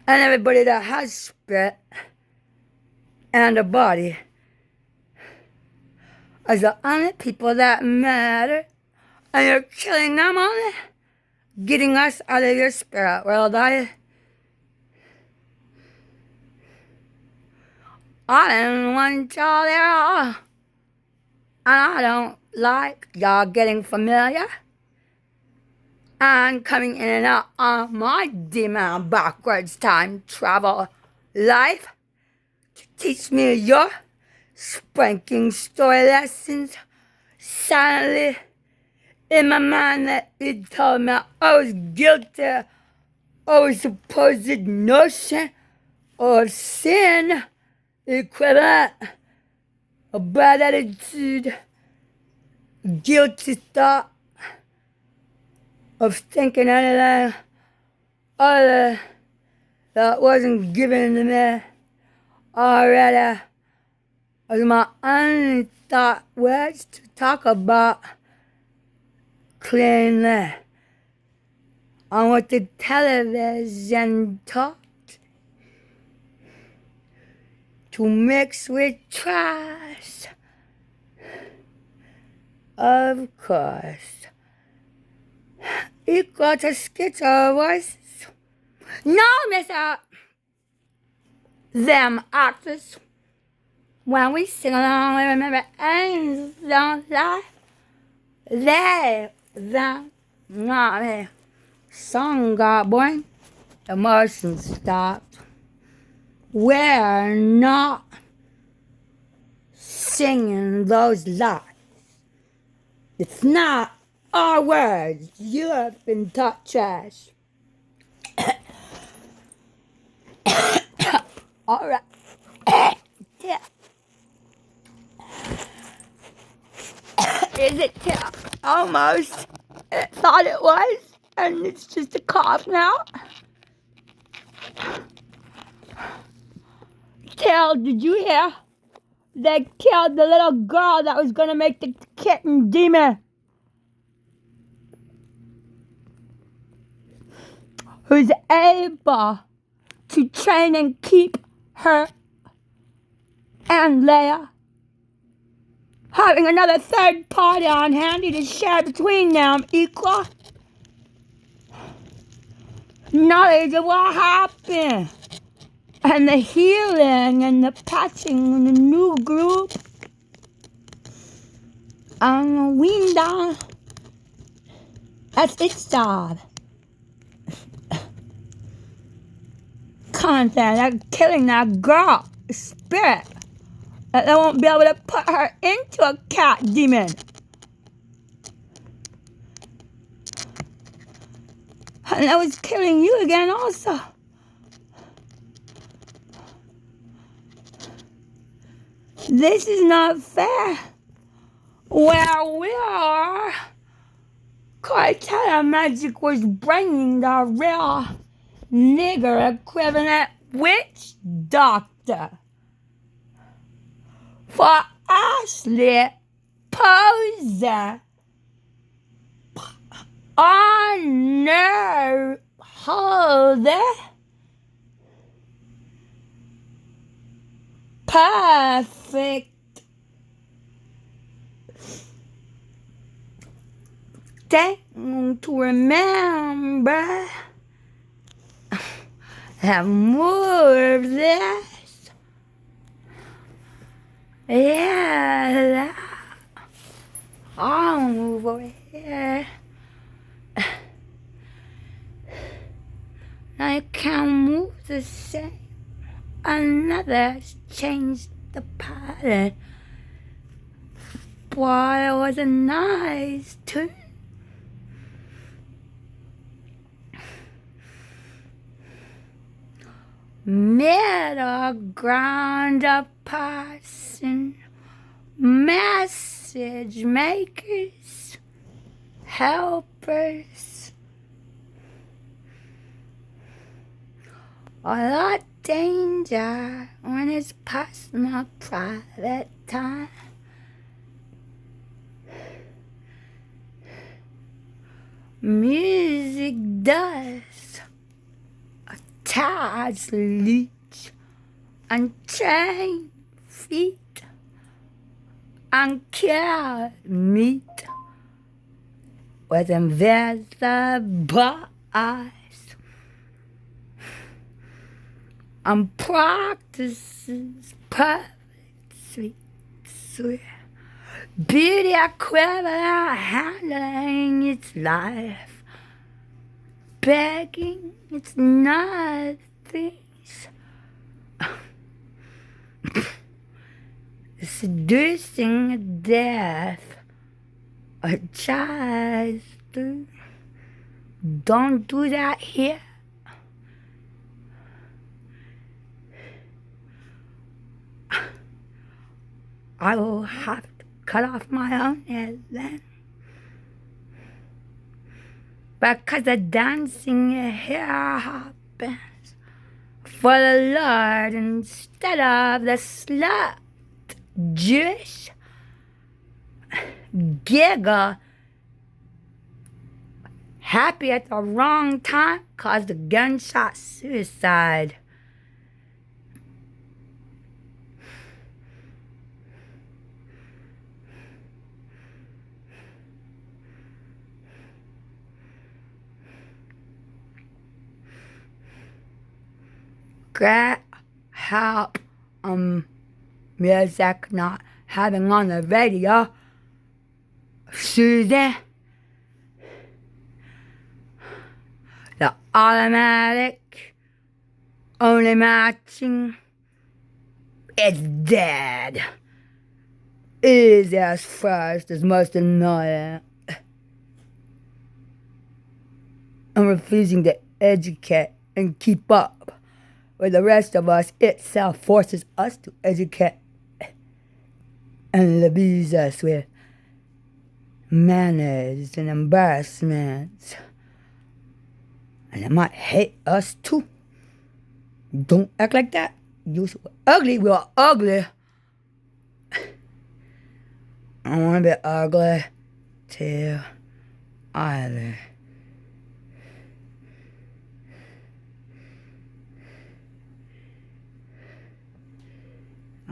And everybody that has spirit and a body is the only people that matter. And you're killing them only, getting us out of your spirit world, are you? I didn't want y'all there at all. And I don't like y'all getting familiar and coming in and out on my demon backwards time travel life to teach me your spanking story lessons. Silently in my mind that it told me I was guilty of a supposed notion of sin equivalent, a bad attitude, guilty thought of thinking anything other that wasn't given to me already was my only thought words to talk about cleanly on what the television taught to mix with trash. Of course. Equal to schizo voices. No, Mr. Them actors. When we sing along, we remember angels don't lie. They, them, not me. Song got boring. Emotion stopped. We're not singing those lies. It's not our words. You have been taught trash. All right. Yeah. Is it tip? Almost. I thought it was, and it's just a cough now. Tail, did you hear? They killed the little girl that was gonna make the kitten demon. Who's able to train and keep her and Leia, having another third party on handy to share between them equal knowledge of what happened, and the healing and the patching and the new group and the wind down. That's its job. Content, that killing that girl, spirit, that they won't be able to put her into a cat demon. And that was killing you again also. This is not fair. Where we are, Cartel Magic was bringing the real nigger equivalent witch doctor for Ashley Poser honor holder. Perfect. Thing to remember. Have more of this. Yeah. I'll move over here. I can't move the same. Another's changed the pattern. Boy, it was a nice tune. Middle ground of person, message makers, helpers. A lot danger when it's personal private time. Music does attach leech and train feet and kill meat with invisible eyes and practices perfect sweet beauty equivalent handling its life, begging its nothing, seducing death, or tries to. Don't do that here. I will have to cut off my own head then. Because the dancing here happens for the Lord instead of the slut. Jewish giggle, happy at the wrong time, caused a gunshot suicide. Great help music not having on the radio. Susan, the automatic only matching is dead. easy as first is most annoying. And refusing to educate and keep up with the rest of us itself forces us to educate and abuse us with manners and embarrassments. And they might hate us too. Don't act like that. You're ugly. We're ugly. I want to be ugly too, either.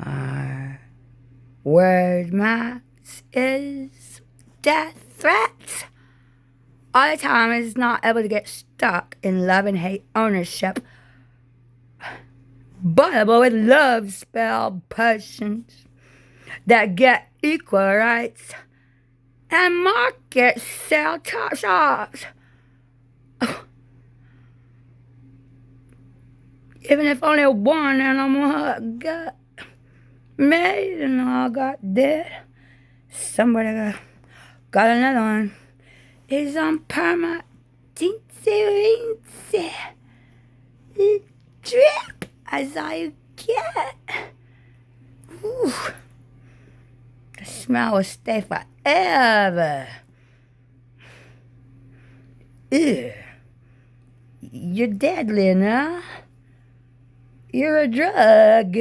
Our word match is death threats. All the time is not able to get stuck in love and hate ownership, but able with love spell persons that get equal rights and market sell top shops. Even if only one animal got made and all got dead, somebody got another one. It's on perma teensy weensy drip as all you get. Ooh. The smell will stay forever. Ew. You're deadly, nah? You're a drug.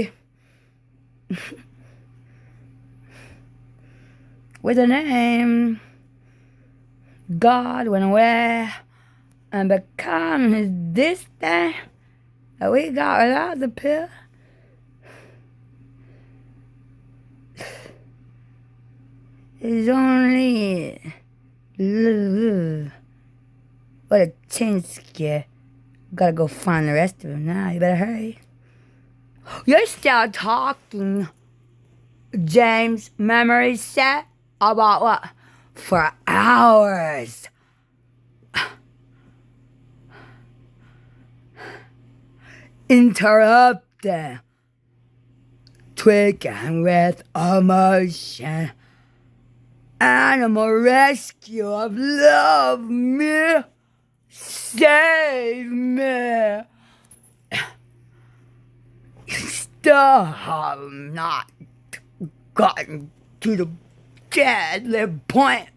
With a name. God went away and become his this thing that we got without the pill. It's only what a chin scare. Gotta go find the rest of them now. You better hurry. You're still talking, James. Memory set about what? For hours. Interrupting. Tweaking with emotion. Animal rescue of love me. Save me. Still have not gotten to the deadly point.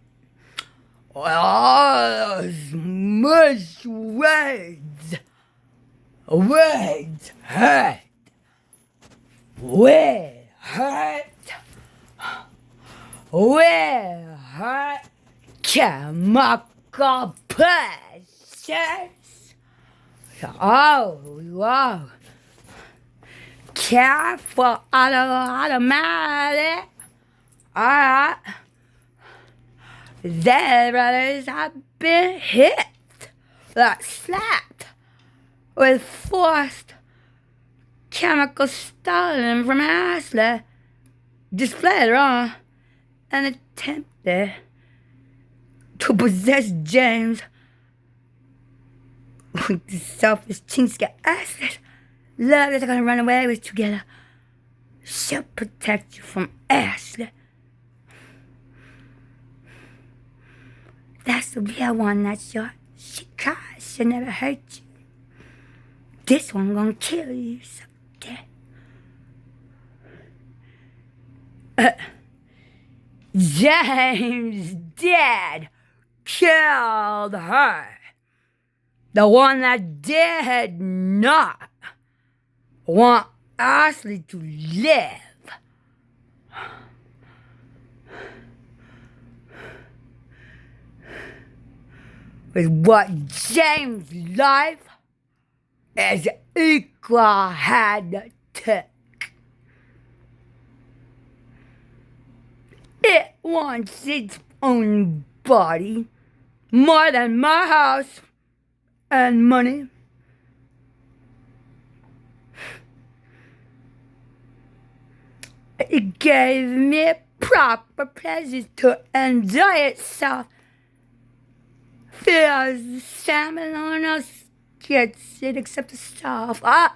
All those much words hurt. We hurt. Chemical pressures. Oh, wow. Careful, automatic. Alright. Their brothers have been hit, like slapped, with forced chemical stolen from Ashley, displayed wrong, and attempted to possess James with the selfish Chinska assets. Love that they're gonna run away with together. She'll protect you from Ashley. That's the real one, that's your. She cries, she'll never hurt you. This one gonna kill you someday. James did killed her. The one that did not want Ashley to live. With what James' life is equal had took. It wants its own body more than my house and money. It gave me proper pleasure to enjoy itself. Feels the same and no one else gets it except itself. That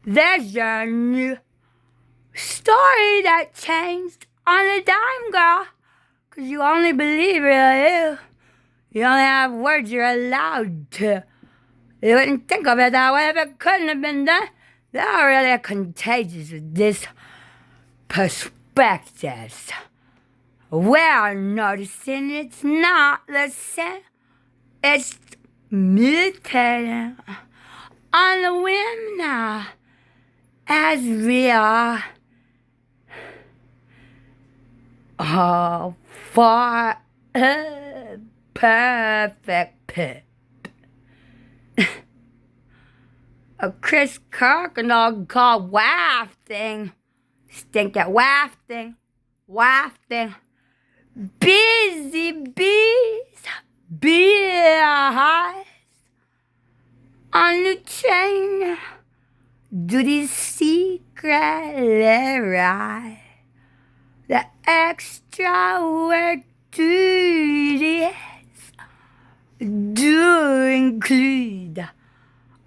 There's your new story that changed on a dime, girl. 'Cause you only believe you. You only have words you're allowed to. You wouldn't think of it that way if it couldn't have been done. They're really contagious with this perspectives. We're noticing it's not the same. It's mutating on the whim now, as we are all for a perfect pip. A Chris Kirkendall called wafting. Stink at wafting. Wafting. Busy bees. Bees. On the train. Do these secretly right. The extra work duties do include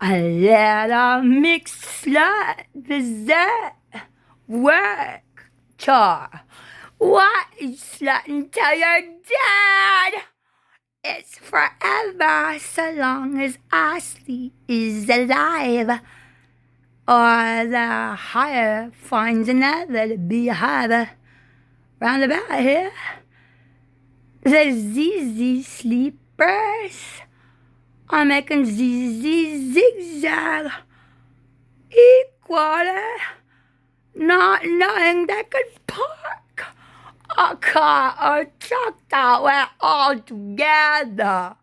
a little mixed slut visit work chore. What is slut until you're dead? It's forever so long as Ashley is alive. Or the hire finds another beehive. Round about here, the ZZ sleepers are making ZZ zigzag equally, not knowing they could park a car or truck that way all together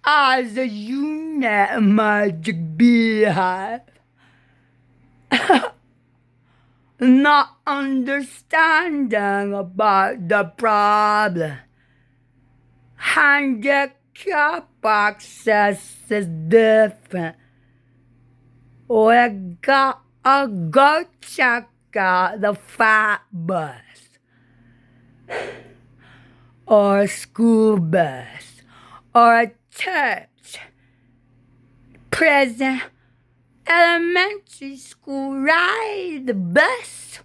as a unit magic beehive. Not understanding about the problem. Handicap access is different. We gotta go check out the fat bus. Or a school bus. Or a church. Prison. Elementary school ride the bus.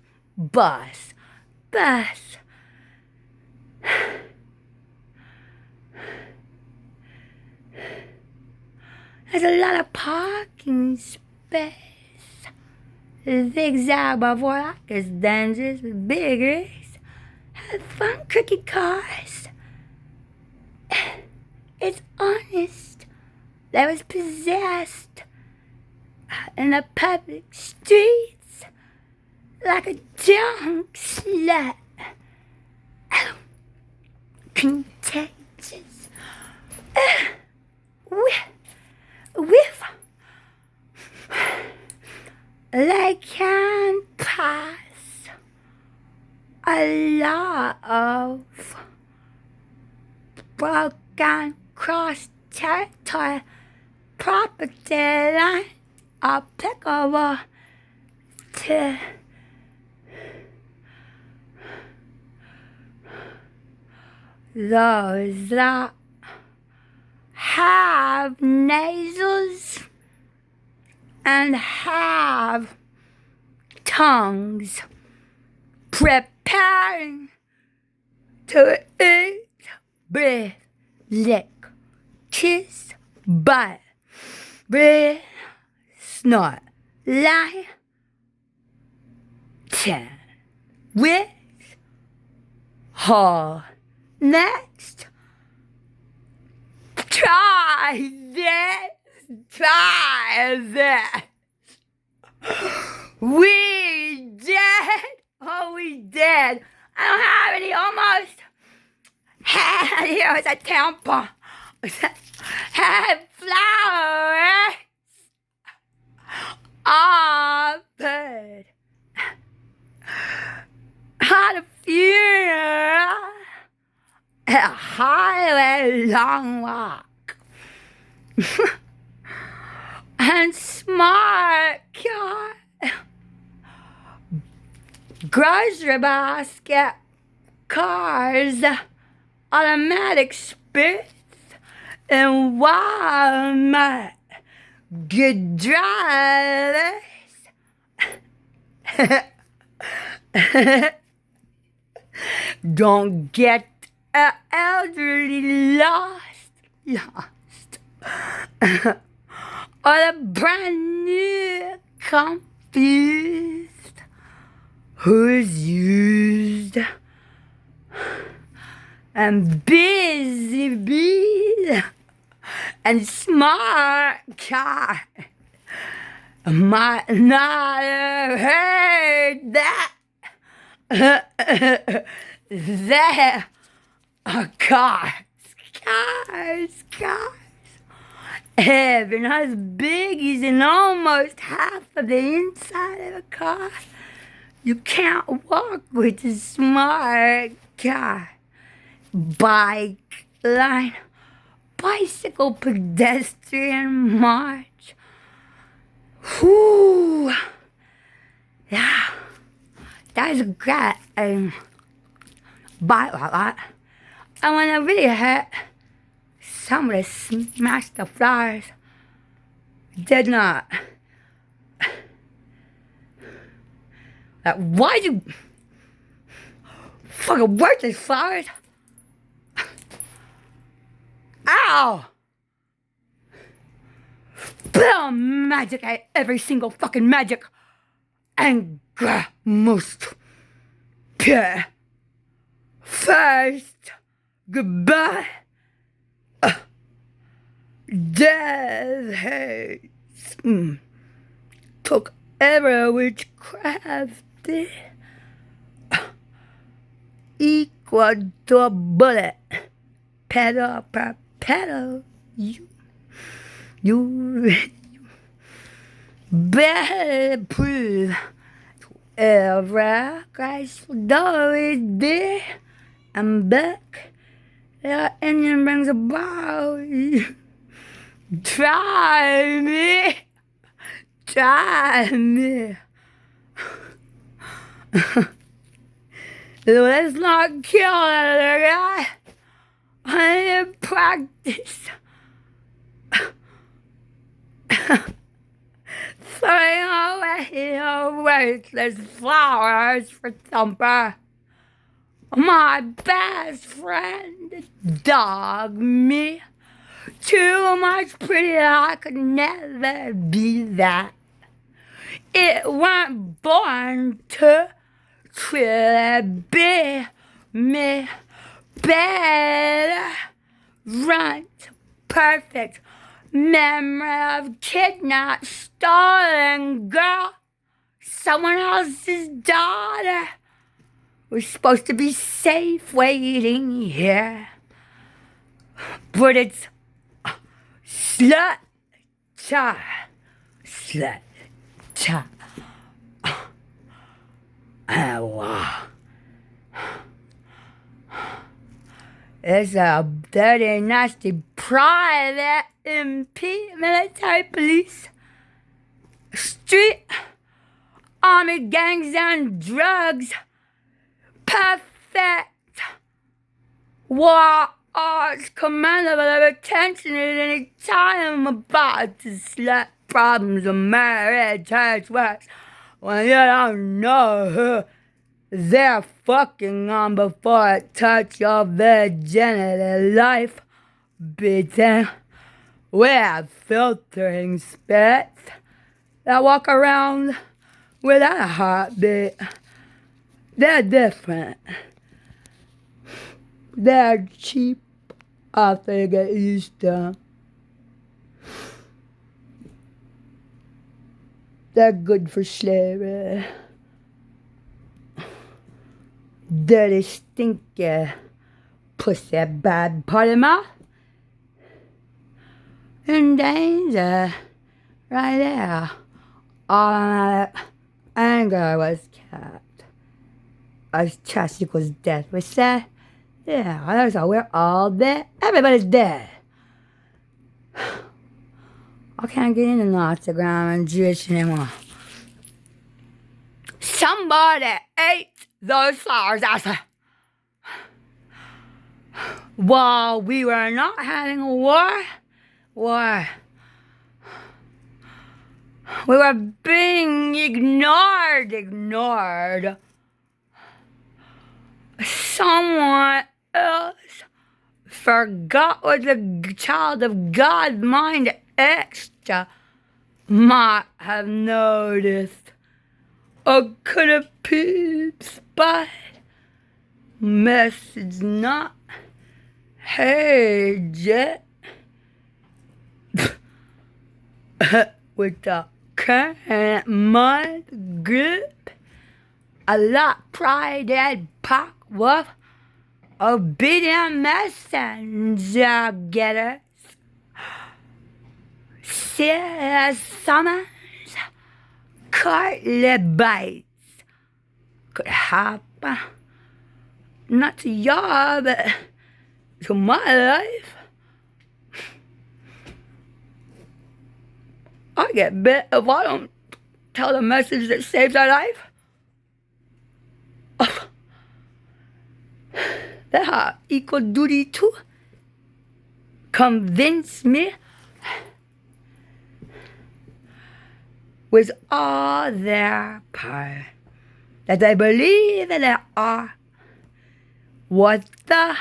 There's a lot of parking space. Zigzag before that is dangerous with big rigs. Have fun, cookie cars. It's honest. They was possessed in the public streets like a drunk slut. Oh, contagious. Whiff. They can pass a lot of broken cross territory property line applicable to those that have nasals and have tongues preparing to eat, breathe, lick, kiss, bite, breathe, snort, lie, ten, with, haul, next, try this, we dead, oh we dead, I don't have any almost, here is a tampon, had flowers, offered, had a funeral, a highway long walk, and smart car, grocery basket, cars, automatic spirits, and Walmart, good drivers, Don't get elderly lost. Or a brand new confused who's used and busy bees and smart car might not have heard that there are cars. Even as big as and almost half of the inside of a car. You can't walk with a smart car. Bike line, bicycle pedestrian march. Whew. Yeah, that's great. Bike like that. And when I really hurt, somebody smashed the flowers. Did not. Like, why'd you fucking worthless flowers? Ow! Blow magic at every single fucking magic. Anger most pure. First, goodbye. Death hates. Took every witchcraft equal to a bullet. Pedal per pedal. You better prove every graceful door is there and back. The engine brings a bout. Try me. Let's not kill another guy. I need practice. Throwing away your worthless flowers for Thumper. My best friend, dog me. Too much pretty, I could never be that. It weren't born to truly be me. Better run to perfect memory of kidnapped, stolen girl. Someone else's daughter. We're supposed to be safe waiting here. But it's slut time. Wow. It's a dirty, nasty, private MP, military police, street, army gangs and drugs, perfect war arts, commendable of attention at any time about to slut problems of marriage, church works, when you don't know who they're fucking on before it touch your virginity life. Beaten with filtering spirits that walk around without a heartbeat. They're different. They're cheap after you get used to them. They're good for slavery. Dirty, stinky, pussy, bad potty mouth. In danger, right there. Automatic anger was kept. As chest equals death, we said. Yeah, that's how we're all dead. Everybody's dead. I can't get into Instagram and Jewish anymore. Somebody ate those flowers, I said. While we were not having a war. We were being ignored. Someone else forgot what the child of God mind extra might have noticed or could have peeped, but message not heard yet. With the current month group, a lot pride and pack with obedient messenger getters. Serious summons, courtly bites could happen. Not to y'all, but to my life. I get bit if I don't tell the message that saves our life. They have equal duty to convince me with all their power that they believe that they are what the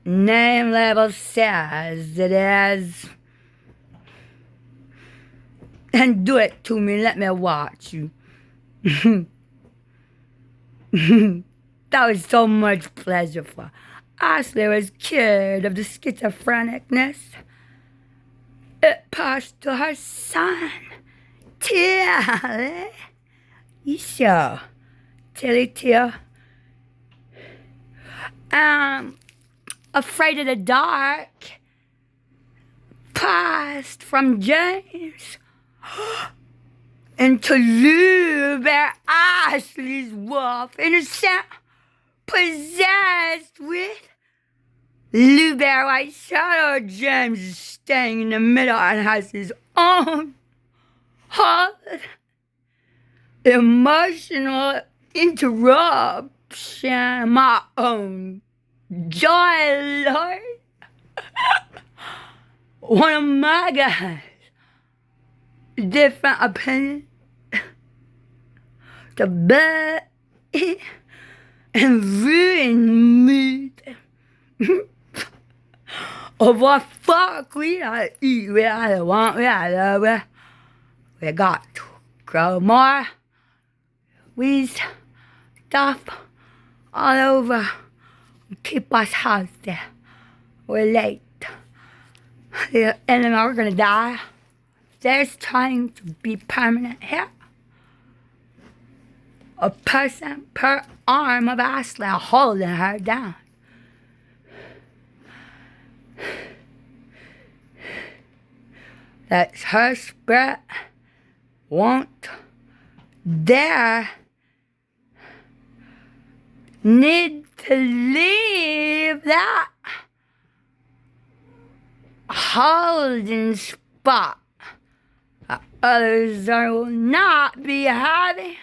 name label says it is. And do it to me, let me watch you. That was so much pleasure for Ashley was cured of the schizophrenicness. It passed to her son, Tilly. You sure? Tilly. Afraid of the dark, passed from James into Lou Bear Ashley's wolf, innocent, possessed with Lou Bear White Shadow. James is staying in the middle and has his own hard emotional interruption. My own joy, Lord. One of my guys, different opinion, the bad and ruin mood of what fuck we gotta eat, we gotta want, we gotta love, we got to grow more. We stuff all over, keep us healthy. We're late. The enemy are gonna die. There's trying to be permanent here. A person per arm of Ashley holding her down. That her spirit won't dare need to leave that holding spot. Others will not be having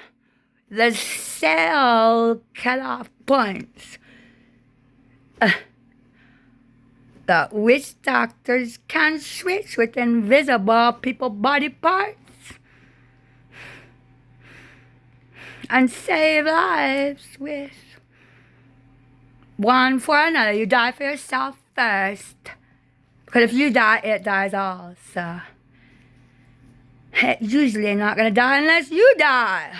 the cell cut-off points. The witch doctors can switch with invisible people body parts and save lives with one for another. You die for yourself first, because if you die, it dies also. It's usually not gonna die unless you die.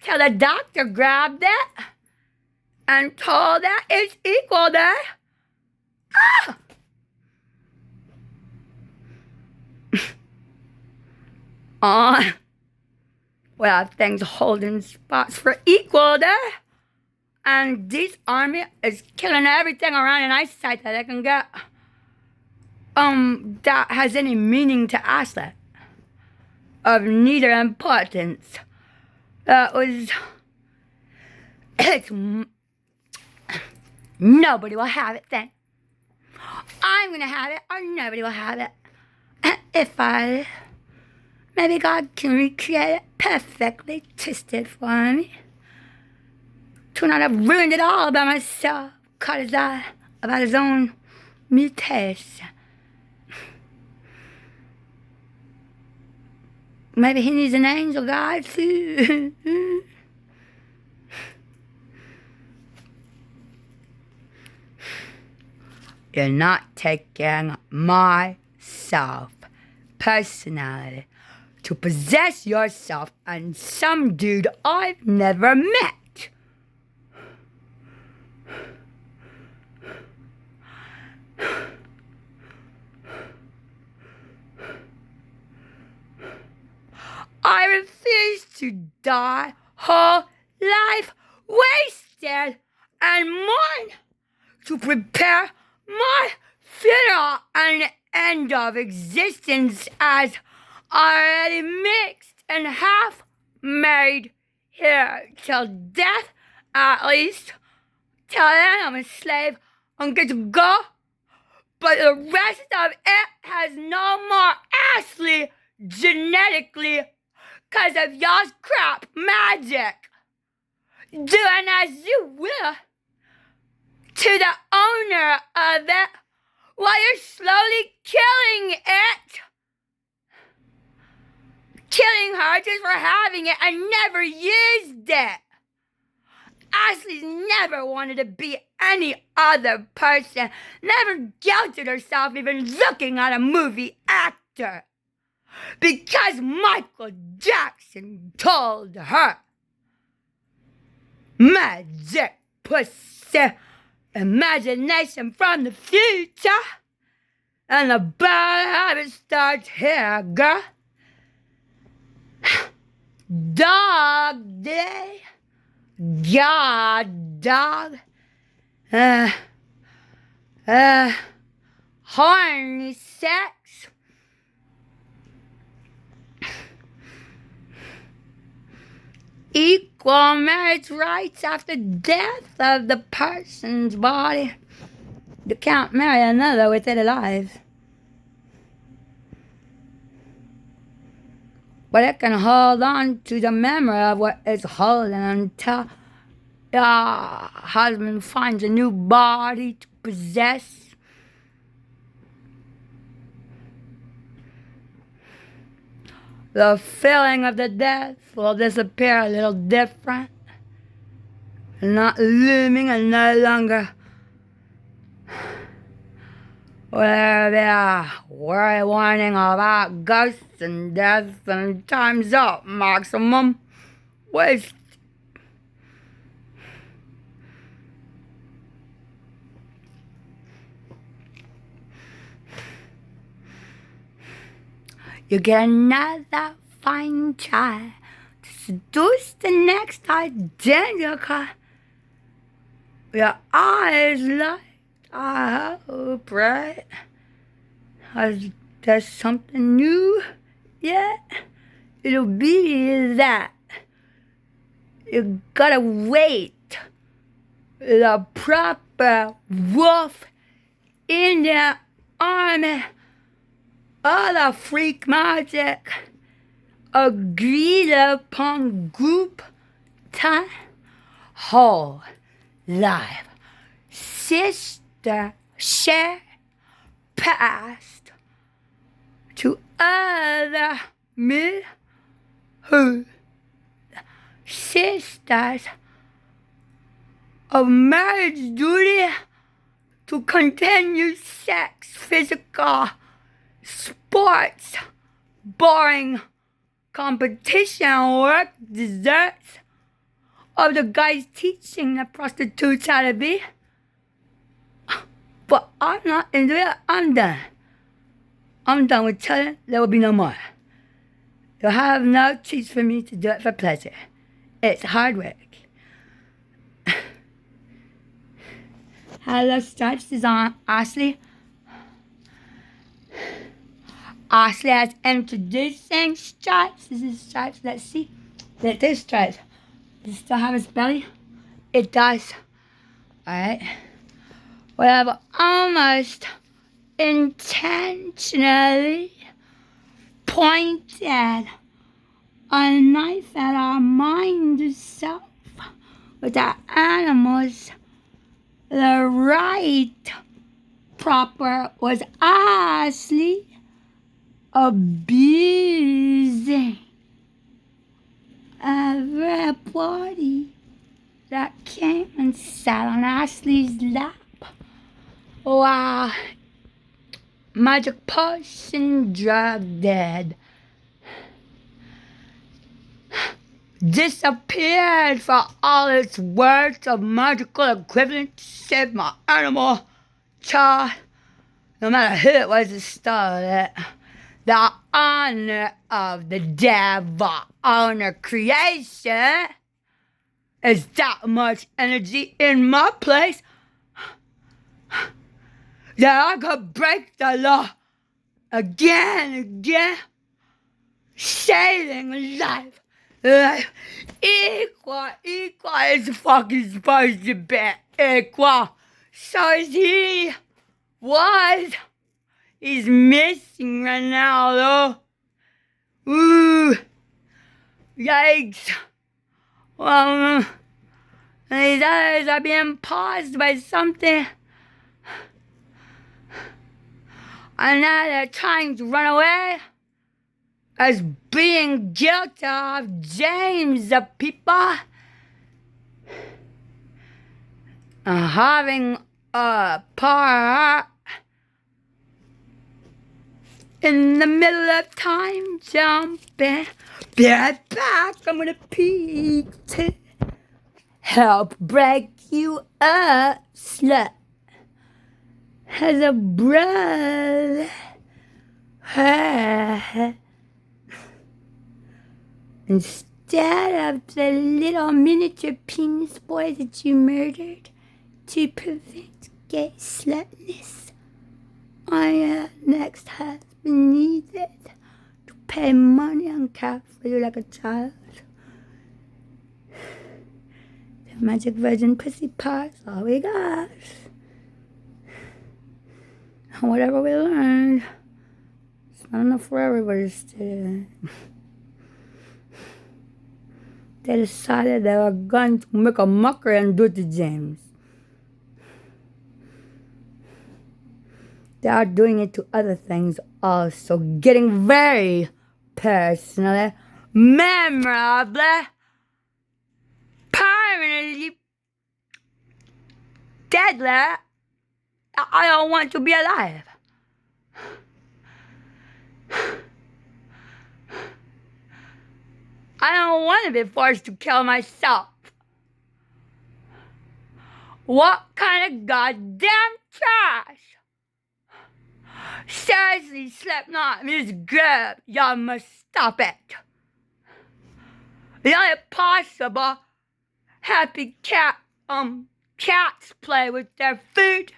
Till the doctor grabbed it and told that it's equal there. Well, things holding spots for equal there. And this army is killing everything around in eyesight that they can get. That has any meaning to Ashley. Of neither importance. Nobody will have it then. I'm gonna have it, or nobody will have it. Maybe God can recreate it perfectly twisted for me. To not have ruined it all by myself, caught his eye about his own mutation. Maybe he needs an angel guide too. You're not taking my personality to possess yourself and some dude I've never met. I refuse to die whole life wasted and mourn to prepare my funeral and end of existence as already mixed and half married here till death, at least. Till then I'm a slave and get to go, but the rest of it has no more Ashley genetically because of y'all's crap magic. Doing as you will to the owner of it while you're slowly killing it. Killing her just for having it and never used it. Ashley's never wanted to be any other person, never guilted herself even looking at a movie actor. Because Michael Jackson told her, magic pussy, imagination from the future, and the bad habit starts here, girl. Dog day, God dog, horny sex, equal marriage rights after death of the person's body. You can't marry another with it alive. But it can hold on to the memory of what it's holding until your husband finds a new body to possess. The feeling of the death will disappear a little different. Not looming and no longer where they are worry warning about ghosts and death and time's up, maximum waste. You get another fine child to seduce the next identical. Your eyes light, I hope, right? There's something new yet? It'll be that. You gotta wait. The proper wolf in the army. All the freak magic agreed upon group time, whole life, sister, share, past to other me who sisters of marriage duty to continue sex, physical, sports, boring competition work, desserts of the guys teaching the prostitutes how to be. But I'm not into it. I'm done. I'm done with telling. There will be no more. You'll have no cheats for me to do it for pleasure. It's hard work. Hello, Stripes is on Ashley. Ashley has introducing Stripes. This is Stripes. Let's see. It is Stripes. Does it still have his belly? It does. Alright. We have almost intentionally pointed a knife at our mind self with our animals. The right proper was Ashley. abusing everybody that came and sat on Ashley's lap while magic potion drug dead disappeared for all its worth of magical equivalent to save my animal child. No matter who it was that stole it, the honor of the devil owner creation is that much energy in my place that I could break the law again and again, saving life. Equal is fucking supposed to be equal. So is he. He's missing right now, though. Ooh. Yikes. Well, these others are being paused by something. And now they're trying to run away as being guilty of James, the people. Having a part in the middle of time jumping. Be right back, I'm gonna pee to help break you up, slut. As a brother. Instead of the little miniature penis boy that you murdered to prevent gay slutness, I next husband needed to pay money on cap for you like a child. The magic virgin pussy part's all we got. And whatever we learned, it's not enough for everybody still. They decided they were going to make a mockery and do it to James. They are doing it to other things also, getting very personally, memorably, permanently deadly. I don't want to be alive. I don't want to be forced to kill myself. What kind of goddamn trash? Seriously, Slipknot, Miss Grub, y'all must stop it. The only possible happy cats play with their food.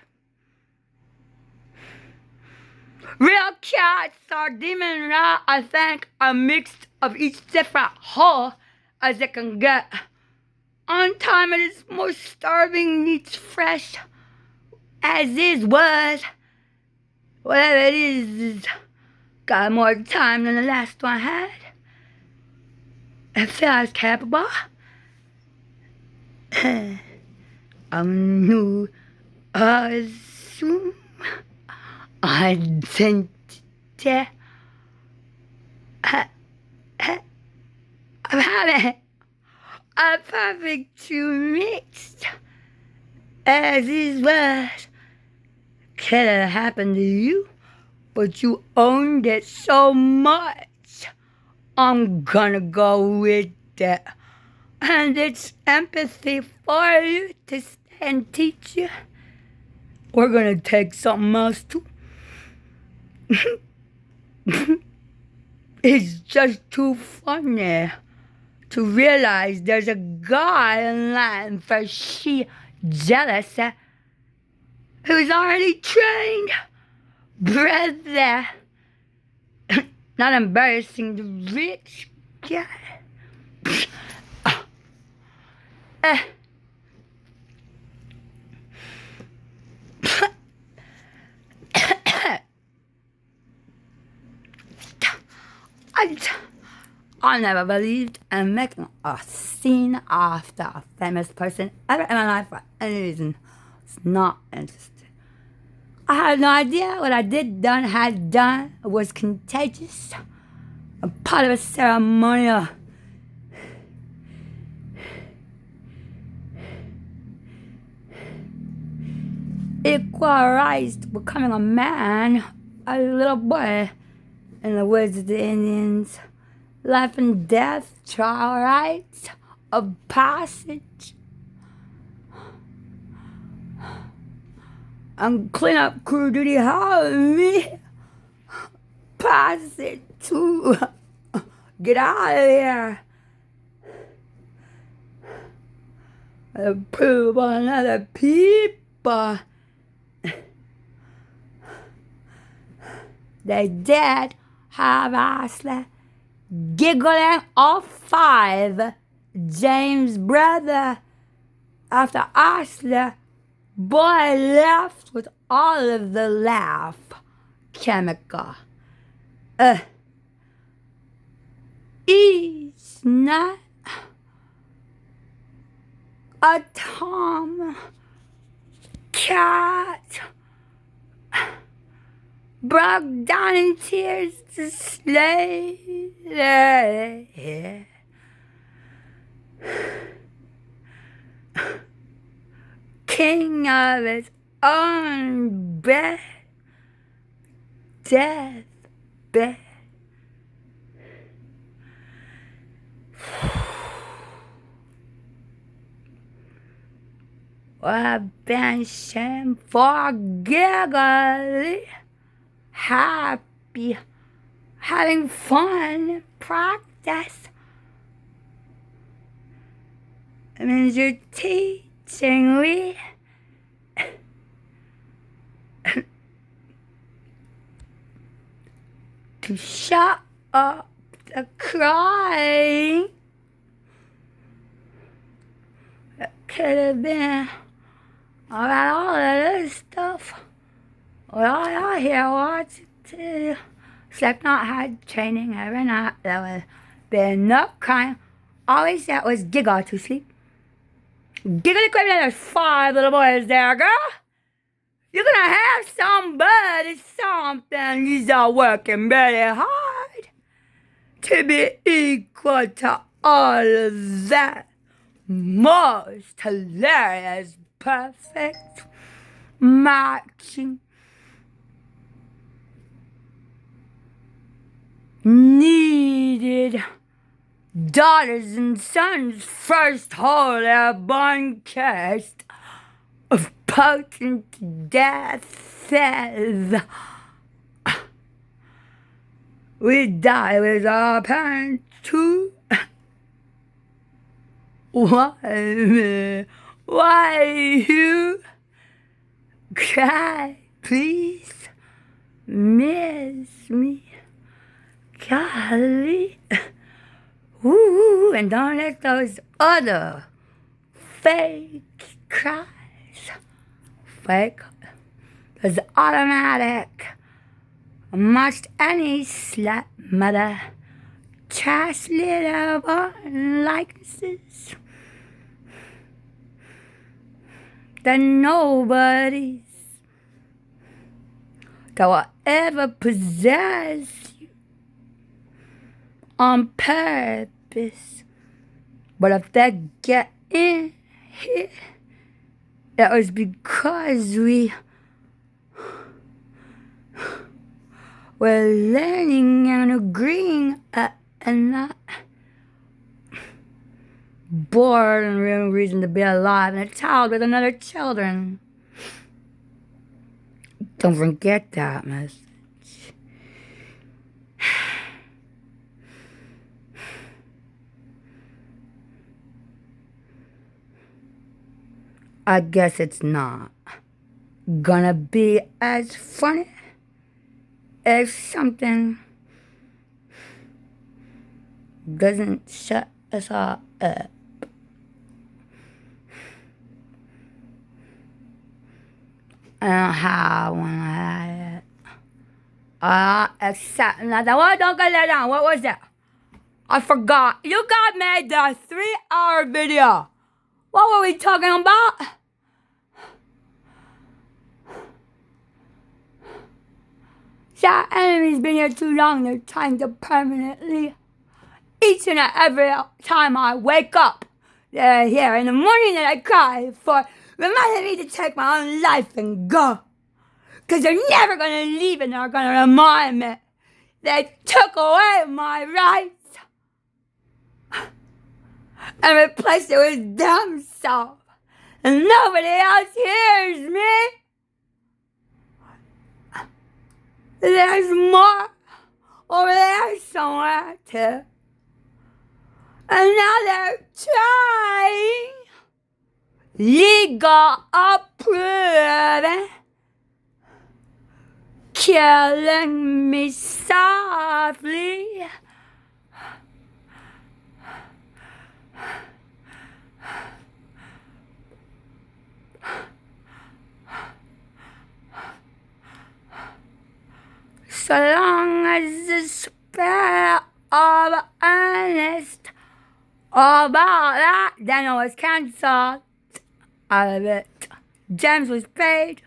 Real cats are demon rat, I think, a mix of each different whole as it can get. On time it is most starving, needs fresh, as is was. Whatever it is got more time than the last one had. It feels capable. New assume identity. I'm having a perfect two mixed as is was. Could have happened to you, but you owned it so much. I'm gonna go with it. And it's empathy for you to stay and teach you. We're gonna take something else too. It's just too funny to realize there's a guy in line for she jealous who's already trained, bred there. Not embarrassing the rich guy. I never believed in making a scene after a famous person ever in my life for any reason. It's not interesting. I had no idea what I had done was contagious. A part of a ceremonial equal rights to becoming a man, a little boy in the woods of the Indians. Life and death, trial rights of passage. And cleanup crew duty help me pass it to get out of here. Approve on other people. They did have Ashley giggling all five. James' brother, after Ashley, boy left with all of the laugh chemical. Each night, a tom cat broke down in tears to slay there. King of his own bed, deathbed. I've been shameful, giggly, happy, having fun, practice. It means you're teaching me to shut up the crying. It could have been about all of this stuff. Well, I hear what you do. Except not had training every night. There was been no crying. Always that was giggle to sleep. Giggly quick, there's 5 little boys there, girl. You're gonna have somebody, something. You're all working very hard to be equal to all of that. Most hilarious, perfect matching. Needed daughters and sons first hold their born cursed of potent deaths. We die with our parents too. Why you cry, please miss me, golly. Ooh, and don't let those other fake cries, fake, is automatic. Must any slut mother trash little born likenesses? The nobodies that will ever possess you on purpose. But if they get in here, it was because we were learning and agreeing and not bored and real reason to be alive and a child with another children. Don't forget that message. I guess it's not gonna be as funny as something doesn't shut us all up. I don't have one like that. Except nothing. Well, don't get that down. What was that? I forgot. You got made the 3-hour video. What were we talking about? That enemy's been here too long. They're trying to permanently. Each and every time I wake up, they're here. In the morning that I cry for, reminding me to take my own life and go. Because they're never going to leave and they're going to remind me they took away my rights and replaced it with themselves. And nobody else hears me. There's more over there somewhere too. And now they're trying legal approving, killing me softly. So long as the spirit of earnest about that, then it was cancelled out of it. James was paid.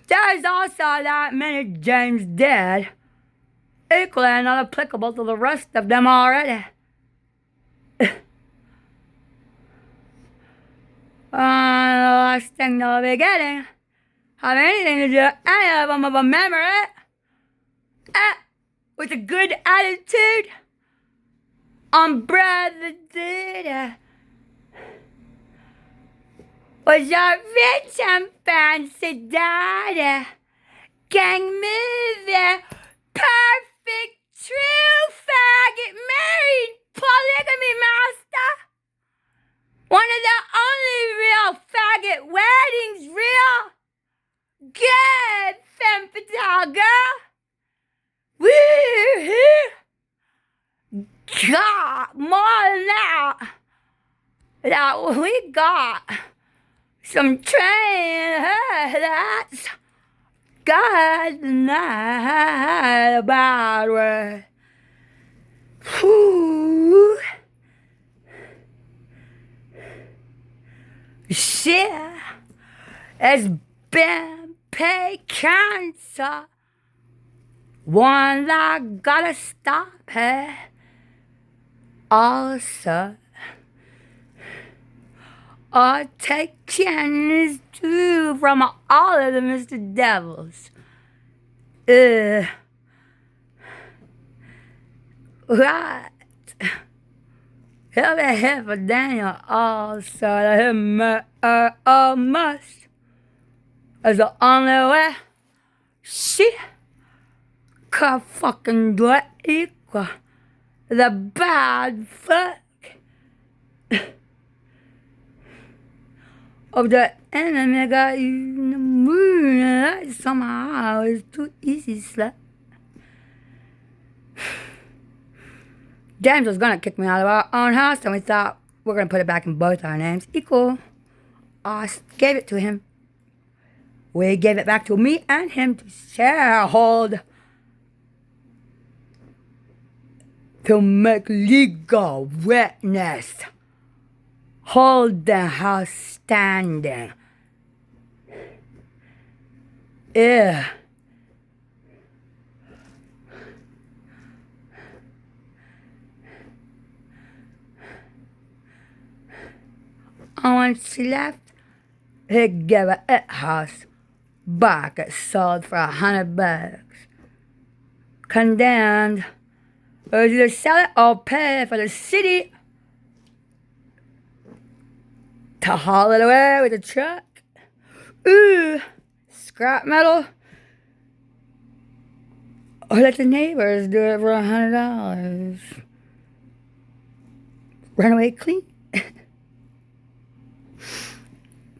There's also that many James dead, equally not applicable to the rest of them already. The last thing they'll be getting have anything to do any of them of a memory with a good attitude on brother dude was a rich and fancy dad, gang movie, perfect, true faggot, married, polygamy master. One of the only real faggot weddings, real good femme fatale girl. Woo-hoo! God, more than that we got some train that's got the night about where. Whew. Shit has been paid cancer. One that gotta stop her. Also, I'll take Chinese too from all of the Mr. Devils. Right. He'll be here for Daniel also. Almost. That's the only way she could fucking do it equal. The bad fuck of the enemy got you in the moon, and that somehow is too easy slap. James was gonna kick me out of our own house, and we thought we're gonna put it back in both our names equal. I gave it to him. We gave it back to me and him to sharehold. To make legal witness. Hold the house standing. Yeah. And when she left, he gave her a house back. It sold for $100. Condemned. It was either sell it or pay for the city to haul it away with a truck. Ooh, scrap metal. Or let the neighbors do it for $100. Run away clean.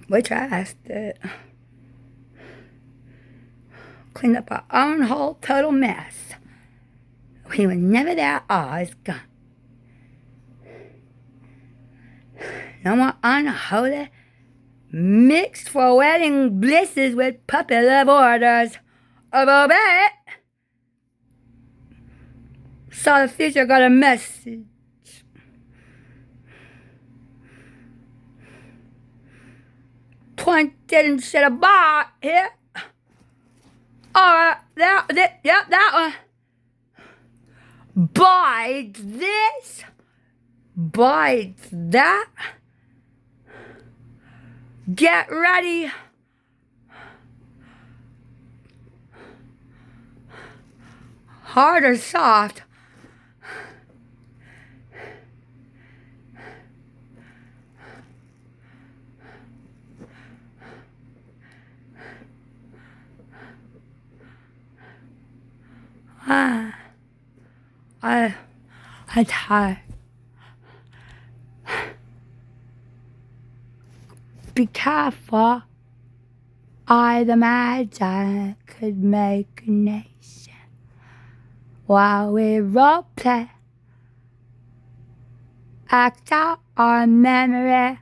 We trashed it. Cleaned up our own whole total mess. We were never there, all is gone. No more unholy, mixed for wedding blisses with puppy love orders of obey. Saw the future, got a message. Pointed and said a bar here. Or there. Yep, that one. Bites this. Bites that. Get ready. Hard or soft? I'm tired. Be careful. I, the Magi, could make a nation while we roleplay. Act out our memory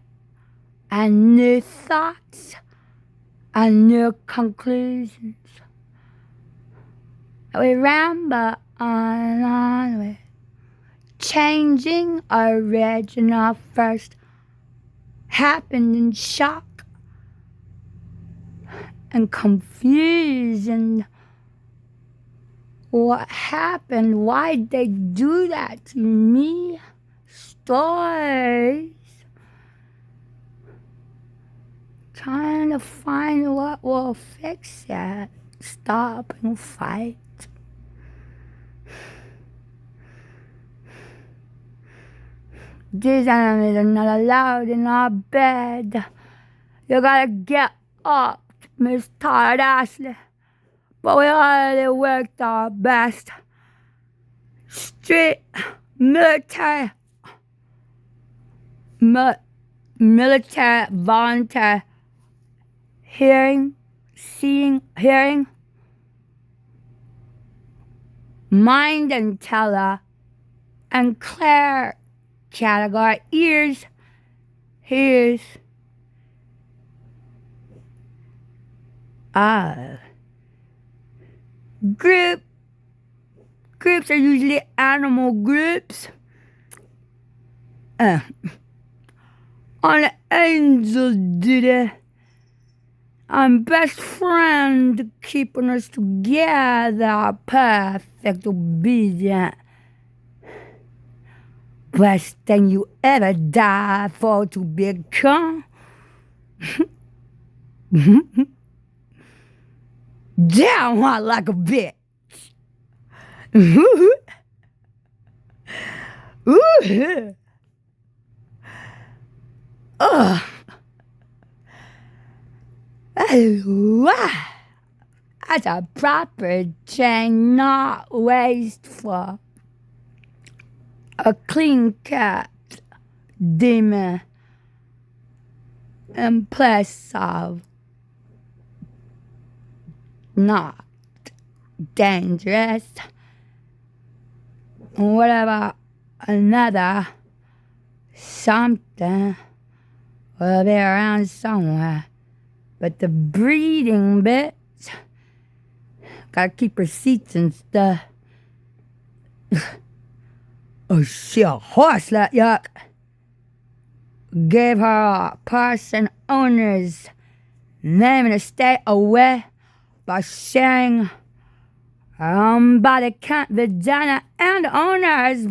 and new thoughts and new conclusions. We ramble on with changing original first happened in shock and confusion. What happened? Why'd they do that to me? Stories. Trying to find what will fix it. Stop and fight. These enemies are not allowed in our bed. You gotta get up, Miss Tired Ashley. But we already worked our best. Street, military, military, volunteer, hearing, seeing, hearing, mind and teller, and clear category, ears, hears. Groups are usually animal groups. On the angel duty. I'm best friend keeping us together. Perfect, obedient. Best thing you ever died for to become. Down like a bitch. Ooh. That's a proper chain, not wasteful. A clean cat, demon, impressive, not dangerous. Whatever another something will be around somewhere. But the breeding bits, gotta keep receipts and stuff. Oh shit, a horse, that yuck. Gave her a person owner's name and stay away by sharing her own body count, vagina, and owner's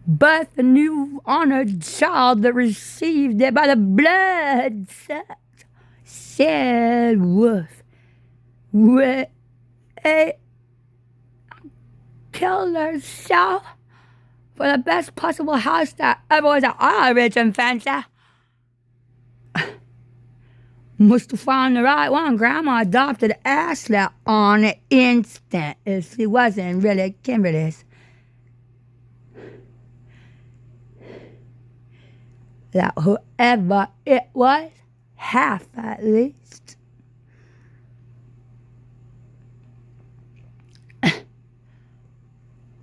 birth a new honored child that received it by the blood set. Said wolf. Killed herself for the best possible house that ever was all rich and fancy. Must have found the right one. Grandma adopted Ashley on the instant if she wasn't really Kimberly's. That whoever it was, half at least,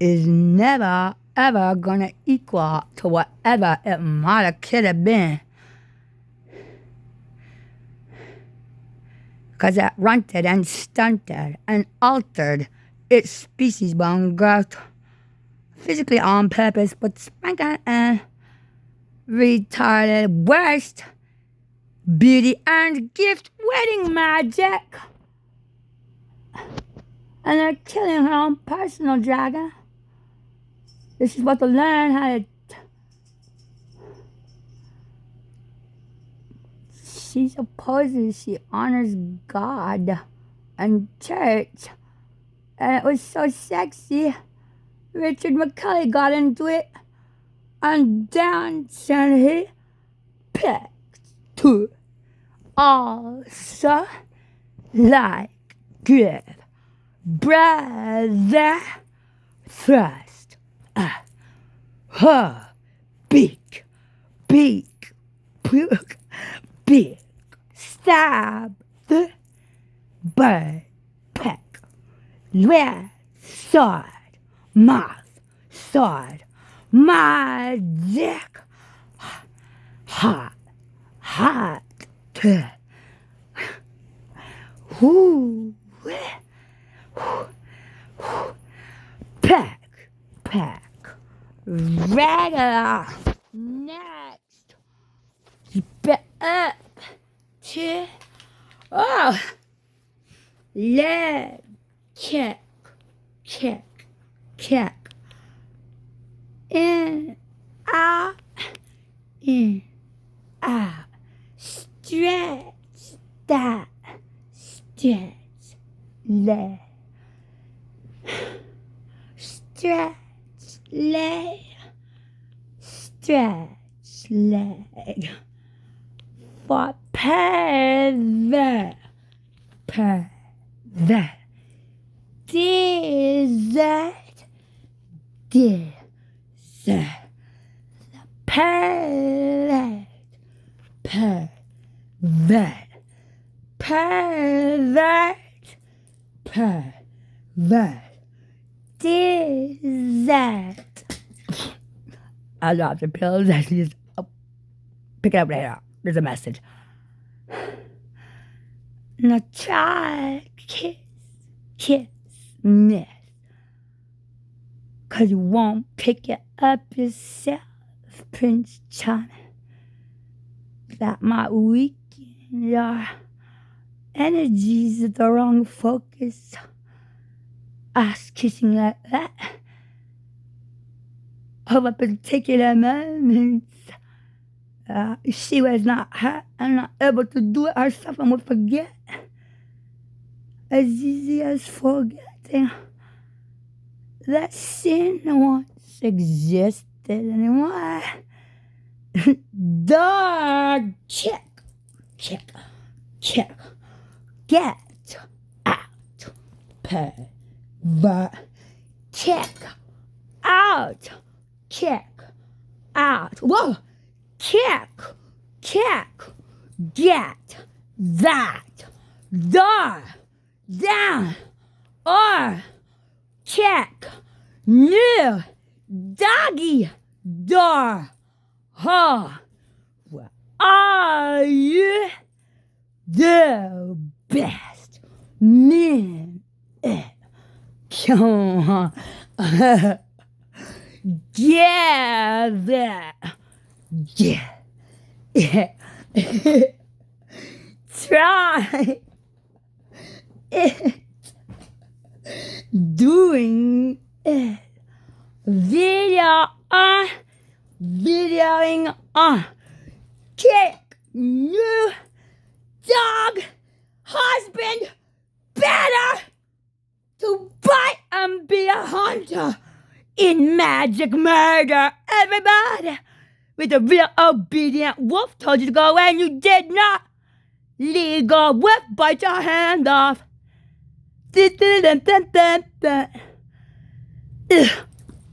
is never ever gonna equal to whatever it might have could have been. Cause it runted and stunted and altered its species-bound growth, physically on purpose, but spanking and retarded worst beauty and gift wedding magic. and they're killing her own personal dragon. This is what to learn how to... She supposes she honors God and church. And it was so sexy. Richard McCully got into it. And danced and he picked to also like good brother thrust her beak stab the bird peck red sword my dick hot whoo peck regular next spit up to leg check in out stretch that stretch leg stretch leg for pervert dessert pervert dessert. I dropped the pills. I just pick it up later. There's a message. Now try kiss me, 'cause you won't pick it up yourself, Prince Charming. That might weaken your energies at the wrong focus. Ass kissing like that. Of a particular moment. She was not hurt and not able to do it herself and would forget. As easy as forgetting that sin once existed anymore. Dog check. Get out. Pervert. Check out. Whoa. Check. Get that door down or check new doggy door. Where are you the best man at? Come on. Gather. Try it. Doing it. Videoing on. Kick new dog husband better to bite and be a hunter in magic murder. Everybody with a real obedient wolf told you to go away and you did not. Legal wolf bite your hand off.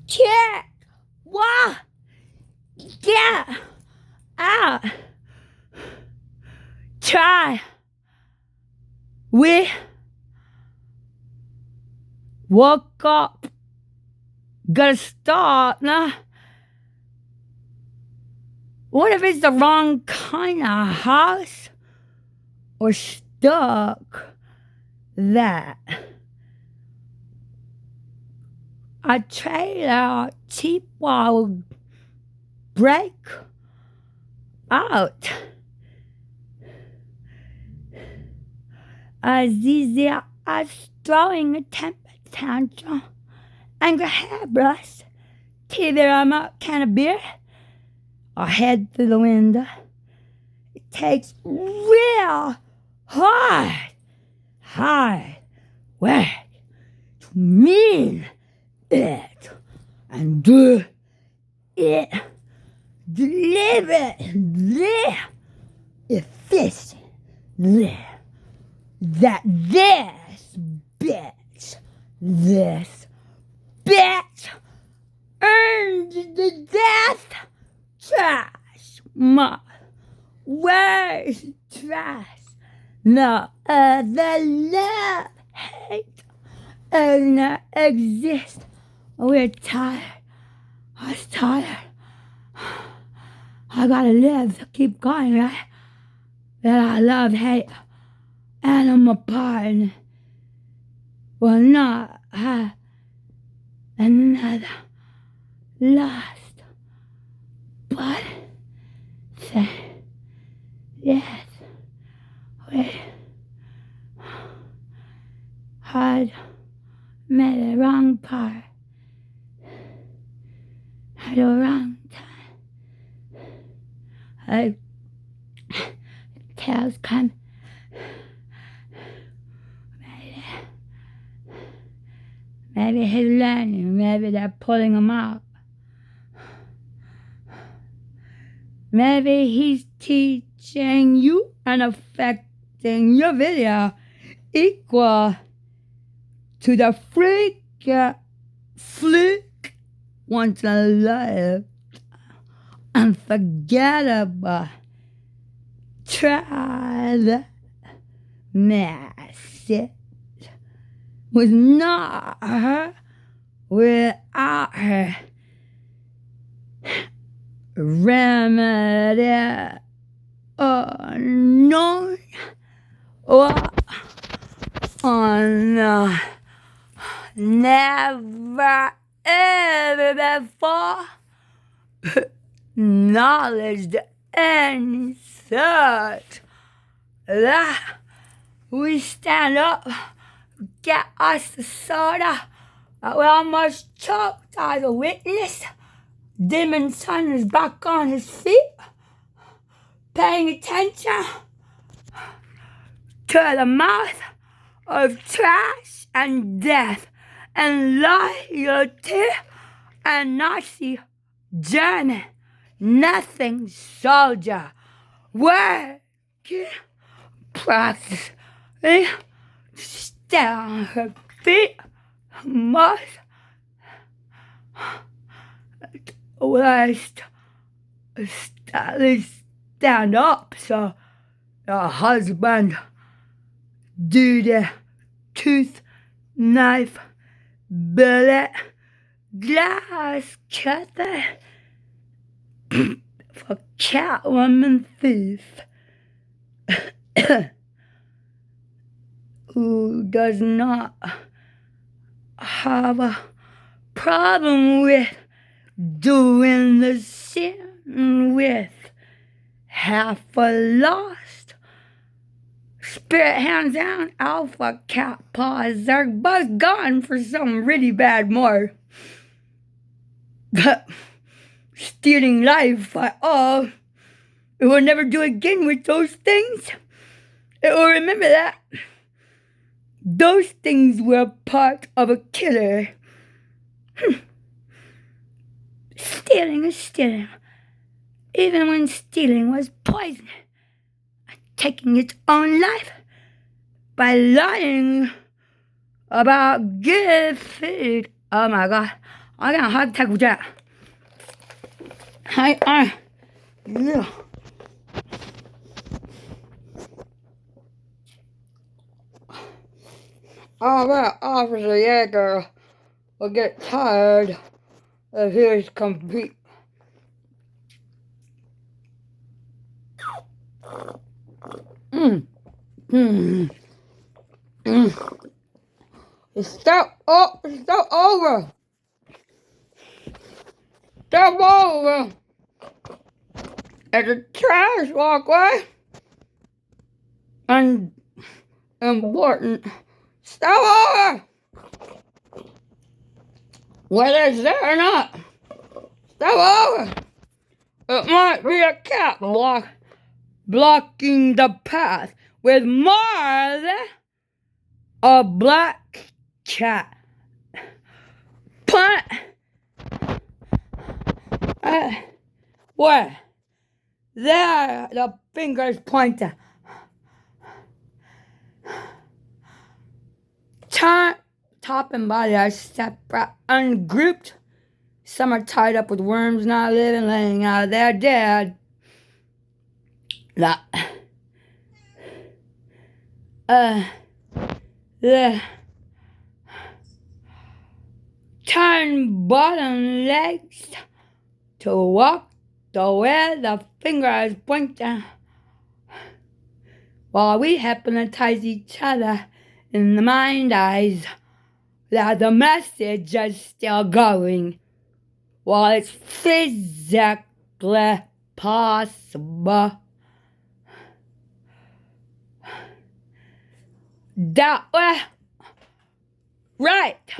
Check. What? Get out. Try. We woke up. Gotta start now. What if it's the wrong kind of house? Or stuck that a trailer cheap will break out as easy I was throwing a temper tantrum, anger hairbrush, TV remote, can of beer, or head through the window. It takes real hard work to mean it and do it deliberately, efficiently. That this bitch earned the death trash. My words trash. No other love, hate, and not exist. We're tired. I was tired. I gotta live to keep going, right? That I love, hate, and I'm a part. Will not have another lost but yes, we had made the wrong part at the wrong time. Tails come. Maybe he's learning. Maybe they're pulling him out. Maybe he's teaching you and affecting your video equal to the fluke once lived, unforgettable. Try the message was not her without her remedy unknown or on never ever before acknowledged any such that we stand up, get us the soda that we almost choked as a witness. Demon Son is back on his feet, paying attention to the mouth of trash and death and loyalty and Nazi German. Nothing soldier. Working, practicing, stay on her feet, must least stand up so your husband do the tooth, knife, bullet, glass cutter for Catwoman thief who does not have a problem with doing the sin with half a lost spirit, hands down. Alpha cat paws, they're both gone for some really bad more. But stealing life, it will never do again with those things. It will remember that. Those things were part of a killer. Stealing is stealing, even when stealing was poison. Taking its own life by lying about good food. Oh my God, I got a heart attack with that. Yeah. I bet Officer Yeager will get tired of his compete. Step over. Step over. It's a trash walkway. And important Step over! Whether it's there or not. Step over! It might be a cat blocking the path with more than a black cat. Punt! Where? There, the fingers pointing. Top and body are separate, ungrouped. Some are tied up with worms, not living, laying out there dead. The turn bottom legs to walk the way the fingers pointing, while we hypnotize each other in the mind eyes that the message is still going, while it's physically possible. That way, right,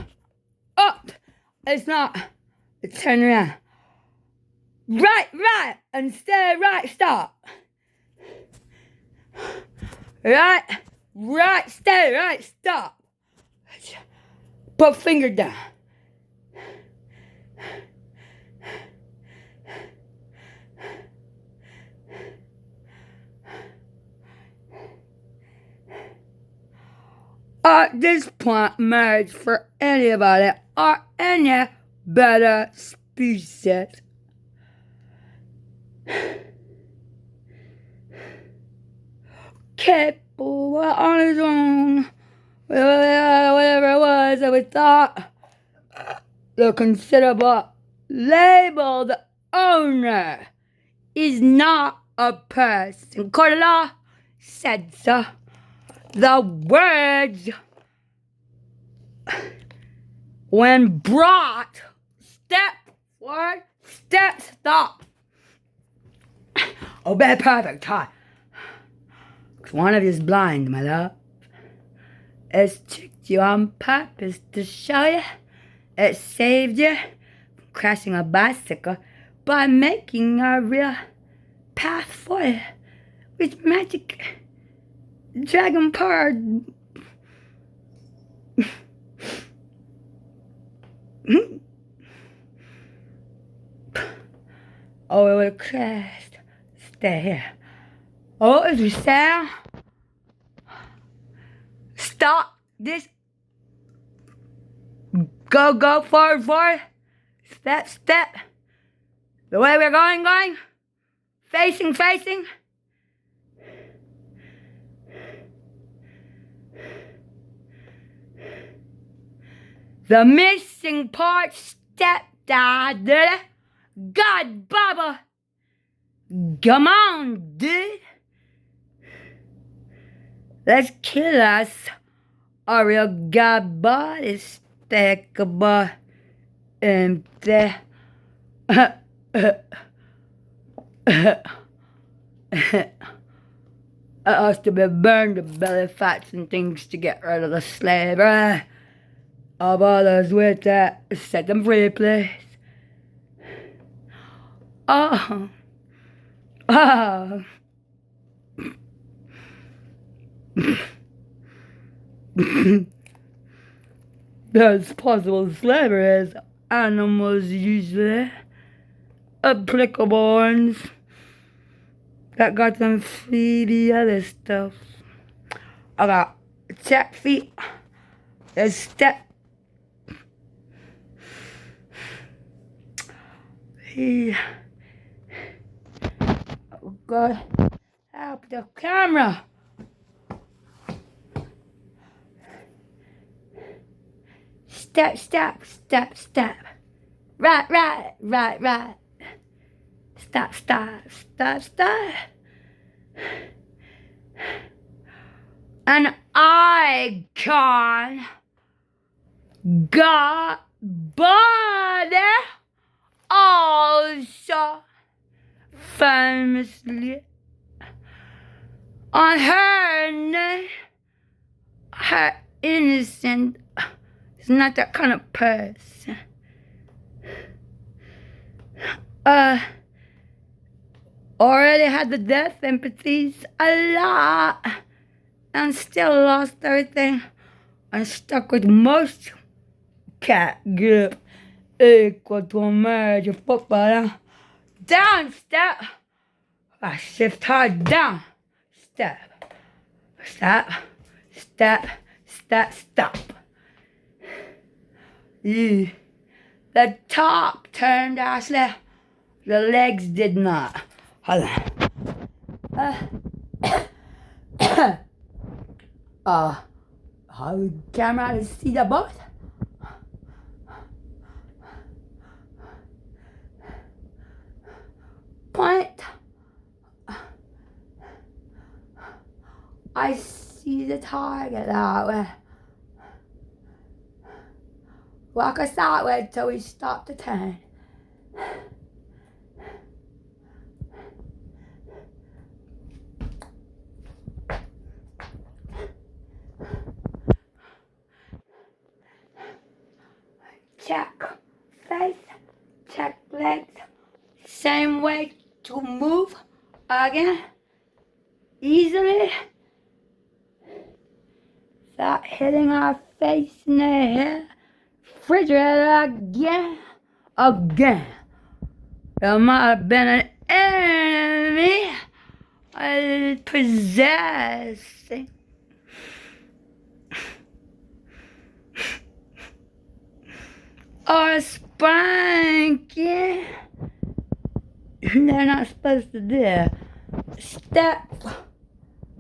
up, it's not, turn around, right, and stay right, stop. Right, stay right, stop. Put finger down. At this point, marriage for anybody or any better species. Capable on his own, whatever it was that we thought the considerable labeled owner is not a person. Court of law said so. The words, when brought, step forward, step stop. Obey perfect, huh? One of you's blind, my love. It's tricked you on purpose to show you. It saved you from crashing a bicycle by making a real path for you with magic dragon powered. Oh, it would have crashed. Stay here. Oh, as we sound. Stop this. Go forward. Step. The way we're going. Facing. The missing part, stepdad. God, Baba. Come on, dude. Let's kill us. A real god body stackable empty. It has to be burned, the belly fats and things to get rid of the slavery of others with it. Set them free, please. Oh. There's possible slavery as animals usually. Applicable ones that got them free the other stuff. I got check feet. There's step. Oh God, help the camera. Step. Right. Stop. An icon got body also famously on her name, her innocent. He's not that kind of person. Already had the death empathies a lot, and still lost everything. I'm stuck with most cat grip equal to a marriage of football. Down step. I shift hard down. Step. Step. Step. Step. Stop. The top turned, Ashley. The legs did not. Hold on. How the camera to see the boat? Point. I see the target that way. Walk us that way till we stop to turn. Check face, check legs. Same way to move again. Easily. Without hitting our face in the head. Refrigerator again. Again. There might have been an enemy possessing. Or spanking. They're not supposed to do. Step.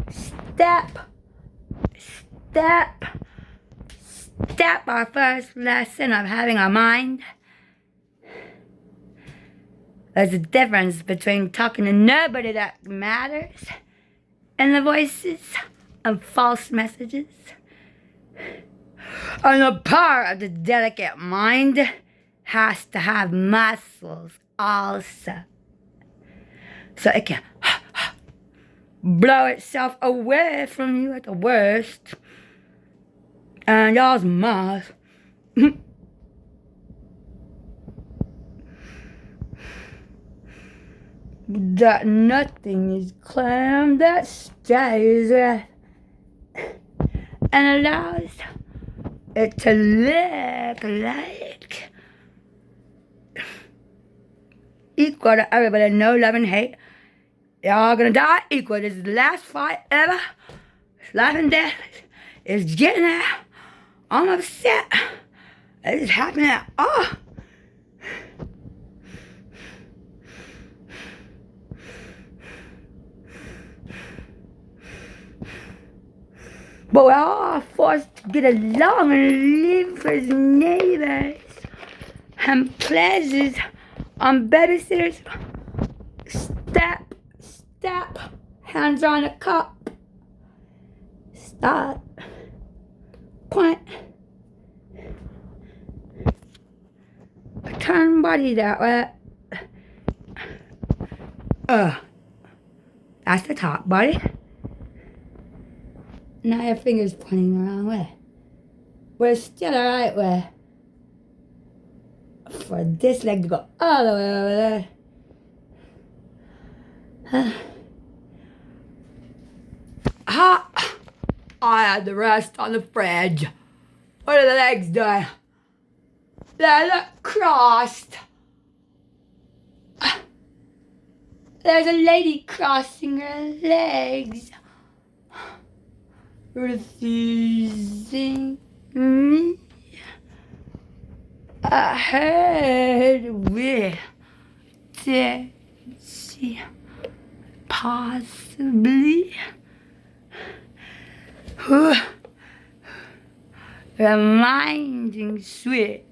Step. Step. Step. Our first lesson of having a mind. There's a difference between talking to nobody that matters and the voices of false messages. And the power of the delicate mind has to have muscles also. So it can blow itself away from you at the worst. And y'all's mouth. That nothing is claimed, that stays with and allows it to look like equal to everybody, no love and hate. You're all gonna die equal. This is the last fight ever. It's life and death. It's getting there. I'm upset. It's happening. Oh. But we're all forced to get along and live as neighbors and pleasures on babysitters. Step, step, hands on the cup. Stop. Point. Turn body that way. That's the top body. Now your finger's pointing the wrong way. But it's still the right way. For this leg to go all the way over there. I had the rest on the fridge. What are the legs doing? They look crossed. There's a lady crossing her legs. Refusing me ahead with Dixie, possibly reminding sweet.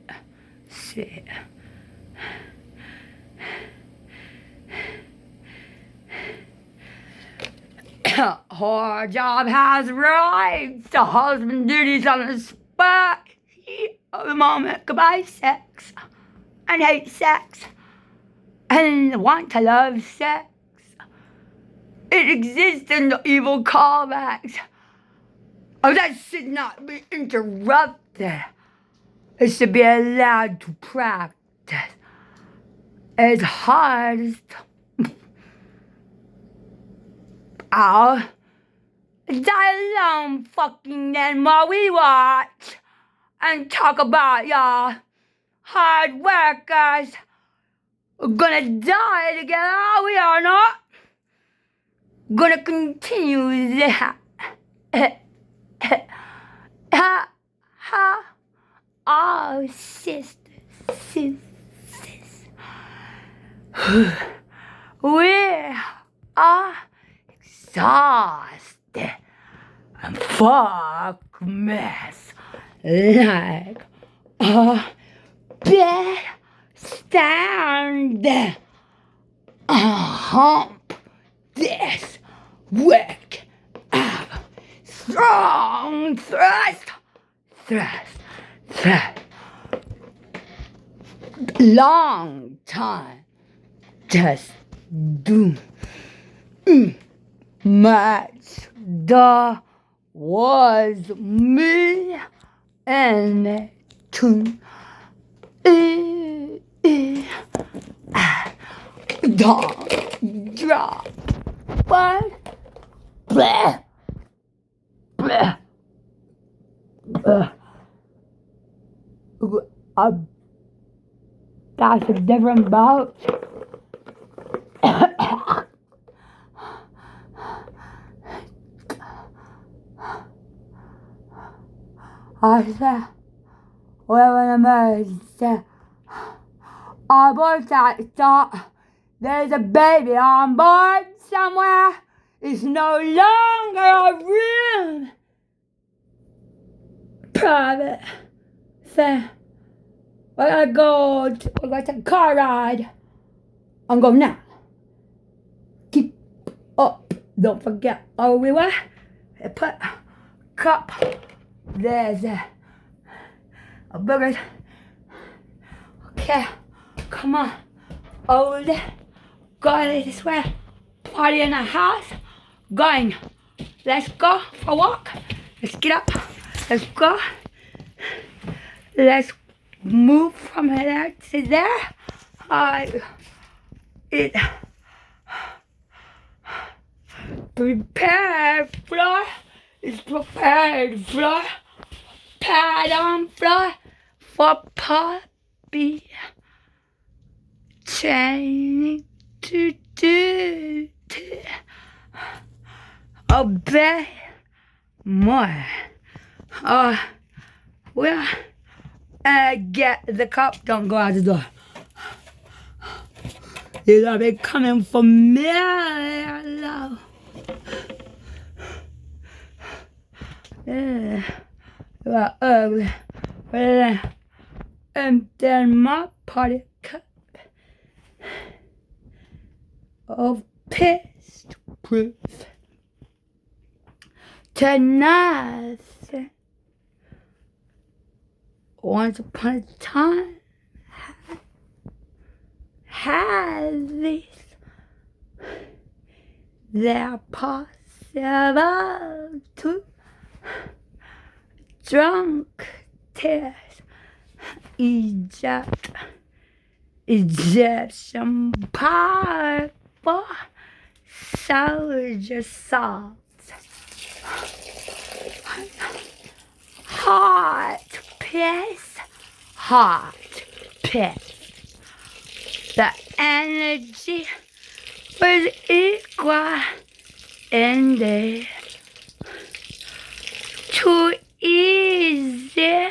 Her job has arrived. The husband duties on the spot. Heat of the moment. Goodbye, sex. And hate sex. And want to love sex. It exists in the evil callbacks. Oh, that should not be interrupted. It should be allowed to practice as hard as I'll die alone fucking then while we watch and talk about y'all hard workers. We're gonna die together, we are not. Gonna continue that. Ha ha. Oh, sisters. We are exhausted and fuck mess like a bed stand. Hump this work up. Strong thrust. Long time. Just do much. The was me and two. Don't drop. What? Blah. Blah. That's a different bout. I said, well, an emergency. Our board thought there's a baby on board somewhere. It's no longer a room. Private thing. I gotta go. I gotta take a car ride. I'm going now. Keep up. Don't forget. Oh, we were. Put cup. There's a burger. Okay. Come on. Old. Go this way. Party in the house. Going. Let's go for a walk. Let's get up. Let's go. Let's move from there to there. Prepared floor is prepared floor. Pad on floor for puppy. Training to do. Obey more. Well, get the cup, don't go out the door. You'll be coming for me, love. Yeah, you are ugly. Well, empty my party cup of pissed proof to nothing. Once upon a time, had this. They're possible to drunk tears. Egyptian purple soldier salts. Hot piss. The energy was equal in there. Too easy.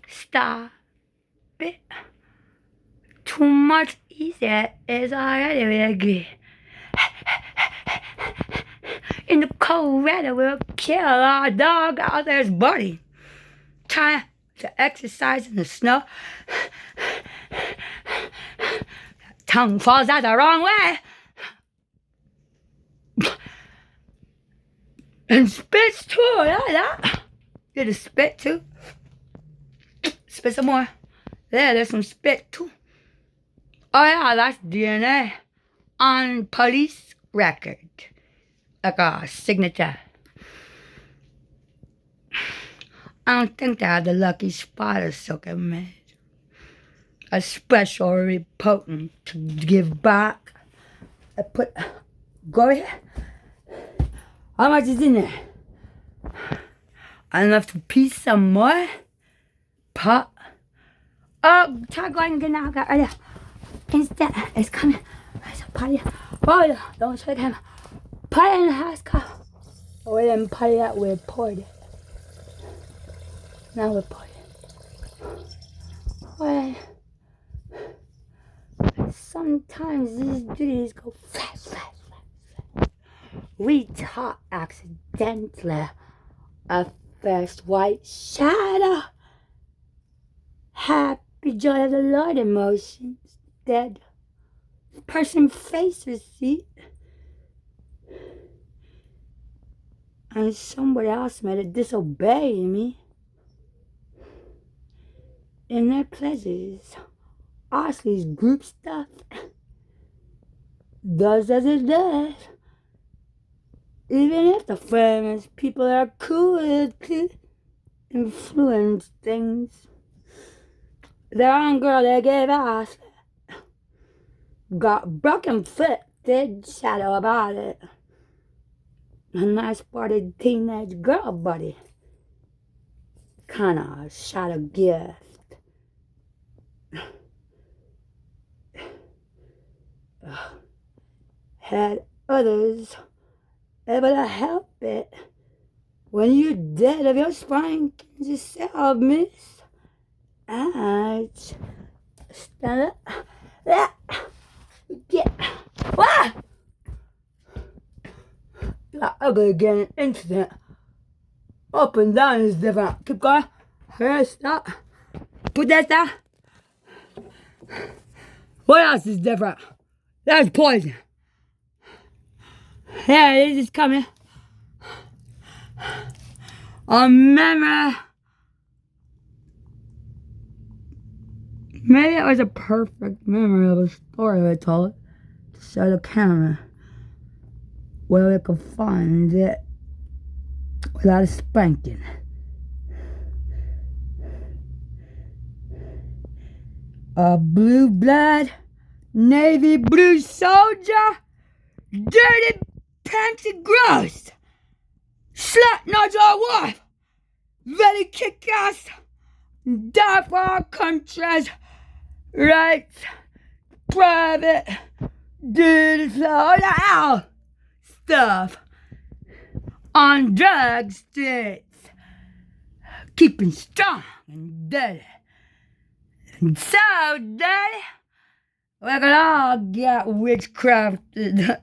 Stop it. Too much easier is already really good. In the cold weather, we'll kill our dog out there's buddy. Trying to exercise in the snow. Tongue falls out the wrong way. And spits too, that. You just spit too. Spit some more. There's some spit too. Oh yeah, that's DNA on police record. Like a signature. I don't think they had the lucky spot of silken made. A special potent to give back. I put, go ahead. How much is in there? Enough to piece some more. Pot. Oh, try going and get now. Got right there. Instant. It's coming. There's a party. Oh, yeah. Don't shake him. Put it in the house cup. Oh, we didn't put it out. We poured it. Now we pour it. Well, sometimes these duties go fast. We taught accidentally a first white shadow. Happy joy of the Lord emotions. Dead person face receipt. And somebody else made it disobey me. In their pleasures, Osley's group stuff does as it does. Even if the famous people are cool to influence things. Their own girl they gave us got broken foot, did shadow about it. A nice party teenage girl buddy. Kinda shadow gift. Had others able to help it. When you're dead of your spankings yourself, miss. Ouch. Stand up. Get. Ah! Got ugly again in an instant. Up and down is different. Keep going. Here, stop. Put that down. What else is different? That's poison. Yeah, it is coming. A memory. Maybe it was a perfect memory of a story I told to show the camera where we could find it without a spanking. A blue blood, navy blue soldier, dirty pants and gross, slut not our wife, very kick ass, die for our country's rights, private, dirty flow, stuff on drug streets, keeping strong and dirty. And so dirty, we could all get witchcrafted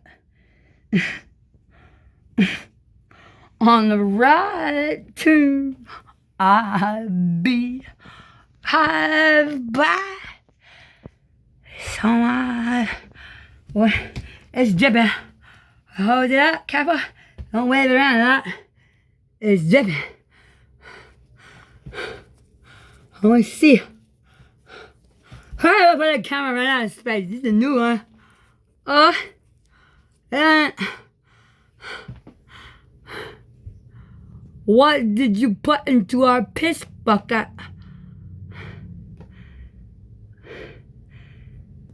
on the right to be hive by. So it's dripping. Hold it up, careful. Don't wave it around a lot. It's dripping. I want to see. Hurry up with the camera right out of space. This is a new one. Oh, and what did you put into our piss bucket?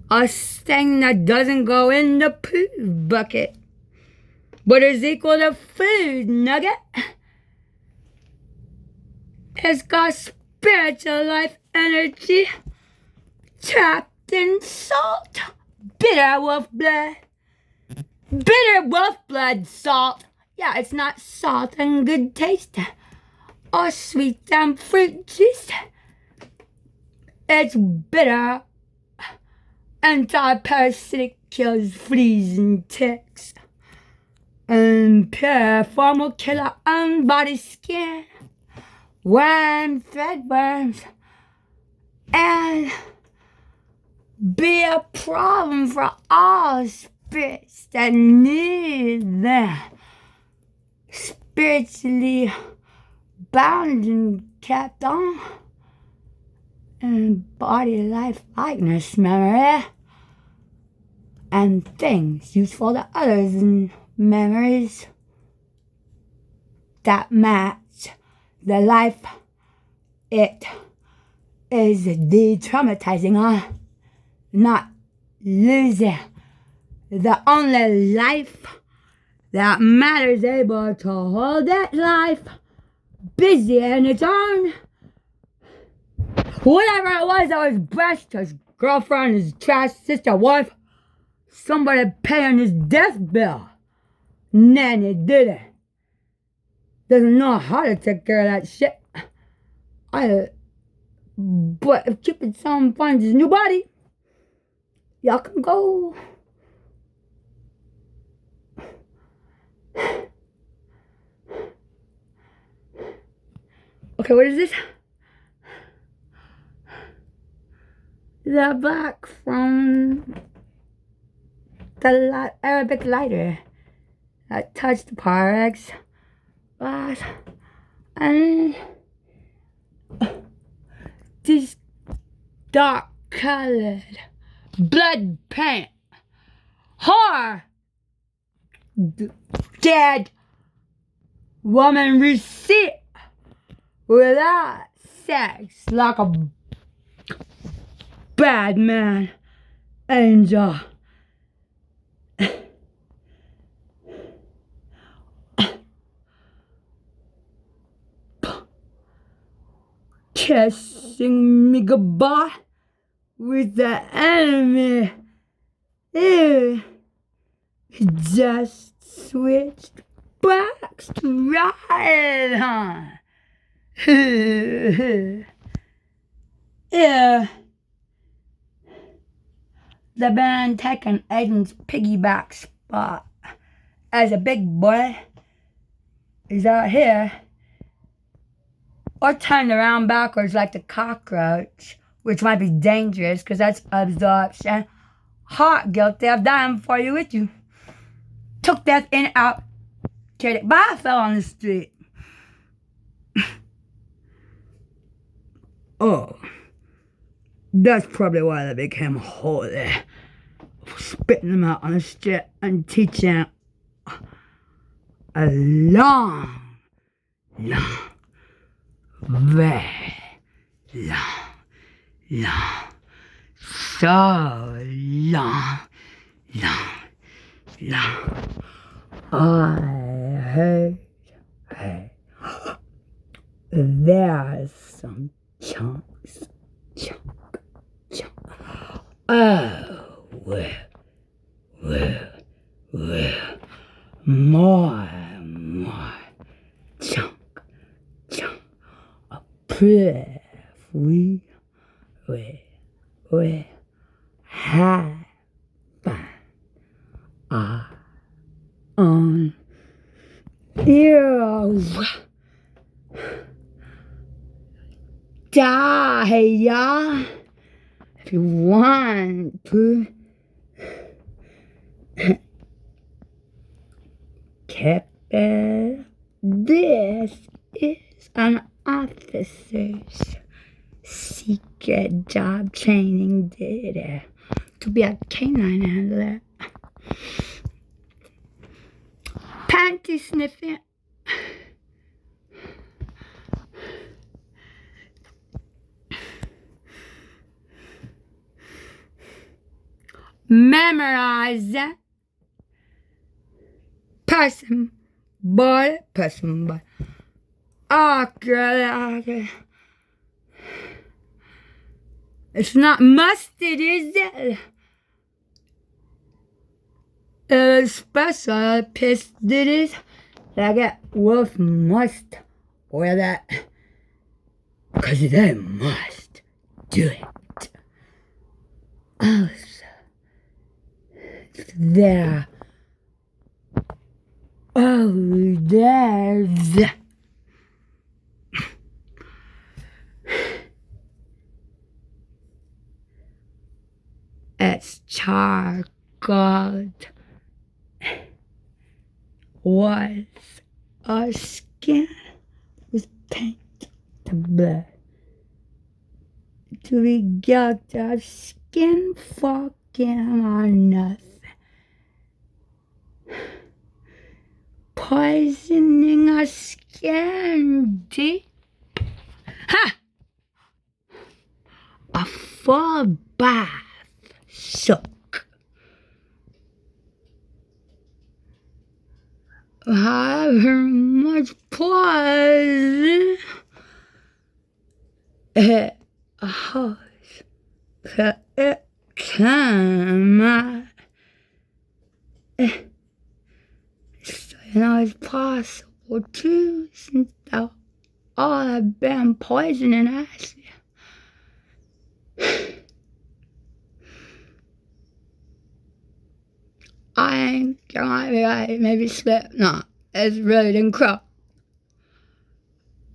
A thing that doesn't go in the poo bucket, but is equal to food nugget. It's got spiritual life energy. Trapped in salt, bitter wolf blood. Bitter wolf blood salt. Yeah, it's not salt and good taste. Or sweet and fruit juice. It's bitter. Anti-parasitic, kills fleas and ticks. And pure formal killer on body skin. Worm fed worms. And be a problem for all spirits that need them. Spiritually bound and kept on. And body life likeness memory. And things useful to others and memories that match the life It is de-traumatizing, huh? Not losing the only life that matters, able to hold that life busy in its own. Whatever it was that was best, his girlfriend, his trash sister, wife, somebody paying his death bill. Nanny did it. Doesn't know how to take care of that shit. But if Cupid Son finds his new body, y'all can go. Okay, what is this? The back from the Arabic lighter that touched the Pyrex glass, and this dark colored blood paint. Horror! Dead woman receipt without sex like a bad man angel. Kissing me goodbye with the enemy. Ew. Just switched back to right, huh? Yeah. The band taking Aiden's piggyback spot as a big boy is out here, or turned around backwards like the cockroach, which might be dangerous because that's absorption. Heart guilty of dying for you with you. Took that in out. Kidding. But I fell on the street. Oh. That's probably why they became holy. Spitting them out on the street and teaching a long, very long, so long. I heard there's some chunks. Oh, well. More chunk. A prayer we have fun. On you die if you want to. Captain, this is an officer's secret job training data to be a canine handler. Panty sniffing. Memorize that. Person, boy. Okay. It's not mustard, is it? Special piss did it. I get wolf must wear that. Because they must do it. Oh, there. Oh, there's. It's charcoal. Was our skin was painted to blood. Do we get our skin fucking or nothing? Poisoning our skin deep. Ha! for a bath. Soak. However much pause it holds to it time. So it's possible too, since all I've been poison and acid. I ain't gonna be right, maybe slip. No, it's really didn't crow.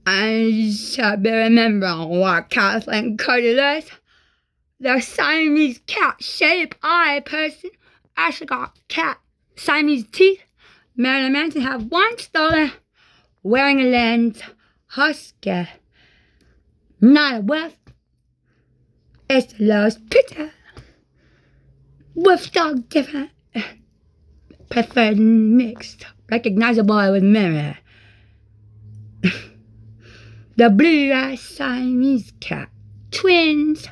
I should be remembering what Kathleen Cody is. The Siamese cat-shaped eye person actually got cat Siamese teeth. Marilyn Manson have one stolen, wearing a lens, husky. Not a wolf. It's the lowest picture. Wolf dog different. Preferred mixed, recognizable with mirror. The blue-eyed Siamese cat, twins.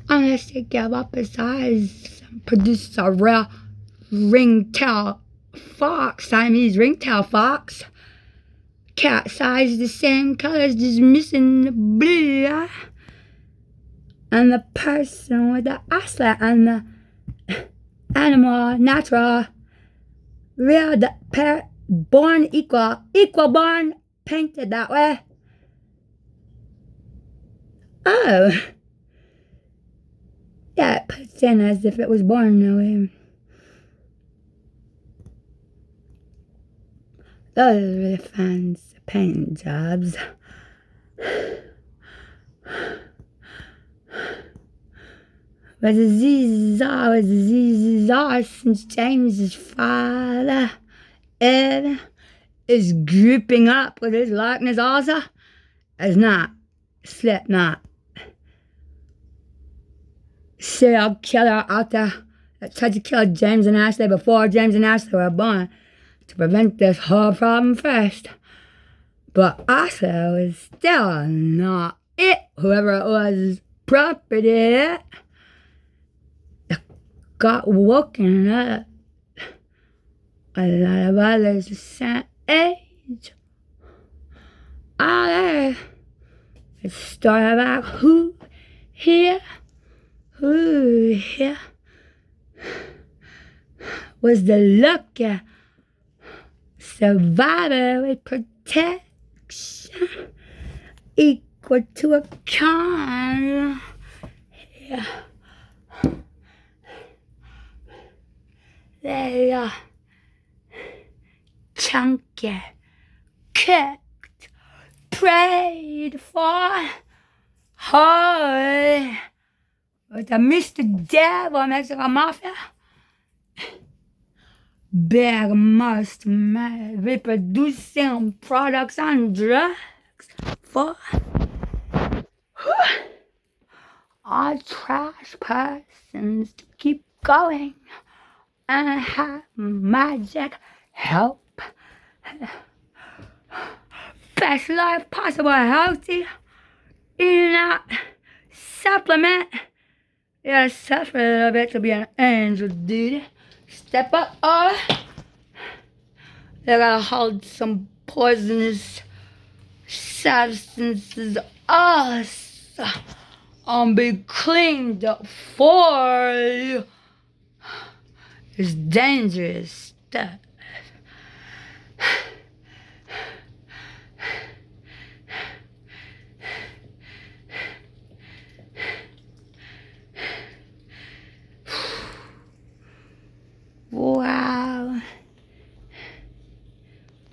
Unless they give up his eyes and produce a rare ringtail fox, Siamese ringtail fox. Cat size the same colors, just missing the blue eye. And the person with the asset and the animal, natural, real, the pair, born equal born, painted that way. Oh. Yeah, it puts in as if it was born that way. Those are really fancy paint jobs. But these are since James's father, Ed, is grouping up with his likeness also, as not Slipknot. Serial killer out there that tried to kill James and Ashley before James and Ashley were born to prevent this whole problem first. But Ashley was still not it. Whoever it was property got woken up. A lot of others the same age. All there. It's a story about who here was the lucky survivor with protection equal to a con. Yeah. They are chunky, cooked, prayed for, holy. With the Mr. Devil, Mexican Mafia. Big most reproducing products and drugs for all trash persons to keep going and have magic help. Best life possible, healthy, eating out, supplement. You gotta suffer a little bit to be an angel, dude. Step up, they gotta hold some poisonous substances us and be cleaned up for you. It's dangerous stuff. Wow,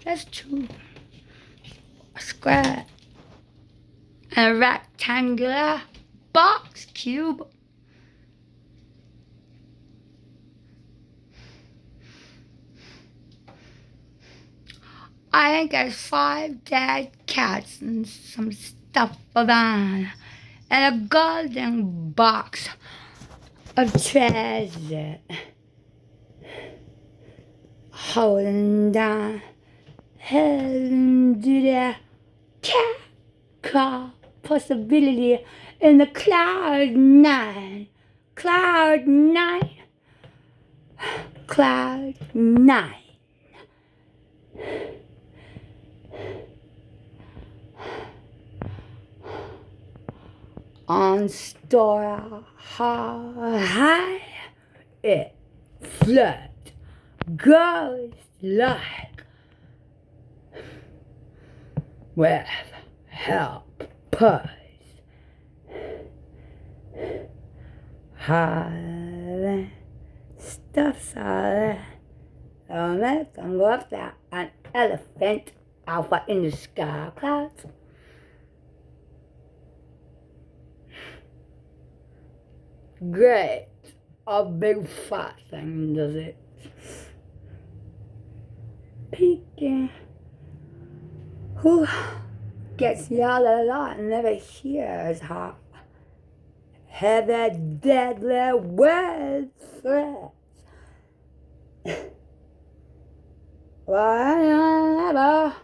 that's true. A square and a rectangular box cube. I think there's 5 dead cats and some stuff around, and a golden box of treasure holding down heading to the cat call possibility in the cloud nine. Cloud nine. Cloud nine. On store high, it flood goes like with helpers. High stuff's all don't let them go up there. An elephant alpha in the sky clouds. Great. A big fat thing does it. Peeking. Who gets yelled a lot and never hears her heavy, deadly word threats. Why never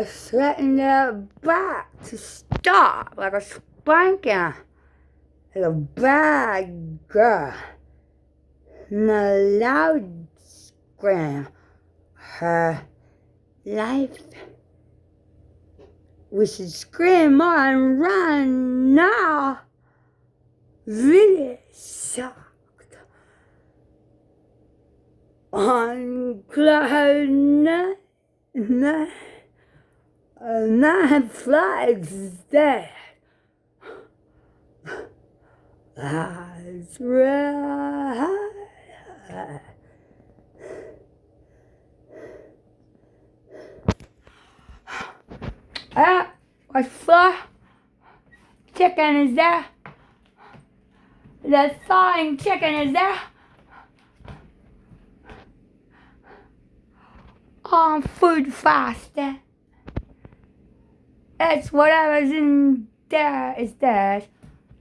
threatened their back to stop like a spanking. Like a bad girl. And a loud scream. Her life. We should scream more and run now. Really shocked. On cloud nine, nine flags there. That's right. What's for? Chicken is there. The thawing chicken is there. On food faster. It's whatever's in there is theirs.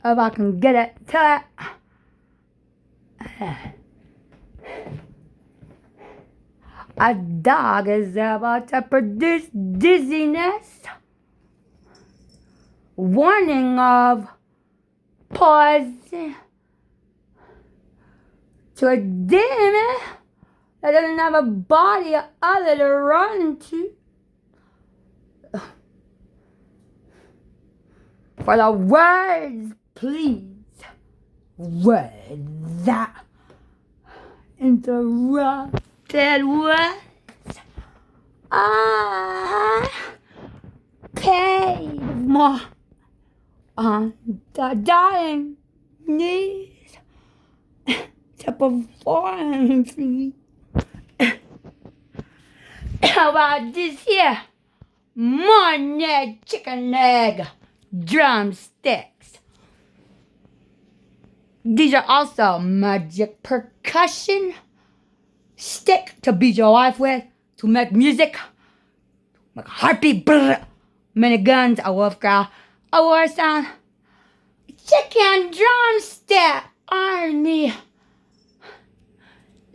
If I can get it to it. A dog is about to produce dizziness. Warning of poison to a demon that doesn't have a body other to run to. For the words, please. Words that interrupted words. I paid more on the dying knees to perform for me. How about this here? Morning chicken egg drumsticks. These are also magic percussion stick to beat your wife with, to make music, make a heartbeat, brr, many guns, a wolf growl, a war sound, chicken drumstick army.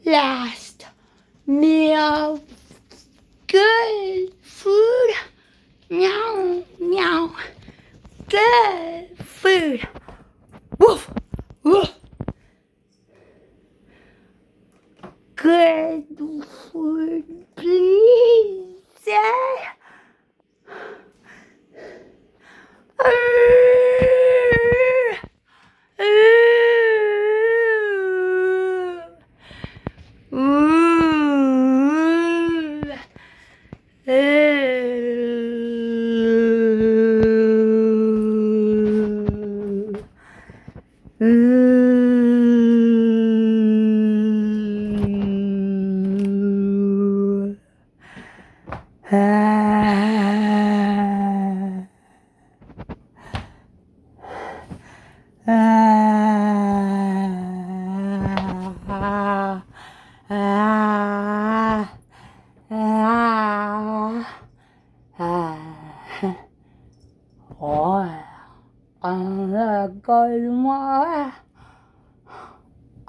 Last meal, good food, meow, meow, good food, woof, woof. Good food, please, say.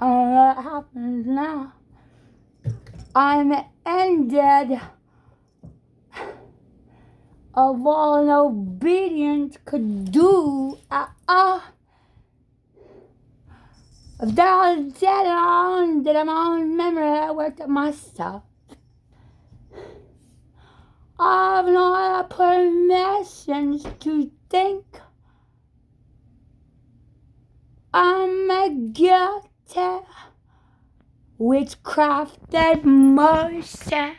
What happens now? I'm ended of all an obedience could do at all. If that I was dead on, did my own memory, I worked at myself. I've no permissions to think I'm a guilty witchcrafted motions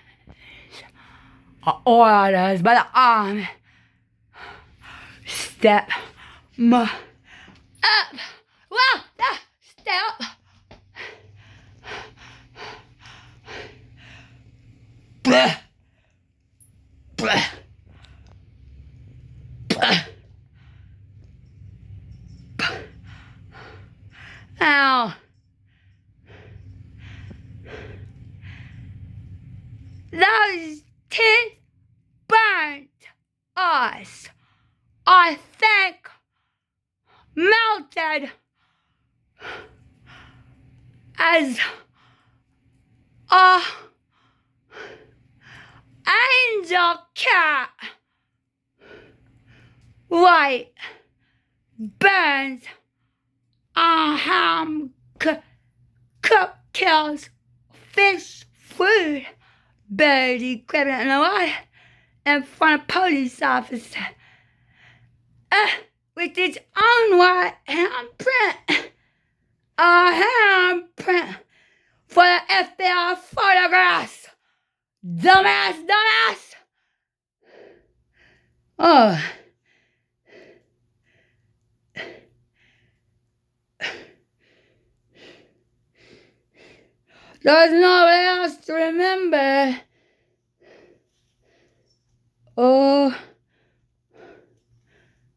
or orders by the arm. Step up. Well, step. Blah. Blah. Blah. Ow. Those teeth burnt us. I think melted as a angel cat light burns on ham cocktails, fish food, birdie grabbing in the water in front of police officer with its own white handprint. A handprint for the FBI photographs. Dumbass. Oh. There's nobody else to remember. Oh.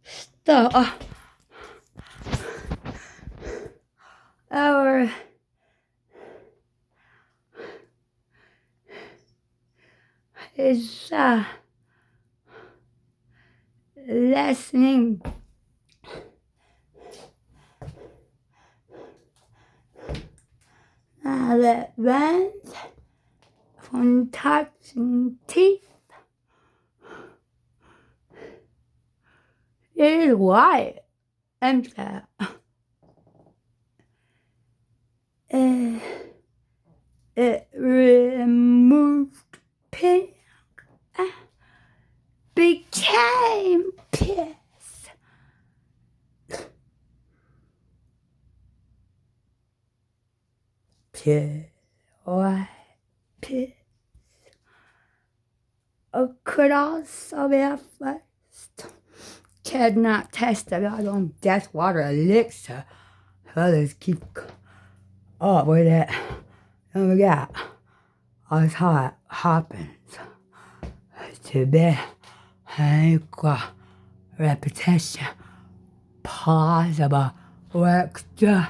Stop. Our is lessening. Now that burns from touching teeth is white and flat. It removed pink, became piss. Pure white piss. It could also be a first. Could not test it out on death water elixir. Others keep up with it. And we got all this hot happens to be an equal repetition possible works to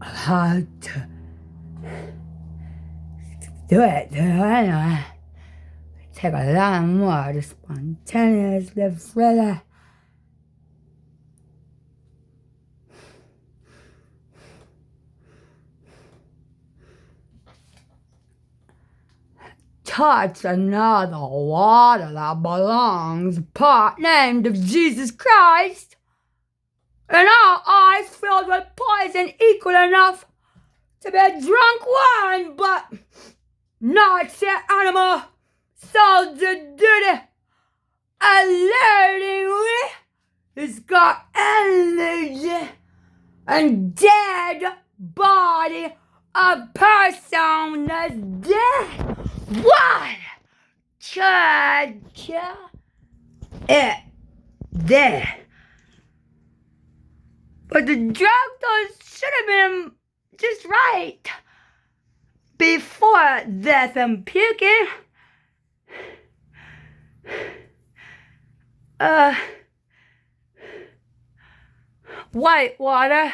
how to do it anyway. Take a lot more to spontaneously freely. Touch another water that belongs, part named of Jesus Christ, and our eyes filled with poison equal enough to be drunk wine, but not yet animal soldier duty, alertingly, it's got energy and dead body of person that's dead. What? It there. But the drug dose should have been just right before death and puking. White water.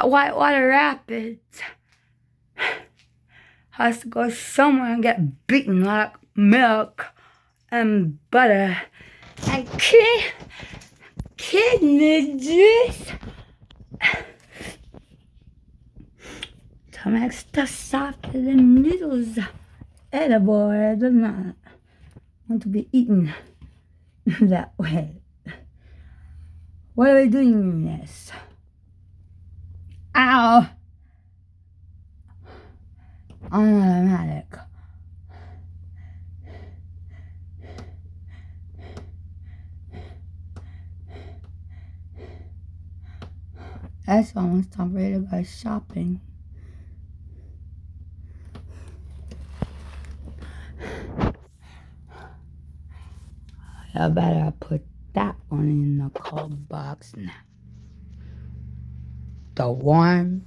Whitewater Rapids has to go somewhere and get beaten like milk and butter and kidney juice Some extra softer than needles. Edible. I do not want to be eaten that way. What are we doing in this? Ow! Automatic. That's almost time ready to go shopping. I better put that one in the cold box now. The warm